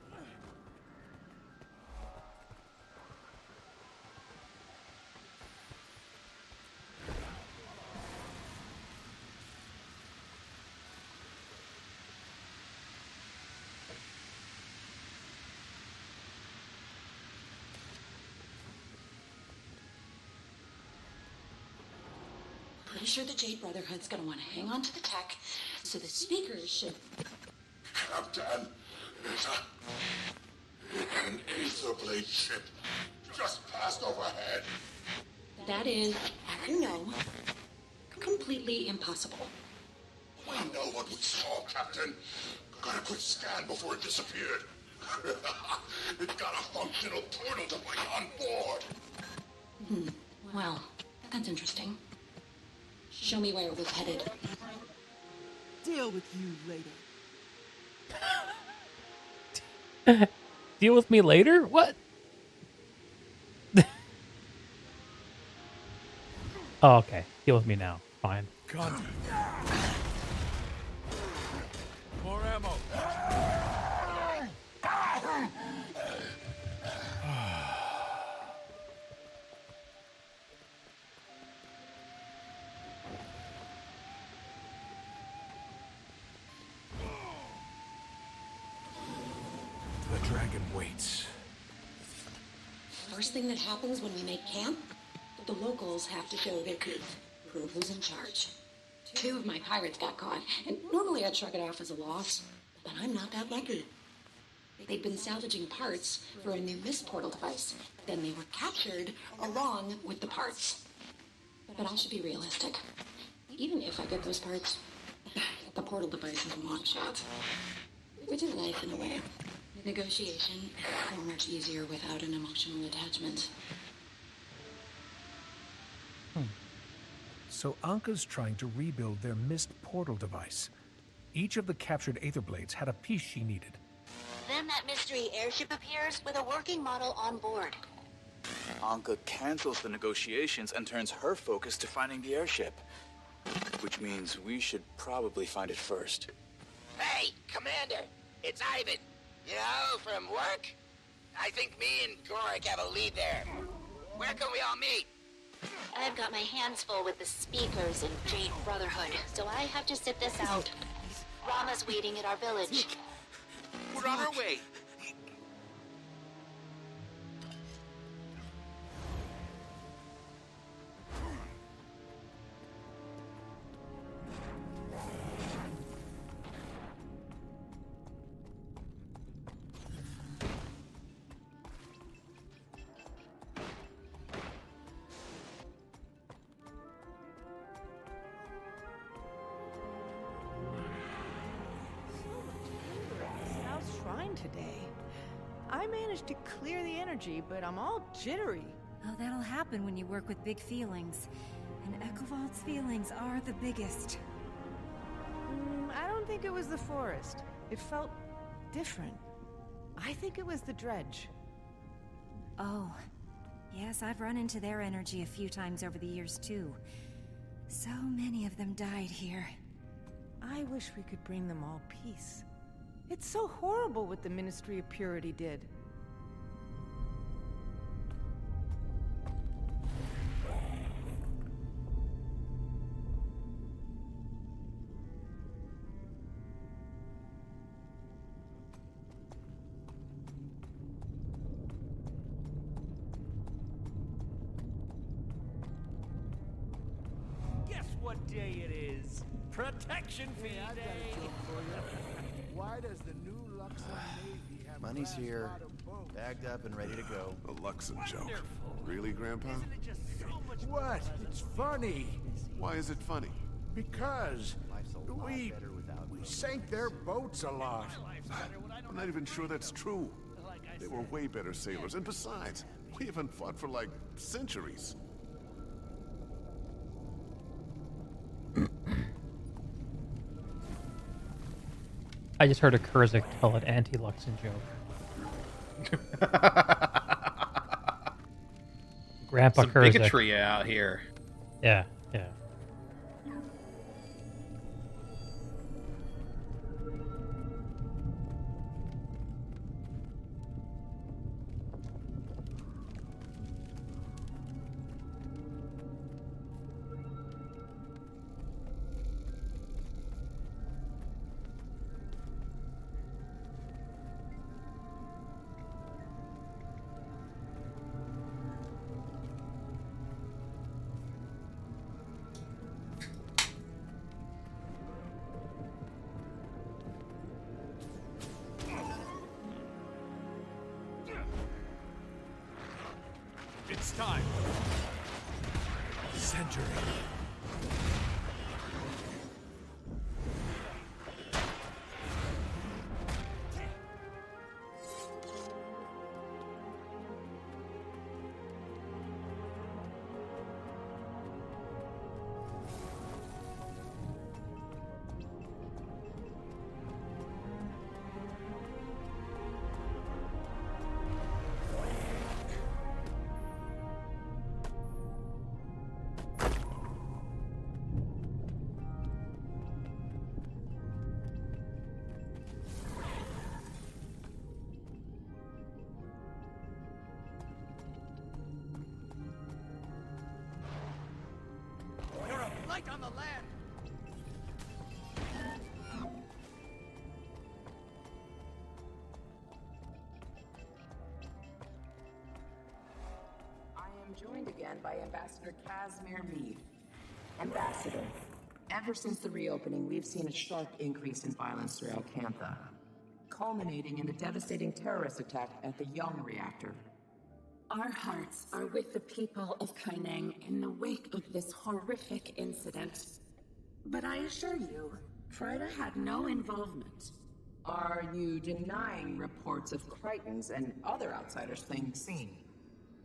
pretty sure the Jade Brotherhood's gonna want to hang on to the tech, so the speakers should... Captain, there's an Aetherblade ship just passed overhead. That is, as you know, completely impossible. We know what we saw, Captain. Got a quick scan before it disappeared. It got a functional portal device on board. Well, that's interesting. Show me where it was headed. Deal with you later. Deal with me later? What? Oh, okay. Deal with me now. Fine. Contact. More ammo. The dragon waits. First thing that happens when we make camp, the locals have to show their teeth. Prove who's in charge. 2 of my pirates got caught, and normally I'd shrug it off as a loss, but I'm not that lucky. They'd been salvaging parts for a new mist portal device. Then they were captured along with the parts. But I should be realistic. Even if I get those parts, the portal device is a long shot. Which is nice in a way. Negotiation is so much easier without an emotional attachment. So Anka's trying to rebuild their mist portal device. Each of the captured Aetherblades had a piece she needed. Then that mystery airship appears with a working model on board. Anka cancels the negotiations and turns her focus to finding the airship. Which means we should probably find it first. Hey, Commander, it's Ivan. You know, from work? I think me and Gorik have a lead there. Where can we all meet? I've got my hands full with the speakers and Jade Brotherhood, so I have to sit this out. Rama's waiting at our village. We're on our way. Today. I managed to clear the energy, but I'm all jittery. Oh, that'll happen when you work with big feelings. And Echovald's feelings are the biggest. I don't think it was the forest. It felt different. I think it was the dredge. Oh. Yes, I've run into their energy a few times over the years, too. So many of them died here. I wish we could bring them all peace. It's so horrible what the Ministry of Purity did. Guess what day it is? Protection Fee Day! Why does the new Luxon Navy have Money's brass here, bottom boats? bagged up and ready to go. A Luxon joke. Really, Grandpa? What? It's funny. Why is it funny? Because we sank their boats a lot. I'm not even sure that's true. They were way better sailors, and besides, we haven't fought for like centuries. I just heard a Kurzik tell an anti-Luxon joke. Grandpa Some Kurzik. bigotry out here. Yeah, yeah. time. Century. You're a blight on the land. I am joined again by Ambassador Casimir Meade. Ambassador, ever since the reopening, we've seen a sharp increase in violence throughout Cantha, culminating in the devastating terrorist attack at the Young reactor. Our hearts are with the people of Kaineng in the wake of this horrific incident. But I assure you, Frida had no involvement. Are you denying reports of Crichtons and other outsiders being seen?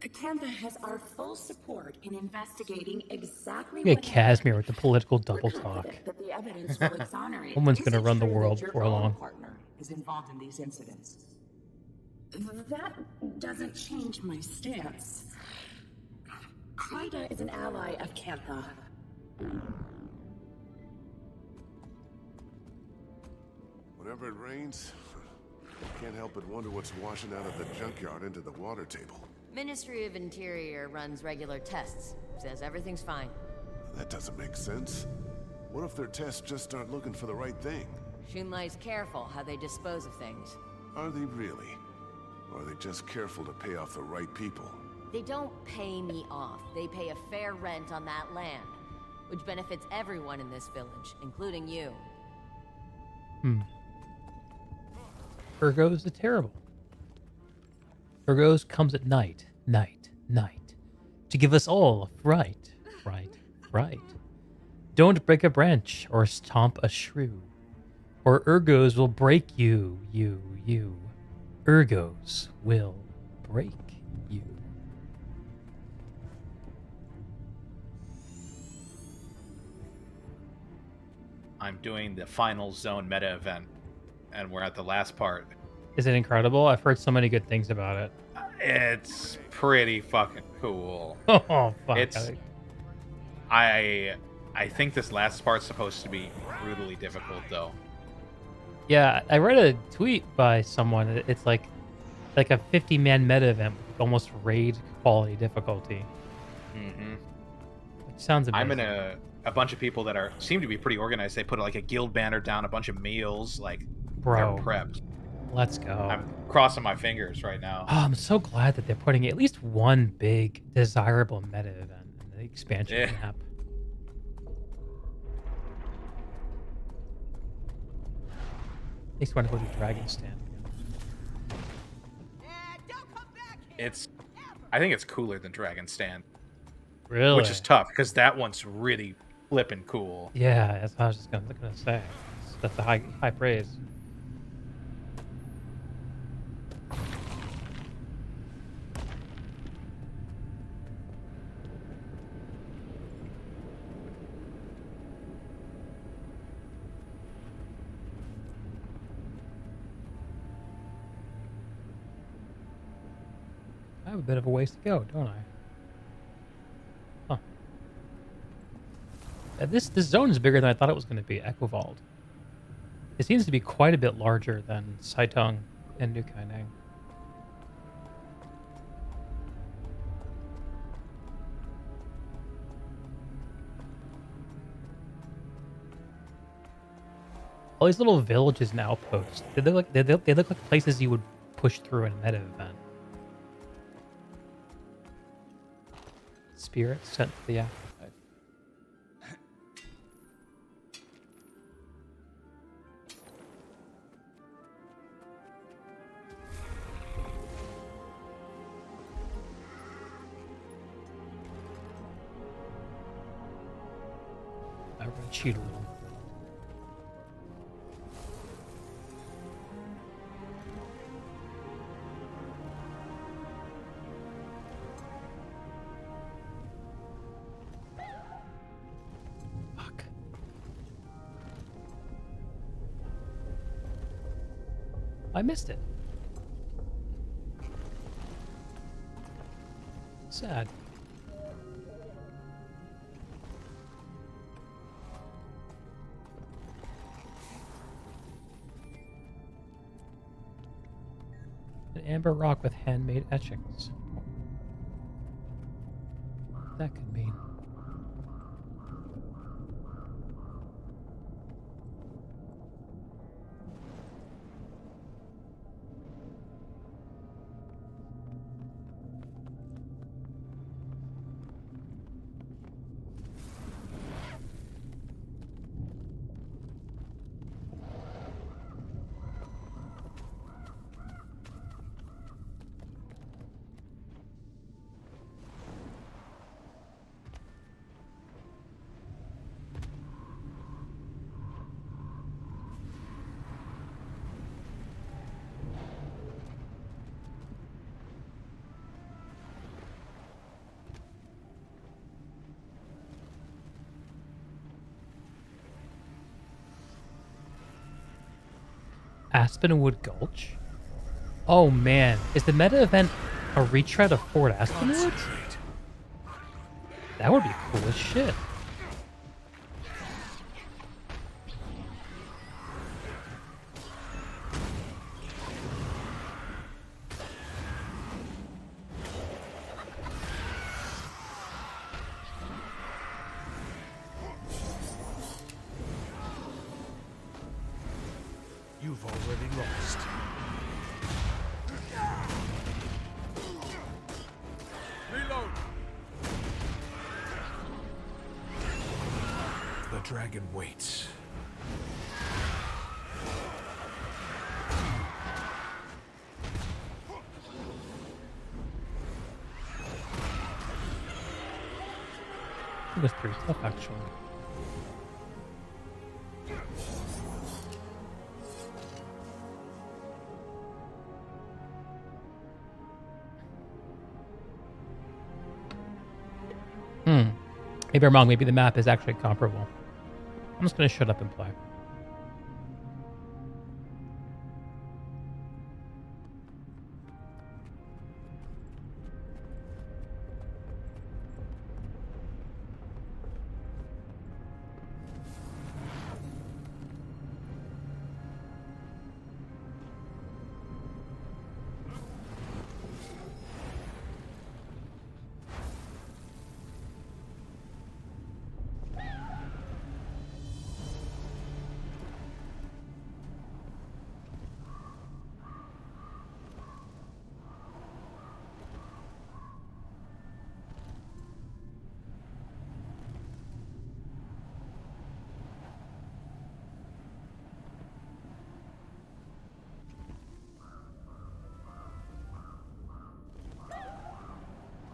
Cantha has our full support in investigating exactly Yeah, what Casimir with the political double talk. that the evidence will exonerate. Woman's Is gonna it run the true world that your before own long. partner is involved in these incidents. That doesn't change my stance. Frida is an ally of Cantha. Whenever it rains, I can't help but wonder what's washing out of the junkyard into the water table. Ministry of Interior runs regular tests. Says everything's fine. That doesn't make sense. What if their tests just aren't looking for the right thing? Shunlai's careful how they dispose of things. Are they really? Or are they just careful to pay off the right people? They don't pay me off. They pay a fair rent on that land, which benefits everyone in this village, including you. Urgos are terrible. Urgos comes at night, to give us all a fright. Don't break a branch or stomp a shrew, or Urgos will break you. Urgos will break you. I'm doing the final zone meta event, and we're at the last part. Is it incredible? I've heard so many good things about it. It's pretty fucking cool. Oh, fuck. It's I think this last part's supposed to be brutally difficult, though. Yeah, I read a tweet by someone. It's like a 50-man meta event with almost raid quality difficulty. Mm-hmm. Which sounds amazing. I'm in a bunch of people that seem to be pretty organized. They put like a guild banner down, a bunch of meals, like Bro. they're prepped. Let's go. I'm crossing my fingers right now. Oh, I'm so glad that they're putting at least one big desirable meta event in the expansion map. Makes me want to go to Dragon Stand. I think it's cooler than Dragon Stand. Really? Which is tough because that one's really flipping cool. Yeah, that's what I was just gonna say. That's a high praise. I have a bit of a ways to go, don't I? Huh. This zone is bigger than I thought it was going to be, Echovald. It seems to be quite a bit larger than Saitung and New Kaineng. All these little villages and outposts, they look like places you would push through in a meta event. Spirits sent to the afterlife. I would cheat a little. Fuck. I missed it. Sad. An amber rock with handmade etchings. What that could mean. Aspenwood Gulch? Oh man, is the meta event a retread of Fort Aspenwood? That would be cool as shit. You've already lost. Reload! The dragon waits. It was pretty tough, actually. Maybe I'm wrong. Maybe the map is actually comparable. I'm just going to shut up and play.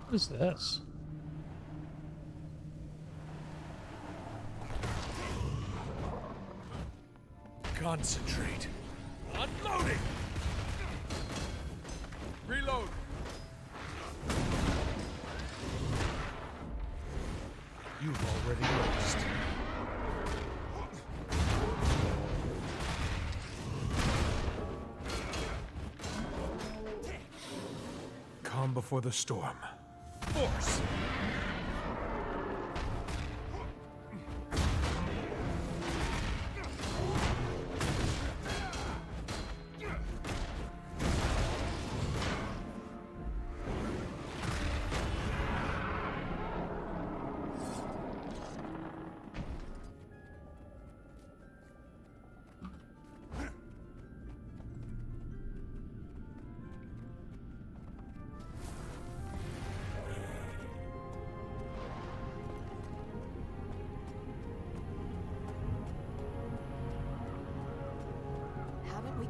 What is this? Concentrate. Unloading! Reload! You've already lost. Calm before the storm. Force!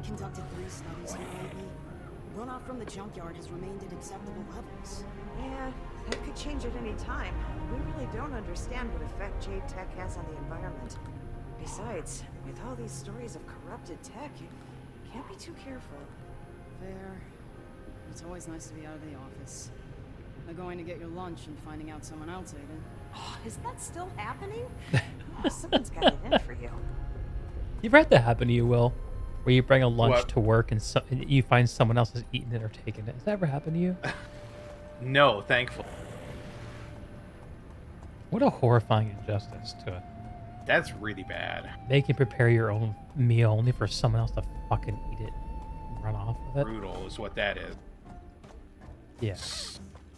Conducted 3 studies here lately. Runoff from the junkyard has remained at acceptable levels. Yeah, That could change at any time. We really don't understand what effect Jade Tech has on the environment. Besides, with all these stories of corrupted tech, you can't be too careful. Fair. It's always nice to be out of the office. Like going to get your lunch and finding out someone else ate it. Oh, is that still happening? Oh, someone's got it in for you. You've had that happen to you, Will, where you bring a lunch What? to work and you find someone else has eaten it or taken it. Has that ever happened to you? No, thankful. What a horrifying injustice to That's really bad. make you prepare your own meal only for someone else to fucking eat it and run off with it. Brutal is what that is. Yeah.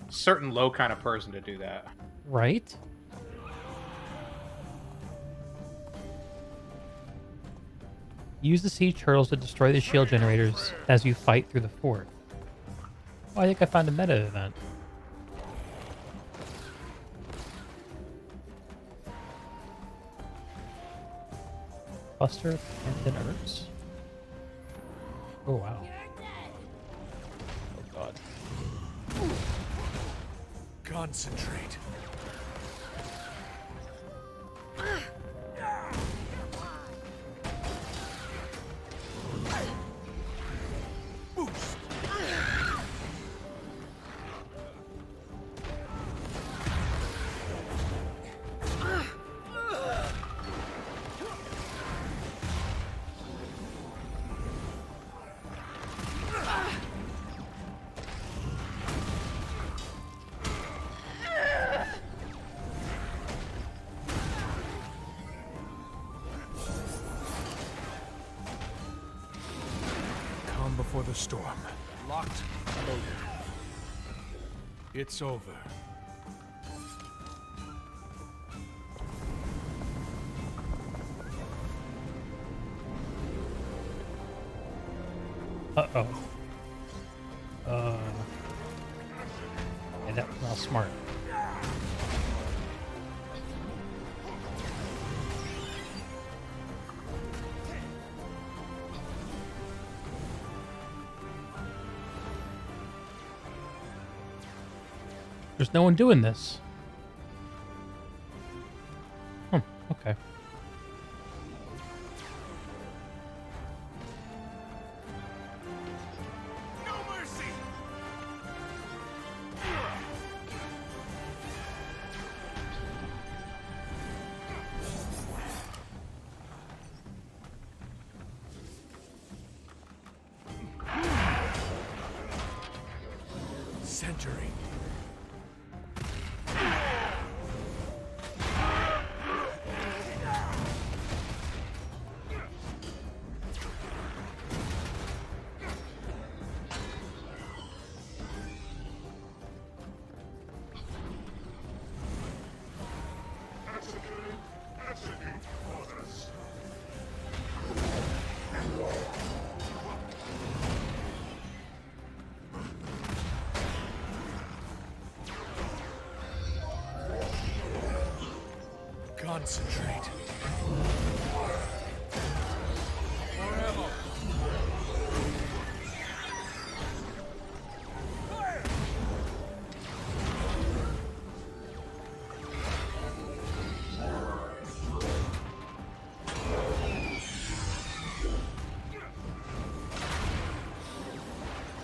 Certain low kind of person to do that. Right? Use the sea turtles to destroy the shield generators as you fight through the fort. Oh, I think I found a meta event. Cluster of Hampton Herbs. Oh, wow. Oh, God. Concentrate. Calm before the storm. Locked, loaded. It's over. Uh-oh. Yeah, that was not smart. There's no one doing this. Okay. No mercy! Centering. Concentrate. Forever.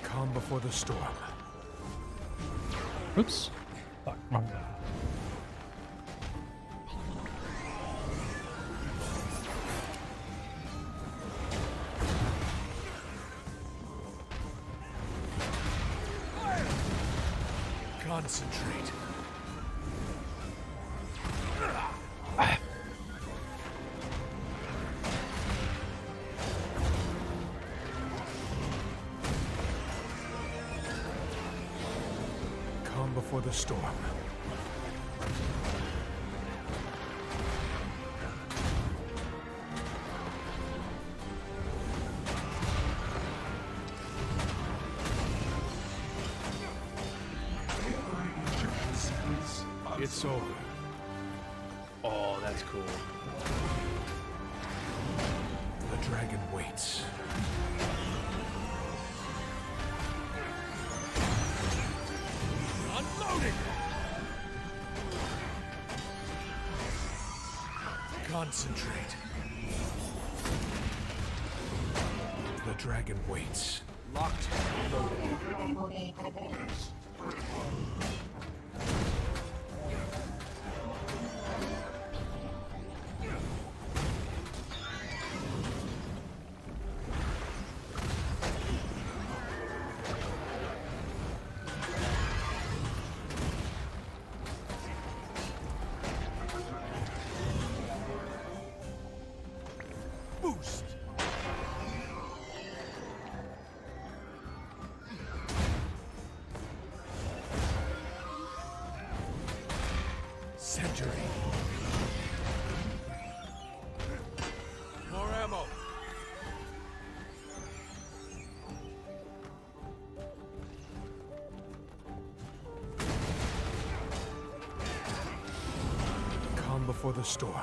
Calm before the storm. Oops. Fuck, wrong guy. Concentrate. Calm before the storm. It's over. Oh, that's cool. The dragon waits. Unloading! Concentrate. The dragon waits. Locked. Boost. Century. More ammo. Calm before the storm.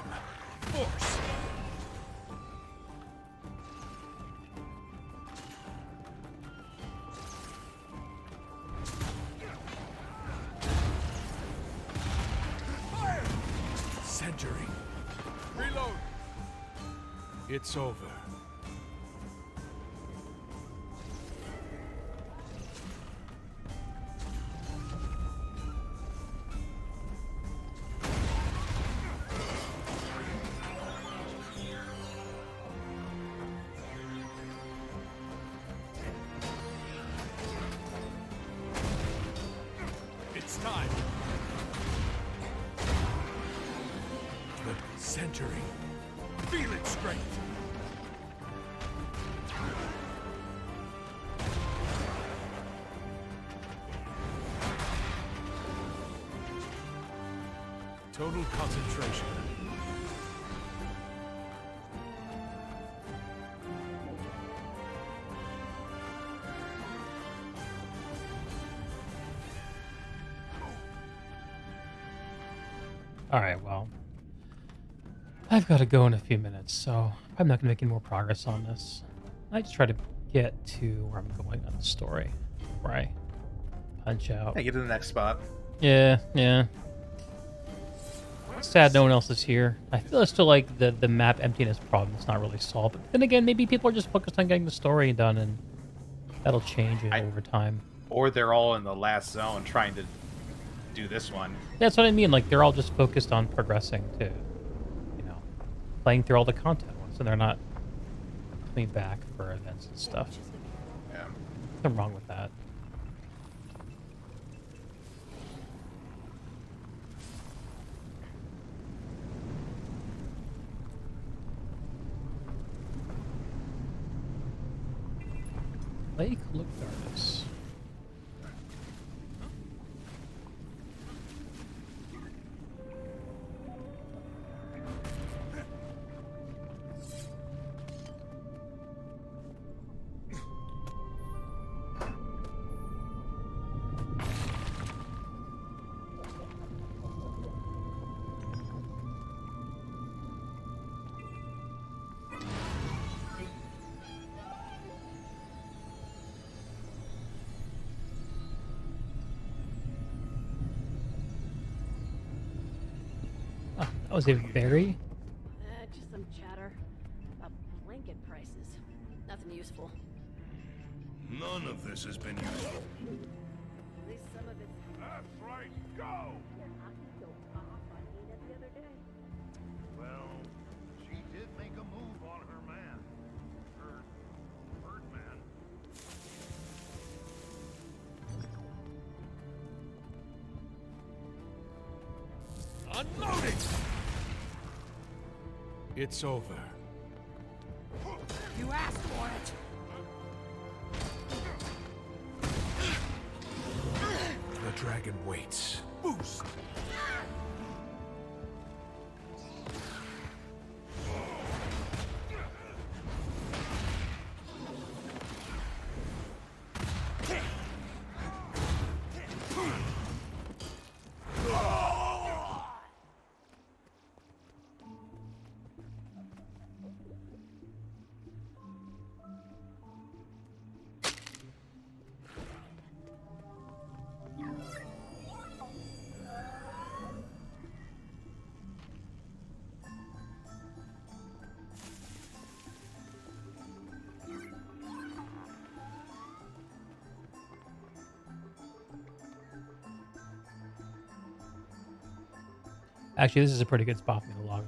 Force. Century. Reload. It's over. It's time. The century. Feel its strength. Total concentration. All right, well, I've got to go in a few minutes, so I'm not going to make any more progress on this. I just try to get to where I'm going on the story, where I punch out. Hey, get to the next spot. Yeah. Sad no one else is here. I feel it's still like the map emptiness problem is not really solved. But then again, maybe people are just focused on getting the story done, and that'll change over time. Or they're all in the last zone trying to do this one. That's what I mean. Like, they're all just focused on progressing to, playing through all the content ones, and they're not coming back for events and stuff. Yeah. Nothing wrong with that. Lake Lugardus. That was a very... Just some chatter about blanket prices. Nothing useful. None of this has been useful. At least some of it's... That's right, go! Well, she did make a move on her man. Her bird man. Unloading! It's over. You asked for it. The dragon waits. Boost! Actually, this is a pretty good spot for me to log.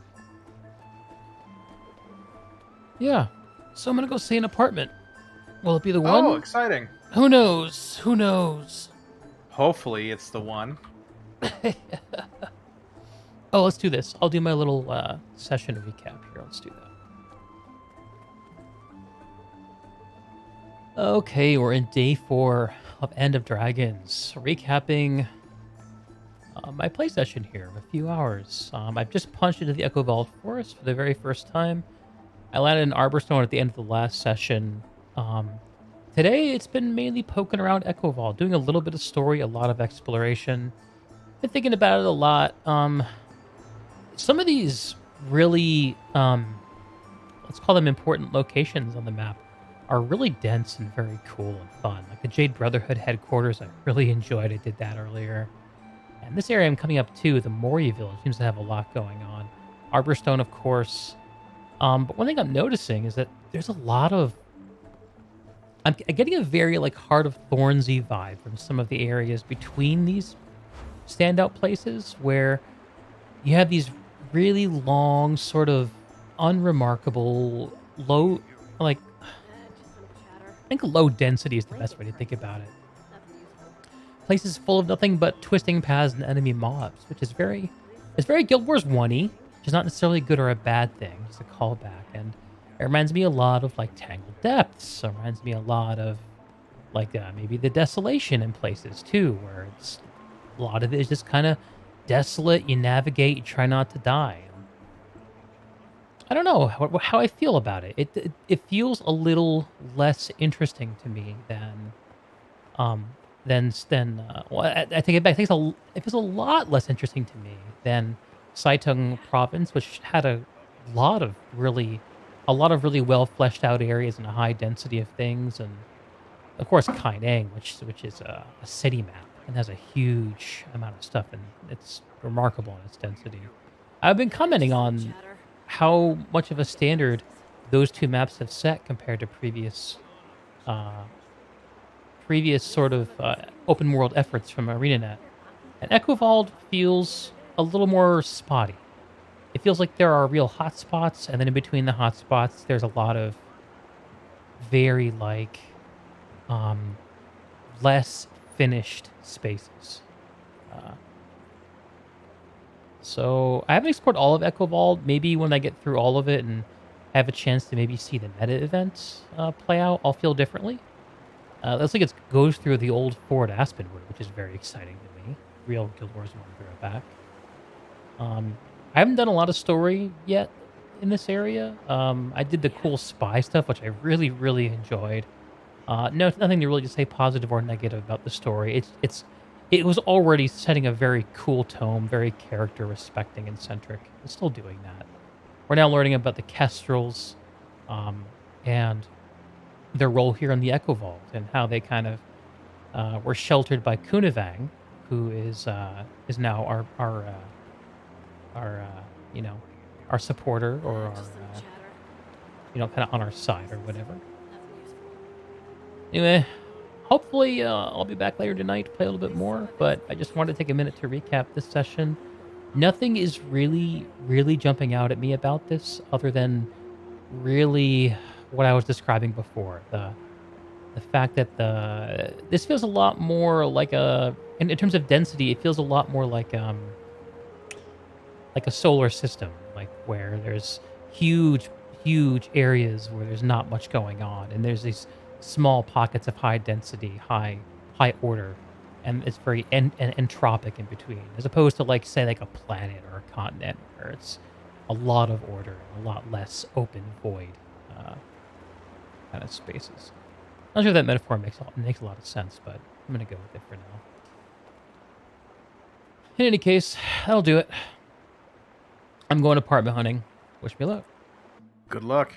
Yeah. So I'm gonna go see an apartment. Will it be the one? Oh, exciting. Who knows? Who knows? Hopefully it's the one. Oh, let's do this. I'll do my little session recap here. Let's do that. Okay, we're in day 4 of End of Dragons. Recapping my play session here of a few hours. I've just punched into the Echovald Forest for the very first time. I landed in Arborstone at the end of the last session. Today, it's been mainly poking around Echovald, doing a little bit of story, a lot of exploration. Been thinking about it a lot. Some of these really, let's call them important locations on the map, are really dense and very cool and fun. Like the Jade Brotherhood headquarters, I really enjoyed. I did that earlier. And this area I'm coming up to, the Moria Village, seems to have a lot going on. Arborstone, of course. But one thing I'm noticing is that there's a lot of... I'm getting a very like Heart of Thornsy vibe from some of the areas between these standout places where you have these really long, sort of unremarkable, low, like, I think low density is the best way to think about it. Places full of nothing but twisting paths and enemy mobs, which is very, it's very Guild Wars 1-y, which is not necessarily a good or a bad thing, it's a callback, and it reminds me a lot of, like, Tangled Depths. It reminds me a lot of, like, maybe the Desolation in places, too, where it's, a lot of it is just kind of desolate, you navigate, you try not to die. I don't know how I feel about it. It feels a little less interesting to me than well, I take it back. It feels a lot less interesting to me than Saitung Province, which had a lot of really well fleshed out areas and a high density of things, and of course Kaineng, which is a city map and has a huge amount of stuff, and it's remarkable in its density. I've been commenting on how much of a standard those two maps have set compared to previous sort of open world efforts from ArenaNet. And Echovald feels a little more spotty. It feels like there are real hotspots, and then in between the hotspots, there's a lot of very, like, less finished spaces. So I haven't explored all of Echovald. Maybe when I get through all of it and have a chance to maybe see the meta events play out, I'll feel differently. Looks like it goes through the old Fort Aspenwood, which is very exciting to me. Real Guild Wars 1 throwback. I haven't done a lot of story yet in this area. I did the cool spy stuff, which I really, really enjoyed. No, nothing to really just say positive or negative about the story. It was already setting a very cool tone, very character respecting and centric. It's still doing that. We're now learning about the Kestrels, and their role here in the Echovald, and how they kind of were sheltered by Kunivang, who is now our supporter, or our kind of on our side or whatever. Anyway, hopefully I'll be back later tonight to play a little bit more, but I just wanted to take a minute to recap this session. Nothing is really, really jumping out at me about this, other than really what I was describing before. The fact that this feels a lot more like in terms of density, it feels a lot more like a solar system, like where there's huge areas where there's not much going on, and there's these small pockets of high density, high order, and it's very entropic in between, as opposed to, like, say, like a planet or a continent where it's a lot of order and a lot less open void kind of spaces. Not sure if that metaphor makes a lot of sense, but I'm gonna go with it for now. In any case, that'll do it. I'm going apartment hunting. Wish me luck. Good luck.